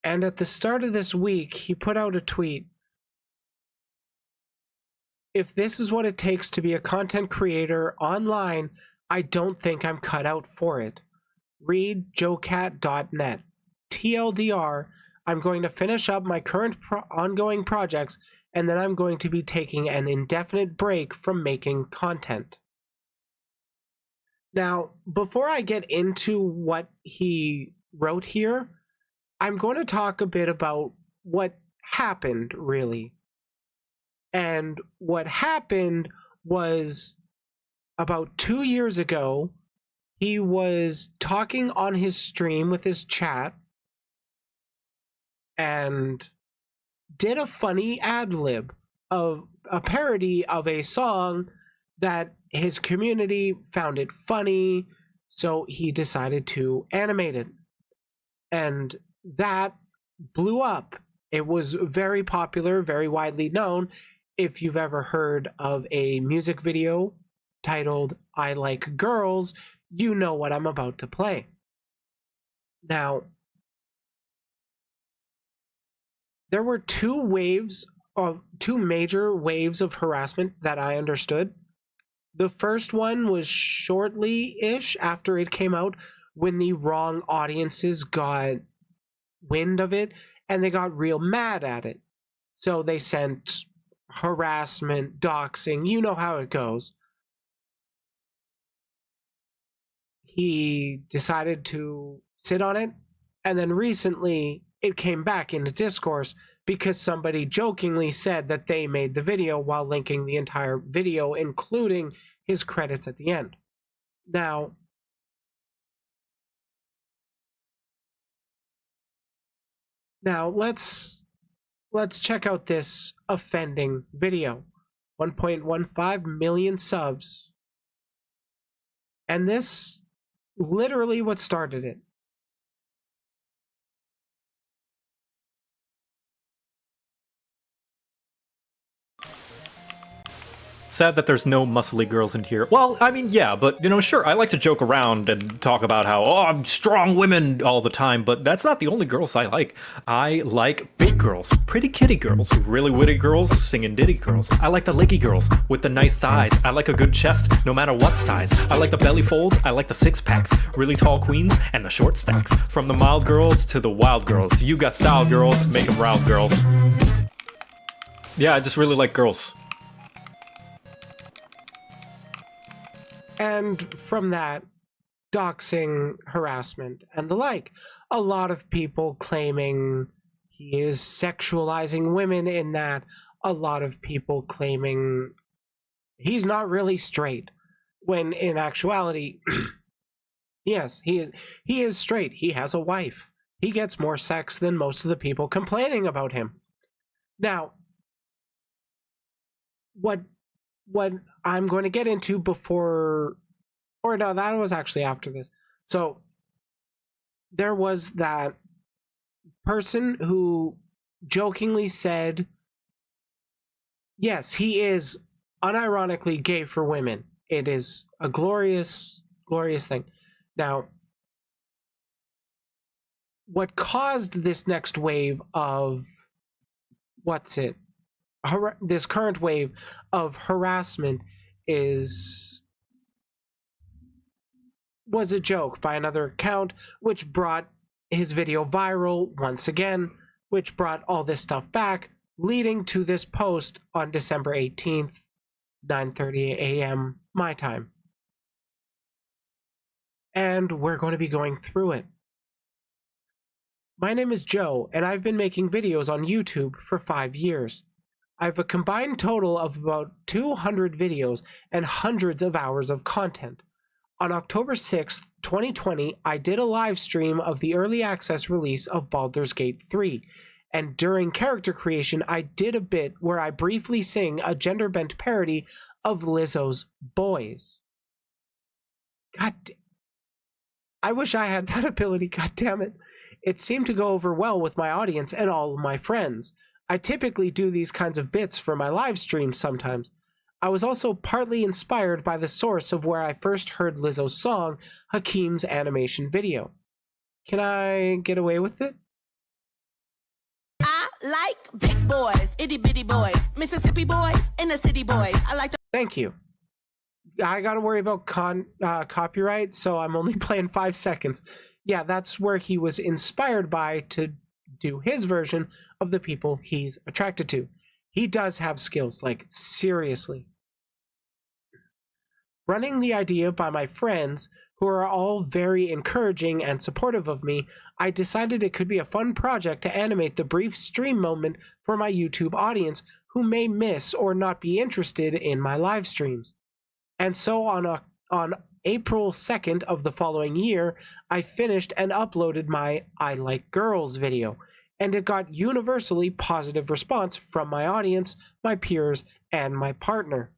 and at the start of this week, he put out a tweet. If this is what it takes to be a content creator online, I don't think I'm cut out for it. Read JoCat.net. TLDR, I'm going to finish up my current ongoing projects, and then I'm going to be taking an indefinite break from making content. Now, before I get into what he wrote here, I'm going to talk a bit about what happened, really. And what happened was about 2 years ago, he was talking on his stream with his chat and did a funny ad lib of a parody of a song that his community found it funny, so he decided to animate it. And that blew up. It was very popular, very widely known. If you've ever heard of a music video titled "I Like Girls," you know what I'm about to play. Now, there were two major waves of harassment that I understood. The first one was shortly-ish after it came out, when the wrong audiences got wind of it and they got real mad at it. So they sent harassment, doxing, you know how it goes. He decided to sit on it, and then recently it came back into discourse because somebody jokingly said that they made the video while linking the entire video, including his credits at the end. Now, let's check out this offending video. 1.15 million subs. And this literally what started it. Sad that there's no muscly girls in here. Well, I mean, yeah, but, you know, sure, I like to joke around and talk about how, oh, I'm strong women all the time, but that's not the only girls I like. I like big girls, pretty kitty girls, really witty girls, singing ditty girls. I like the leggy girls with the nice thighs. I like a good chest, no matter what size. I like the belly folds, I like the six packs, really tall queens, and the short stacks. From the mild girls to the wild girls. You got style girls, make them round girls. Yeah, I just really like girls. And from that, doxing, harassment, and the like. A lot of people claiming he is sexualizing women in that. A lot of people claiming he's not really straight. When in actuality, yes, he is straight. He has a wife. He gets more sex than most of the people complaining about him. Now, what I'm going to get into before, or no, that was actually after this. So there was that person who jokingly said, yes, he is unironically gay for women. It is a glorious, glorious thing. Now, what caused this next wave of, this current wave of harassment was a joke by another account, which brought his video viral once again, which brought all this stuff back, leading to this post on December 18th, 9:30 a.m. my time. And we're going to be going through it. My name is Joe, and I've been making videos on YouTube for 5 years. I have a combined total of about 200 videos and hundreds of hours of content. On October 6th, 2020, I did a live stream of the early access release of Baldur's Gate 3, and during character creation, I did a bit where I briefly sing a gender-bent parody of Lizzo's Boys. I wish I had that ability, goddammit. It seemed to go over well with my audience and all of my friends. I typically do these kinds of bits for my live streams sometimes. I was also partly inspired by the source of where I first heard Lizzo's song, Hakeem's animation video. Can I get away with it? I like big boys, itty bitty boys, Mississippi boys, inner city boys. I like to. Thank you. I gotta worry about copyright, so I'm only playing 5 seconds. Yeah, that's where he was inspired by to do his version of the people he's attracted to. He does have skills, like, seriously. Running the idea by my friends, who are all very encouraging and supportive of me, I decided it could be a fun project to animate the brief stream moment for my YouTube audience who may miss or not be interested in my live streams. And so on April 2nd of the following year, I finished and uploaded my I Like Girls video, and it got universally positive response from my audience, my peers, and my partner.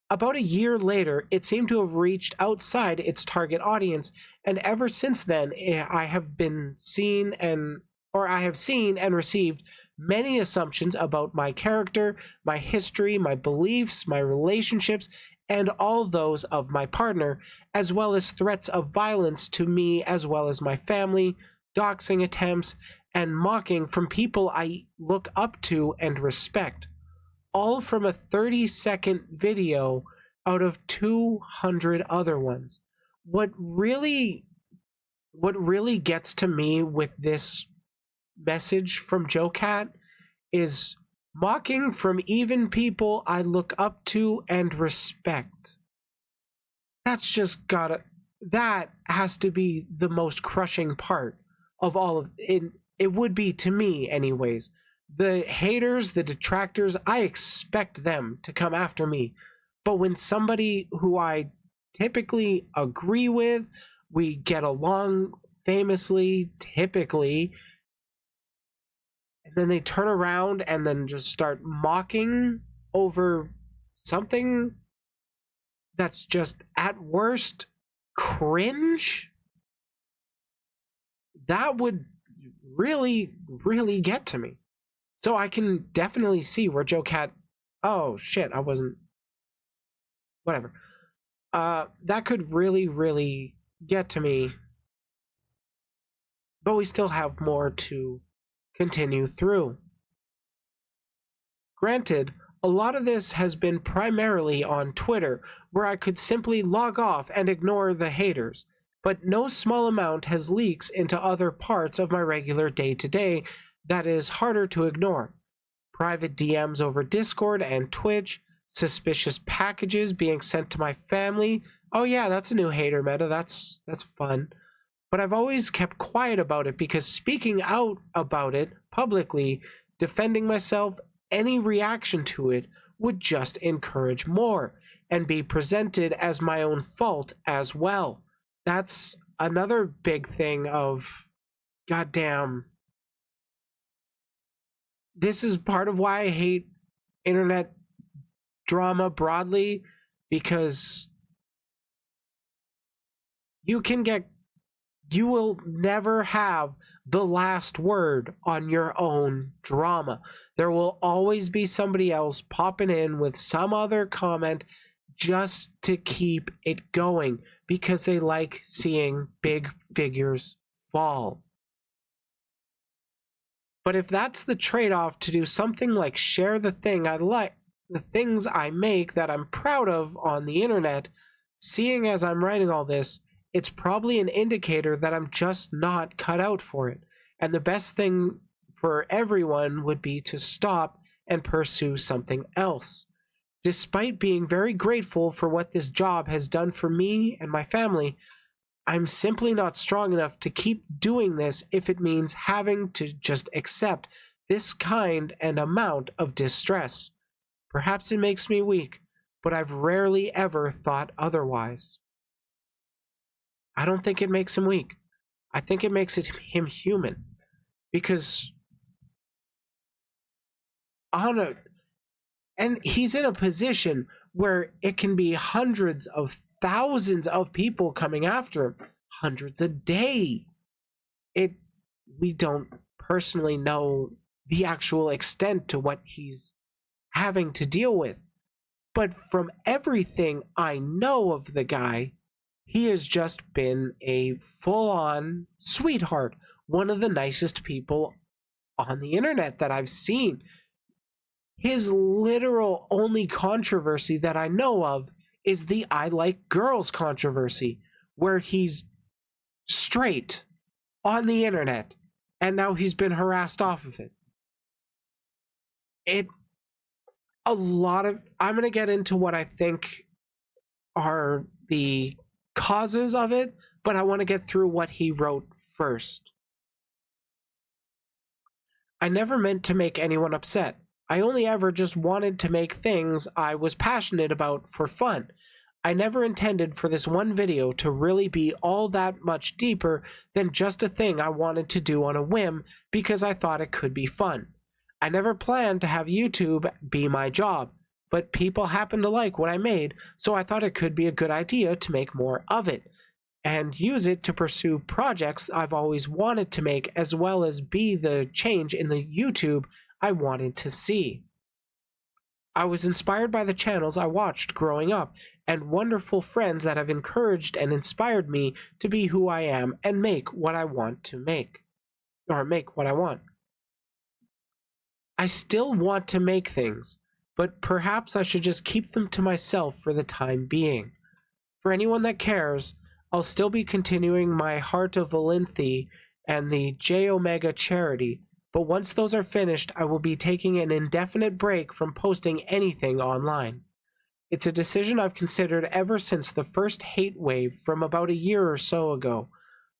About a year later, it seemed to have reached outside its target audience, and ever since then, I have seen and received many assumptions about my character, my history, my beliefs, my relationships, and all those of my partner, as well as threats of violence to me as well as my family, doxing attempts, and mocking from people I look up to and respect. All from a 30-second video out of 200 other ones. What really gets to me with this message from JoCat is mocking from even people I look up to and respect. That has to be the most crushing part of all of it. It would be to me anyways. The haters, the detractors, I expect them to come after me. But when somebody who I typically agree with, we get along famously, typically, and then they turn around and then just start mocking over something that's just at worst cringe, that would really, really get to me. So I can definitely see where JoCat... Oh, shit, I wasn't... whatever. That could really, really get to me. But we still have more to continue through. Granted, a lot of this has been primarily on Twitter, where I could simply log off and ignore the haters, but no small amount has leaks into other parts of my regular day-to-day that is harder to ignore. Private DMs over Discord and Twitch, suspicious packages being sent to my family. Oh yeah, that's a new hater meta, that's fun. But I've always kept quiet about it because speaking out about it publicly, defending myself, any reaction to it would just encourage more and be presented as my own fault as well. That's another big thing of, goddamn, this is part of why I hate internet drama broadly, because you will never have the last word on your own drama. There will always be somebody else popping in with some other comment just to keep it going because they like seeing big figures fall. But if that's the trade-off to do something like share the thing I like, the things I make that I'm proud of on the internet, seeing as I'm writing all this, it's probably an indicator that I'm just not cut out for it. And the best thing for everyone would be to stop and pursue something else. Despite being very grateful for what this job has done for me and my family, I'm simply not strong enough to keep doing this if it means having to just accept this kind and amount of distress. Perhaps it makes me weak, but I've rarely ever thought otherwise. I don't think it makes him weak. I think it makes him human. Because and he's in a position where it can be hundreds of thousands of people coming after him, hundreds a day. We don't personally know the actual extent to what he's having to deal with. But from everything I know of the guy, he has just been a full-on sweetheart, one of the nicest people on the internet that I've seen. His literal only controversy that I know of is the I like girls controversy, where he's straight on the internet, and now he's been harassed off of it. I'm gonna get into what I think are the causes of it, but I want to get through what he wrote first. I never meant to make anyone upset. I only ever just wanted to make things I was passionate about for fun. I never intended for this one video to really be all that much deeper than just a thing I wanted to do on a whim because I thought it could be fun. I never planned to have YouTube be my job, but people happened to like what I made, so I thought it could be a good idea to make more of it and use it to pursue projects I've always wanted to make, as well as be the change in the YouTube I wanted to see. I was inspired by the channels I watched growing up and wonderful friends that have encouraged and inspired me to be who I am and make what I want to make, or make what I want. I still want to make things, but perhaps I should just keep them to myself for the time being. For anyone that cares, I'll still be continuing my Heart of Valinthi and the J Omega charity, but once those are finished, I will be taking an indefinite break from posting anything online. It's a decision I've considered ever since the first hate wave from about a year or so ago,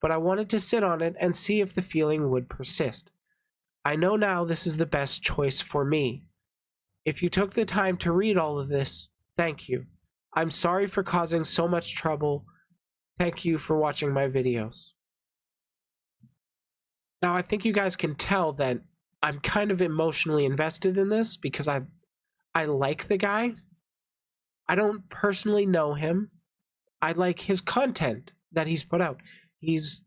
but I wanted to sit on it and see if the feeling would persist. I know now this is the best choice for me. If you took the time to read all of this, thank you. I'm sorry for causing so much trouble. Thank you for watching my videos. Now, I think you guys can tell that I'm kind of emotionally invested in this because I like the guy. I don't personally know him. I like his content that he's put out. He's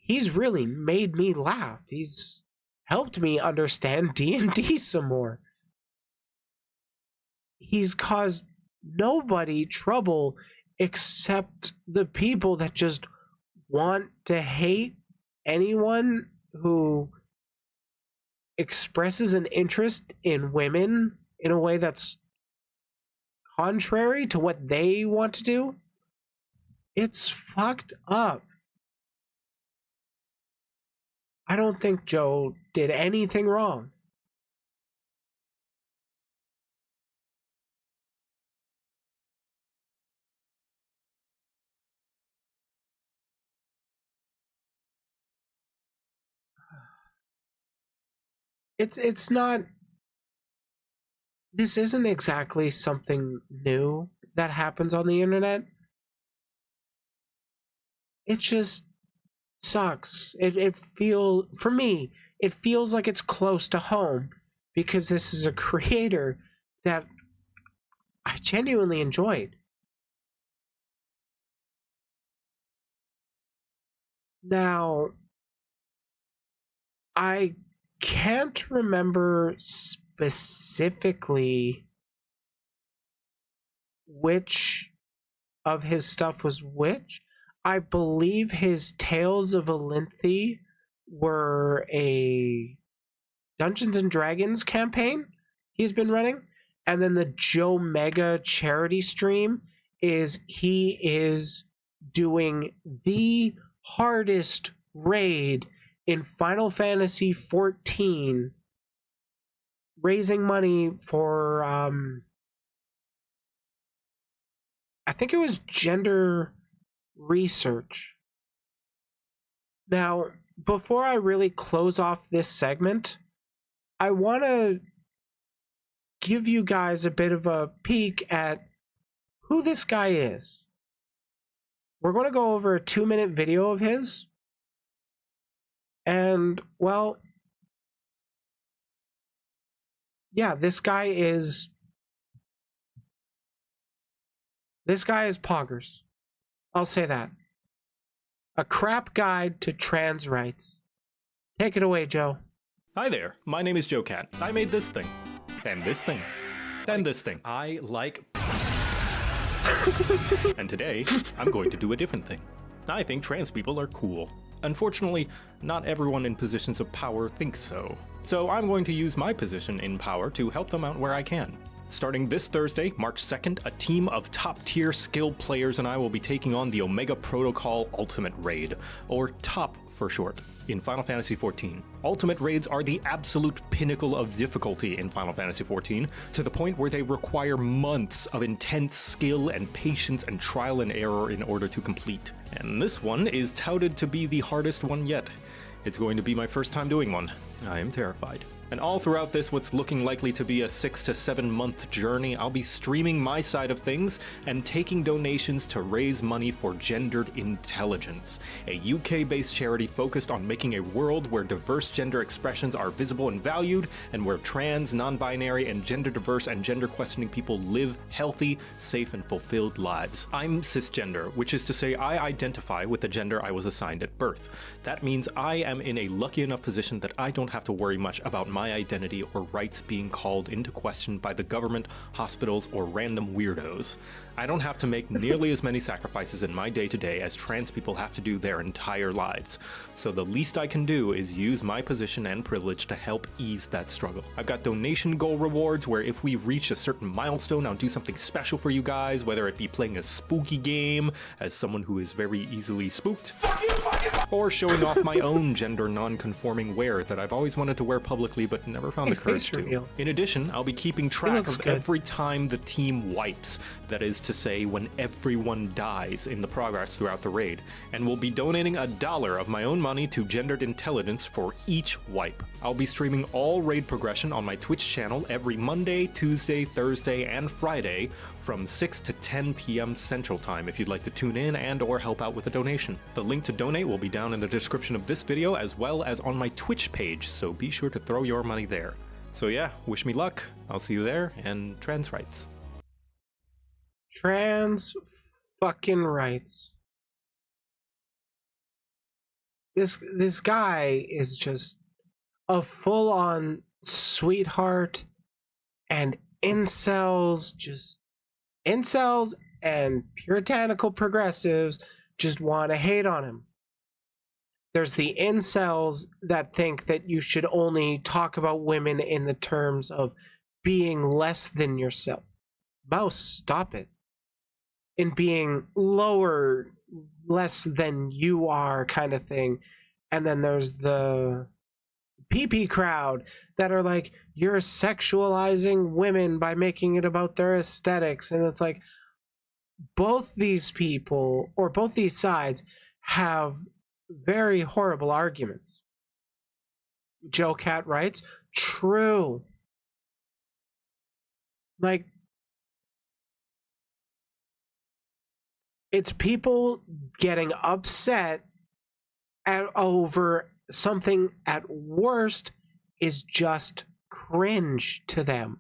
really made me laugh. He's helped me understand D&D some more. he's caused nobody trouble except the people that just want to hate anyone who expresses an interest in women in a way that's contrary to what they want to do. It's fucked up. I don't think Joe did anything wrong. It's not, this isn't exactly something new that happens on the internet. It just sucks. For me, it feels like it's close to home because this is a creator that I genuinely enjoyed. Now, I can't remember specifically which of his stuff was which. I believe his Tales of Olynthe were a Dungeons and Dragons campaign he's been running. And then the Joe Mega charity stream he is doing the hardest raid in Final Fantasy 14, raising money for I think it was gender research. Now, before I really close off this segment, I want to give you guys a bit of a peek at who this guy is. We're going to go over a 2-minute video of his. And, well, yeah, this guy is poggers. I'll say that. A crap guide to trans rights. Take it away, Joe. Hi there, my name is JoCat. I made this thing, and this thing, and this thing. I like... And today, I'm going to do a different thing. I think trans people are cool. Unfortunately, not everyone in positions of power thinks so. So I'm going to use my position in power to help them out where I can. Starting this Thursday, March 2nd, a team of top-tier skilled players and I will be taking on the Omega Protocol Ultimate Raid, or TOP for short, in Final Fantasy XIV. Ultimate Raids are the absolute pinnacle of difficulty in Final Fantasy XIV, to the point where they require months of intense skill and patience and trial and error in order to complete. And this one is touted to be the hardest one yet. It's going to be my first time doing one. I am terrified. And all throughout this, what's looking likely to be a 6 to 7 month journey, I'll be streaming my side of things and taking donations to raise money for Gendered Intelligence, a UK-based charity focused on making a world where diverse gender expressions are visible and valued, and where trans, non-binary, and gender diverse and gender questioning people live healthy, safe, and fulfilled lives. I'm cisgender, which is to say I identify with the gender I was assigned at birth. That means I am in a lucky enough position that I don't have to worry much about my identity or rights being called into question by the government, hospitals, or random weirdos. I don't have to make nearly as many sacrifices in my day-to-day as trans people have to do their entire lives. So the least I can do is use my position and privilege to help ease that struggle. I've got donation goal rewards where if we reach a certain milestone, I'll do something special for you guys, whether it be playing a spooky game as someone who is very easily spooked, or showing off my own gender non-conforming wear that I've always wanted to wear publicly but never found the courage to. In addition, I'll be keeping track of every time the team wipes, that is to say when everyone dies in the progress throughout the raid, and will be donating $1 of my own money to Gendered Intelligence for each wipe. I'll be streaming all raid progression on my Twitch channel every Monday, Tuesday, Thursday, and Friday from 6 to 10 p.m. Central Time if you'd like to tune in and or help out with a donation. The link to donate will be down in the description of this video as well as on my Twitch page, so be sure to throw your money there. So yeah, wish me luck. I'll see you there, and trans rights. Trans fucking rights. This guy is just a full-on sweetheart and incels and puritanical progressives just want to hate on him. There's the incels that think that you should only talk about women in the terms of being less than yourself. Mouse, stop it. In being lower, less than you are kind of thing. And then there's the PP crowd that are like, you're sexualizing women by making it about their aesthetics. And it's like, both these people, or both these sides, have very horrible arguments. JoCat writes, true. Like, it's people getting upset over something at worst is just cringe to them.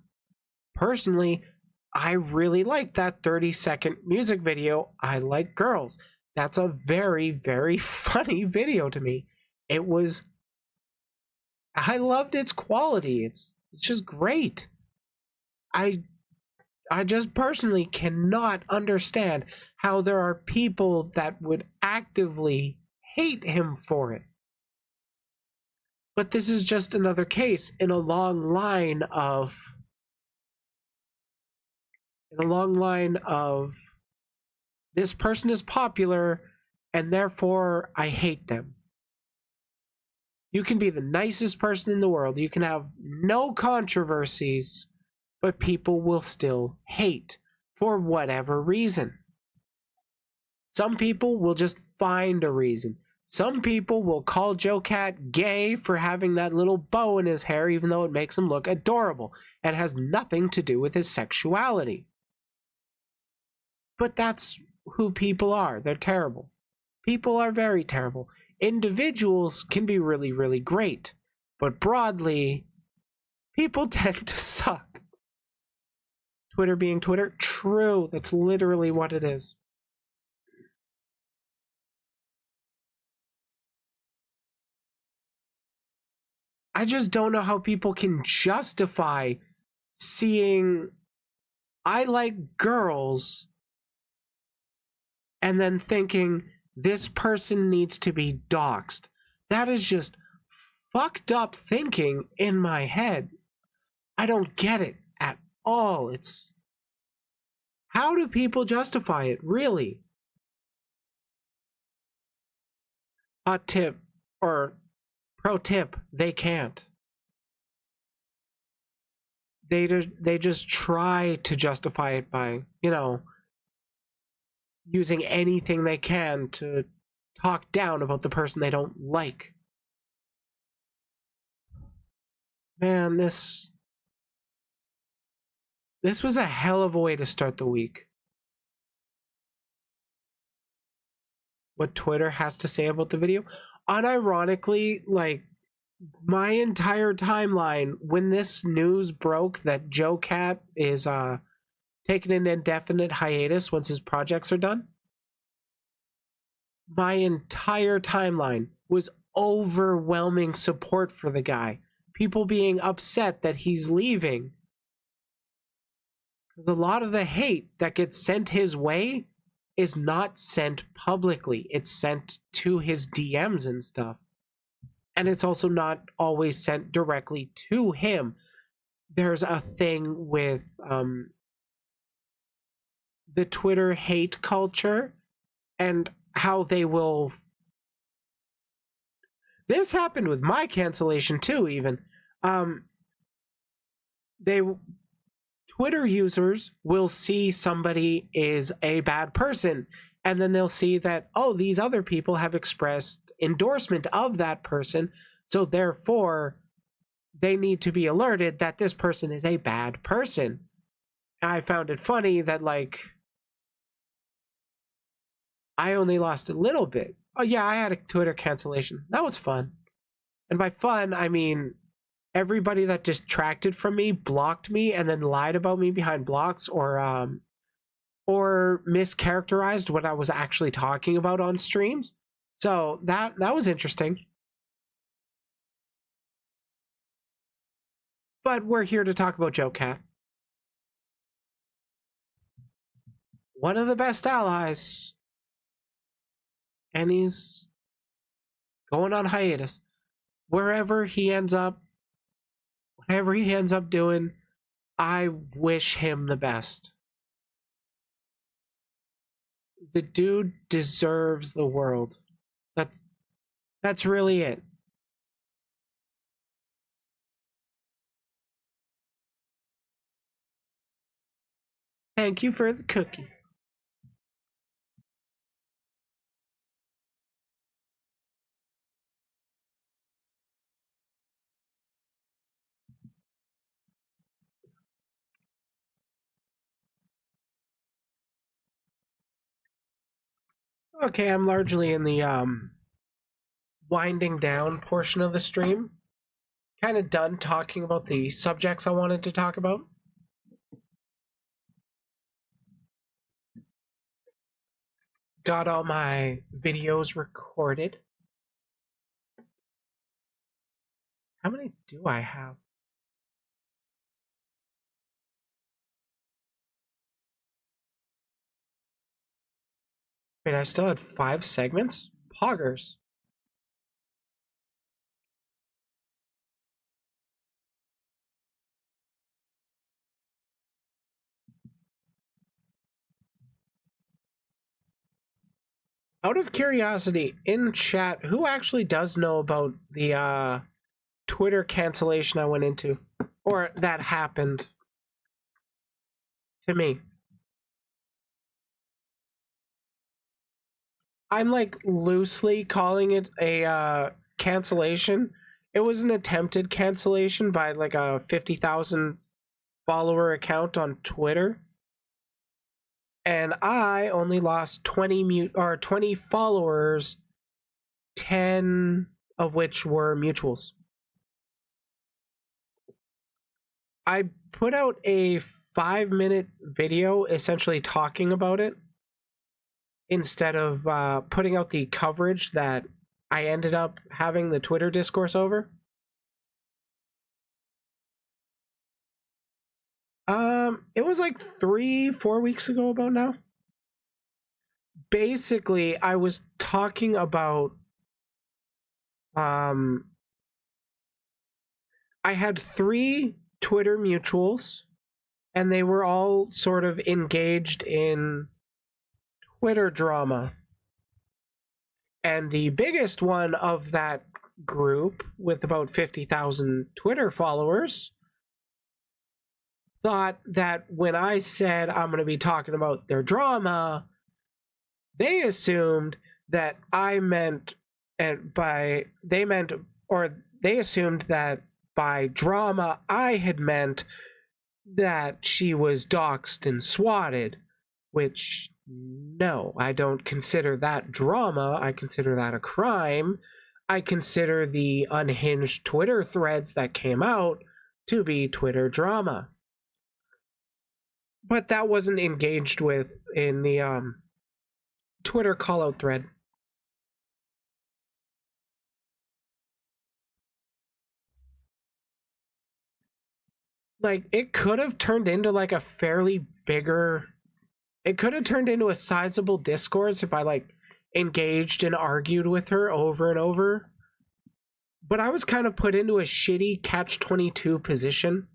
Personally, I really like that 30-second music video, I Like Girls. That's a very, very funny video to me. I loved its quality. It's just great. I just personally cannot understand how there are people that would actively hate him for it. But this is just another case in a long line of this person is popular and therefore I hate them. You can be the nicest person in the world, you can have no controversies, but people will still hate for whatever reason. Some people will just find a reason. Some people will call JoCat gay for having that little bow in his hair, even though it makes him look adorable and has nothing to do with his sexuality. But that's who people are. They're terrible. People are very terrible. Individuals can be really, really great. But broadly, people tend to suck. Twitter being Twitter? True. That's literally what it is. I just don't know how people can justify seeing I Like Girls and then thinking this person needs to be doxxed. That is just fucked up thinking in my head. I don't get it at all. It's how do people justify it, really? Hot tip or pro tip, they can't. They just try to justify it by, using anything they can to talk down about the person they don't like. Man, this was a hell of a way to start the week. What Twitter has to say about the video? Unironically, like, my entire timeline, when this news broke that JoCat is taking an indefinite hiatus once his projects are done, my entire timeline was overwhelming support for the guy. People being upset that he's leaving. Because a lot of the hate that gets sent his way is not sent publicly. It's sent to his DMs and stuff. And it's also not always sent directly to him. There's a thing with the Twitter hate culture and how they will... This happened with my cancellation too, even. Twitter users will see somebody is a bad person, and then they'll see that, oh, these other people have expressed endorsement of that person, so therefore they need to be alerted that this person is a bad person. I found it funny that, like, I only lost a little bit. Oh yeah, I had a Twitter cancellation. That was fun. And by fun, I mean everybody that distracted from me blocked me and then lied about me behind blocks or mischaracterized what I was actually talking about on streams. So that was interesting. But we're here to talk about JoCat. one of the best allies. And he's going on hiatus. Wherever he ends up, whatever he ends up doing, I wish him the best. The dude deserves the world. That's really it. Thank you for the cookie. Okay, I'm largely in the winding down portion of the stream. Kind of done talking about the subjects I wanted to talk about. Got all my videos recorded. How many do I have? Wait, I still had 5 segments? Poggers. Out of curiosity, in chat, who actually does know about the Twitter cancellation I went into? Or that happened to me? I'm like loosely calling it a cancellation. It was an attempted cancellation by like a 50,000 follower account on Twitter. And I only lost 20 followers, 10 of which were mutuals. I put out a 5-minute video essentially talking about it instead of putting out the coverage that I ended up having the Twitter discourse over. It was like 3-4 weeks ago about now. Basically, I was talking about I had 3 Twitter mutuals, and they were all sort of engaged in Twitter drama. And the biggest one of that group, with about 50,000 Twitter followers, thought that when I said I'm going to be talking about their drama, they assumed that I meant, they assumed that by drama I had meant that she was doxxed and swatted, which, no, I don't consider that drama. I consider that a crime. I consider the unhinged Twitter threads that came out to be Twitter drama. But that wasn't engaged with in the Twitter call-out thread. Like, it could have turned into like a fairly bigger... It could have turned into a sizable discourse if I like engaged and argued with her over and over. But I was kind of put into a shitty catch-22 position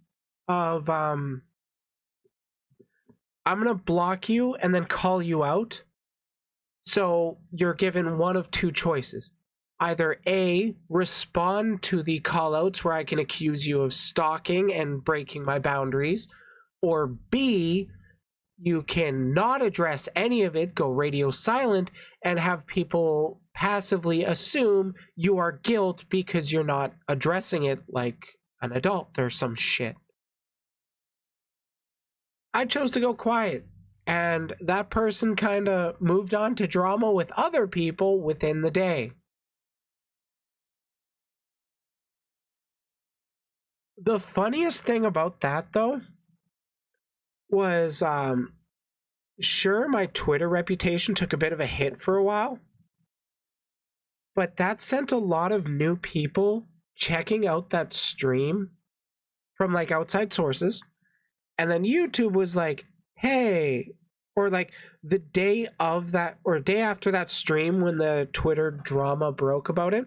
of I'm going to block you and then call you out. So you're given one of 2 choices. Either A, respond to the callouts where I can accuse you of stalking and breaking my boundaries, or B, you can not address any of it, go radio silent, and have people passively assume you are guilt because you're not addressing it like an adult or some shit. I chose to go quiet, and that person kind of moved on to drama with other people within the day. The funniest thing about that, though, was sure, my Twitter reputation took a bit of a hit for a while, but that sent a lot of new people checking out that stream from like outside sources. And then YouTube was like, hey, or like the day of that, or day after that stream when the Twitter drama broke about it,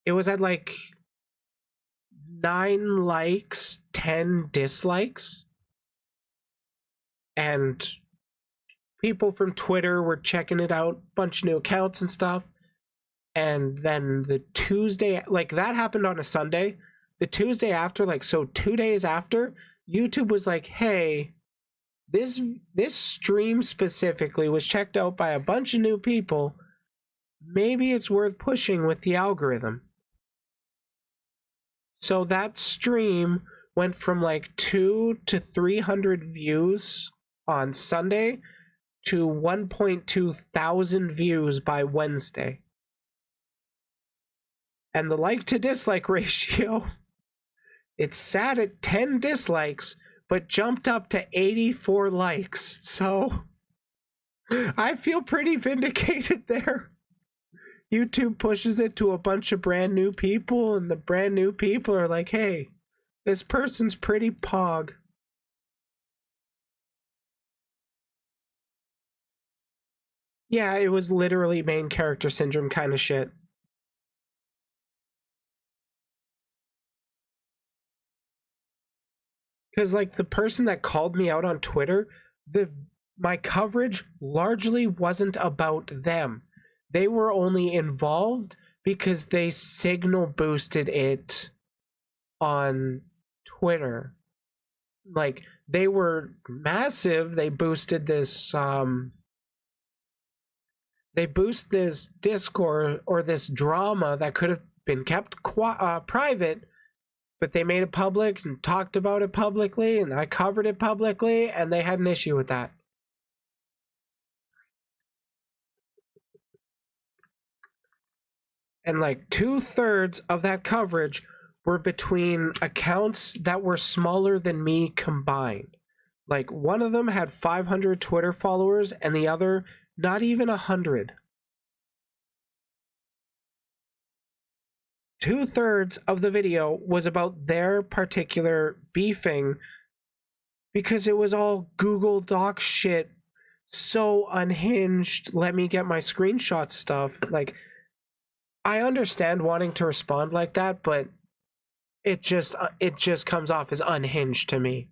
it was at like 9 likes, 10 dislikes, and people from Twitter were checking it out, bunch of new accounts and stuff. And then the Tuesday, like that happened on a Sunday. The Tuesday after, like, so 2 days after, YouTube was like, hey, this stream specifically was checked out by a bunch of new people. Maybe it's worth pushing with the algorithm. So that stream went from like 200 to 300 views on Sunday to 1.2 thousand views by Wednesday. And the like to dislike ratio, it sat at 10 dislikes, but jumped up to 84 likes. So I feel pretty vindicated there. YouTube pushes it to a bunch of brand new people, and the brand new people are like, hey, this person's pretty pog. Yeah, it was literally main character syndrome kind of shit. Because, like, the person that called me out on Twitter, my coverage largely wasn't about them. They were only involved because they signal boosted it on Twitter. Like, they were massive. They boosted this, they boost this discourse or this drama that could have been kept private, but they made it public and talked about it publicly, and I covered it publicly, and they had an issue with that. And like 2/3 of that coverage were between accounts that were smaller than me combined. Like one of them had 500 Twitter followers and the other not even 100. 2/3 of the video was about their particular beefing because it was all Google Doc shit, so unhinged. Let me get my screenshot stuff. Like, I understand wanting to respond like that, but it just comes off as unhinged to me.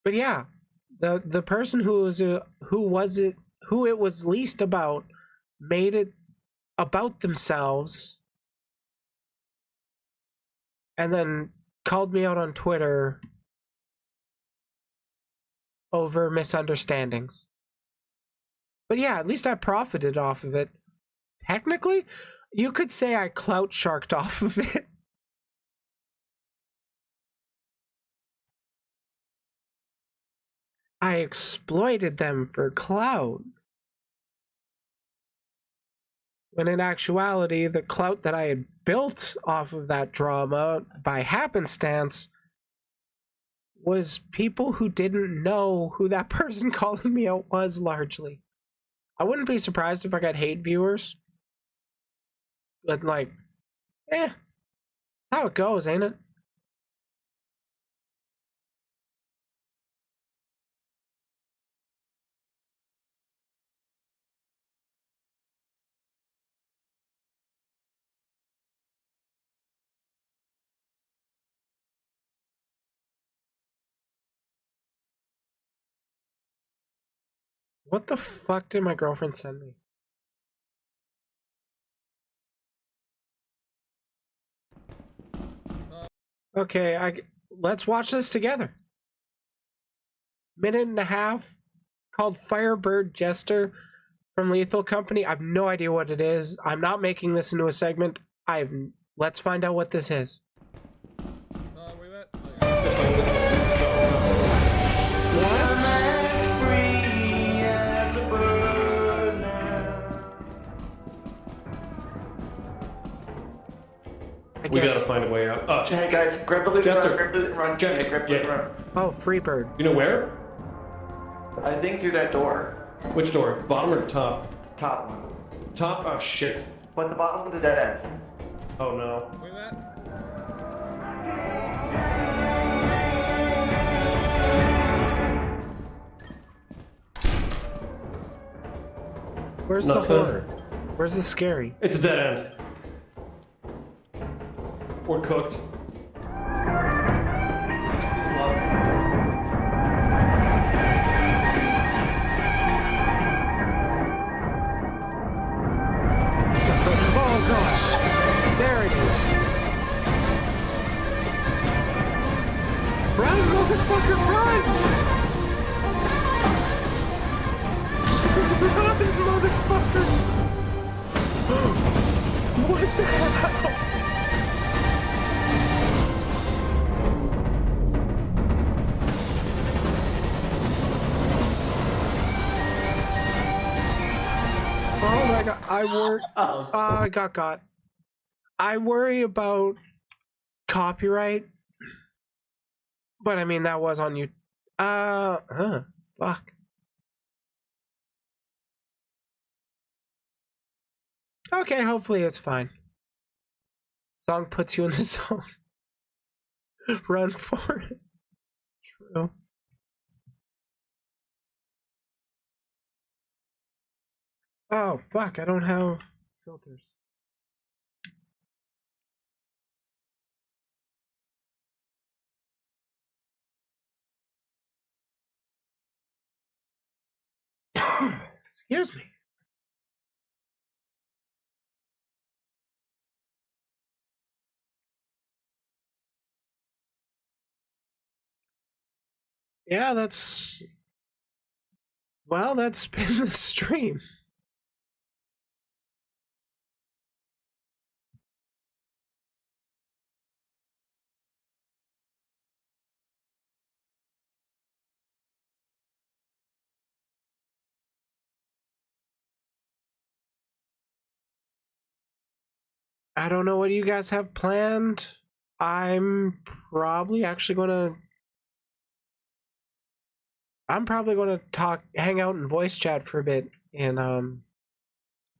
But yeah, the person who it was least about made it about themselves and then called me out on Twitter over misunderstandings. But yeah, at least I profited off of it. Technically, you could say I clout sharked off of it. I exploited them for clout. When in actuality, the clout that I had built off of that drama by happenstance was people who didn't know who that person calling me out was, largely. I wouldn't be surprised if I got hate viewers. But like, that's how it goes, ain't it? What the fuck did my girlfriend send me? Okay, let's watch this together. 1.5 minutes called Firebird Jester from Lethal Company. I have no idea what it is. I'm not making this into a segment. Let's find out what this is. We gotta find a way out. Hey guys, grab the loot and Jester. run, grab the loot and run. Jester, Yeah, grab the loot and run. Oh, Freebird. You know where? I think through that door. Which door? Bottom or top? Top one. Top? Oh shit. But the bottom one's a dead end. Oh no. Where's the Nothing. horror? Where's the scary? It's a dead end. We're cooked. Oh god! There it is! Run, motherfucker, run! Run, motherfucker! What the hell? Oh my god, I got got. I worry about copyright, but I mean that was on you. Fuck. Okay, hopefully it's fine. Song puts you in the zone. Run, Forest. True. Oh, fuck, I don't have filters. Excuse me. Yeah, that's... Well, that's been the stream. I don't know what you guys have planned. I'm probably gonna hang out and voice chat for a bit in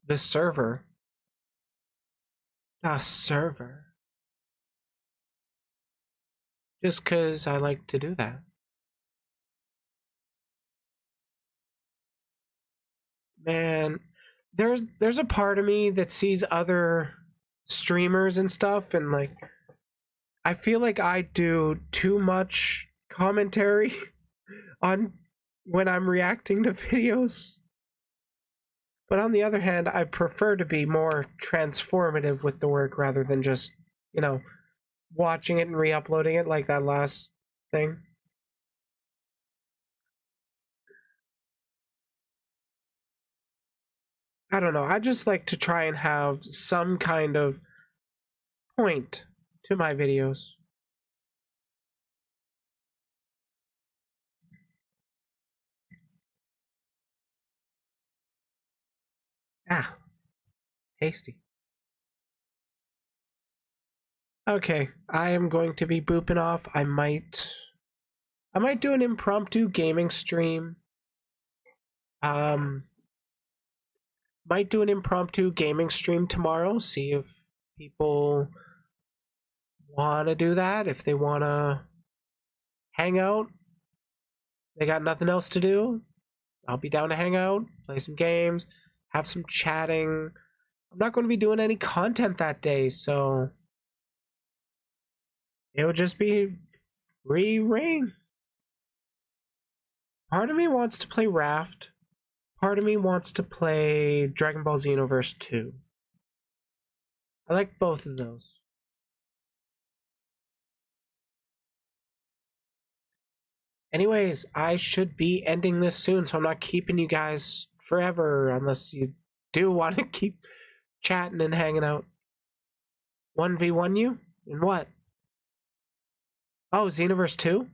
the server. The server. Just cause I like to do that. Man, there's a part of me that sees other streamers and stuff, and like I feel like I do too much commentary on when I'm reacting to videos. But on the other hand, I prefer to be more transformative with the work rather than just, you know, watching it and re-uploading it like that last thing. I don't know. I just like to try and have some kind of point to my videos. Ah, tasty. Okay, I am going to be booping off. I might do an impromptu gaming stream. Might do an impromptu gaming stream tomorrow. See if people want to do that. If they want to hang out, they got nothing else to do. I'll be down to hang out, play some games, have some chatting. I'm not going to be doing any content that day, so it would just be free reign. Part of me wants to play Raft. Part of me wants to play Dragon Ball Xenoverse 2. I like both of those. Anyways, I should be ending this soon, so I'm not keeping you guys forever unless you do want to keep chatting and hanging out. 1v1 you? In what? Oh, Xenoverse 2?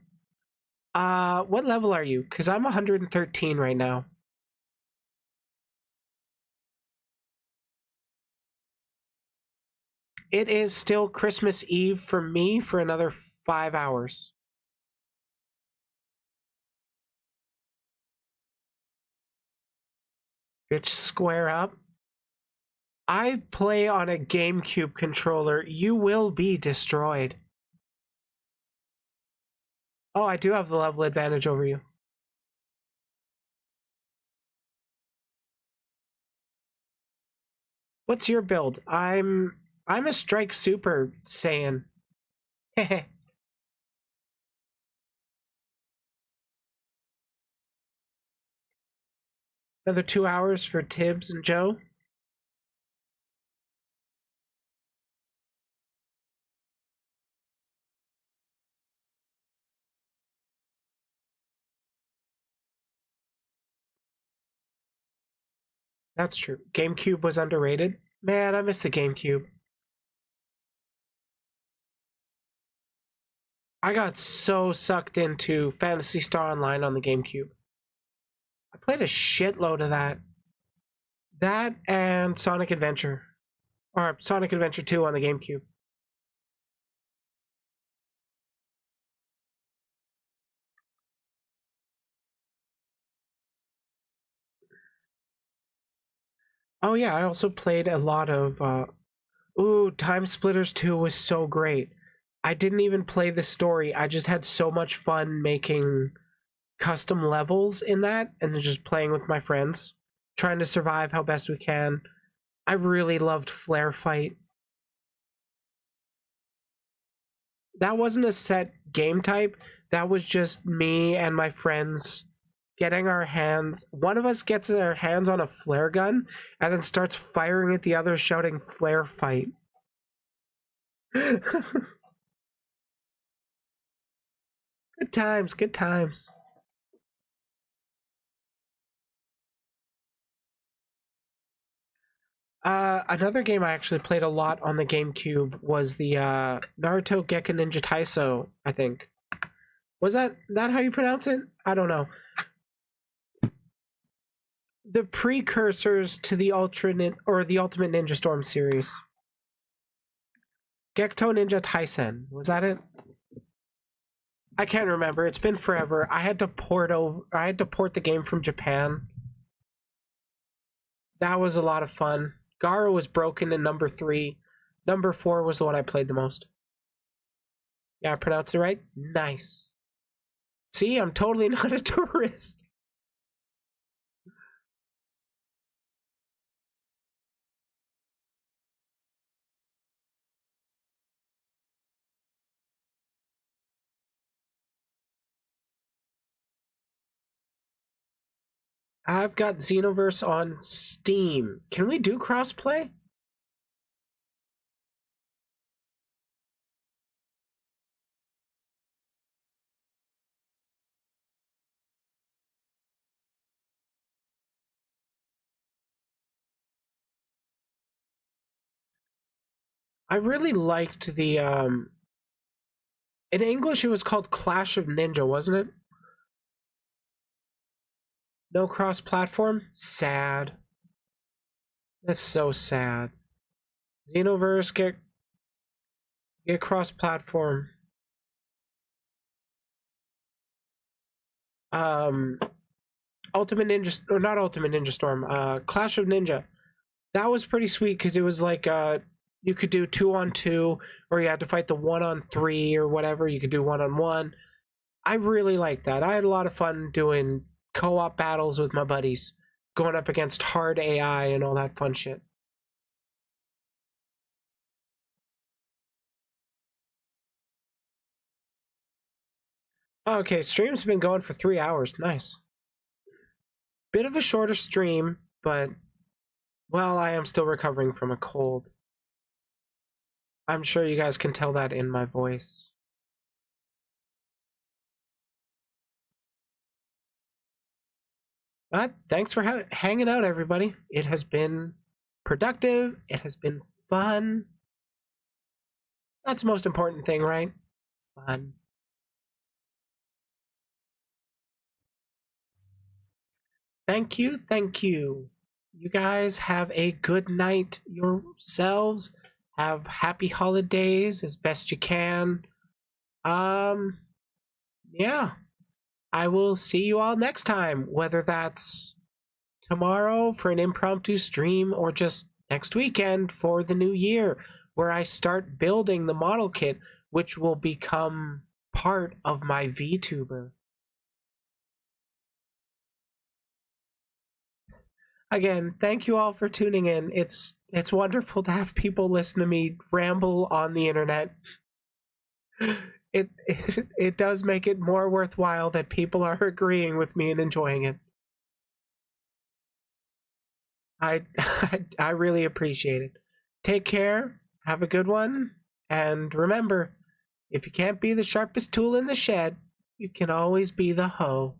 What level are you? Because I'm 113 right now. It is still Christmas Eve for me for another 5 hours. Bitch, square up. I play on a GameCube controller. You will be destroyed. Oh, I do have the level advantage over you. What's your build? I'm a Strike Super Saiyan. Heh. Another 2 hours for Tibbs and Joe. That's true. GameCube was underrated. Man, I miss the GameCube. I got so sucked into Phantasy Star Online on the GameCube. I played a shitload of that. That and Sonic Adventure. Or Sonic Adventure 2 on the GameCube. Oh yeah, I also played a lot of Time Splitters 2 was so great. I didn't even play the story. I just had so much fun making custom levels in that and then just playing with my friends, trying to survive how best we can. I really loved Flare Fight. That wasn't a set game type. That was just me and my friends getting our hands. One of us gets their hands on a flare gun and then starts firing at the other, shouting "Flare Fight." Good times, good times. Another game I actually played a lot on the GameCube was the Naruto Gekka Ninja Taiso, I think. Was that how you pronounce it? I don't know. The precursors to the Ultimate Ninja Storm series. Gekto Ninja Taisen. Was that it? I can't remember. It's been forever. I had to port the game from Japan. That was a lot of fun. Gara was broken in number 3. Number 4 was the one I played the most. Yeah, I pronounced it right? Nice. See, I'm totally not a tourist. I've got Xenoverse on Steam. Can we do crossplay? I really liked the in English it was called Clash of Ninja, wasn't it? No cross-platform? Sad. That's so sad. Xenoverse, get cross-platform. Ultimate Ninja, or not Ultimate Ninja Storm, Clash of Ninja. That was pretty sweet because it was like you could do 2-on-2, or you had to fight the 1-on-3 or whatever. You could do 1-on-1. I really liked that. I had a lot of fun doing co-op battles with my buddies, going up against hard AI and all that fun shit. Okay, stream's been going for 3 hours. Nice. Bit of a shorter stream, but well, I am still recovering from a cold. I'm sure you guys can tell that in my voice. But thanks for hanging out, everybody. It has been productive. It has been fun. That's the most important thing, right? Fun. Thank you, thank you. You guys have a good night yourselves. Have happy holidays as best you can. Yeah. I will see you all next time, whether that's tomorrow for an impromptu stream or just next weekend for the new year, where I start building the model kit, which will become part of my Vtuber. Again, thank you all for tuning in. It's It's wonderful to have people listen to me ramble on the internet. It does make it more worthwhile that people are agreeing with me and enjoying it. I really appreciate it. Take care, have a good one, and remember, if you can't be the sharpest tool in the shed, you can always be the hoe.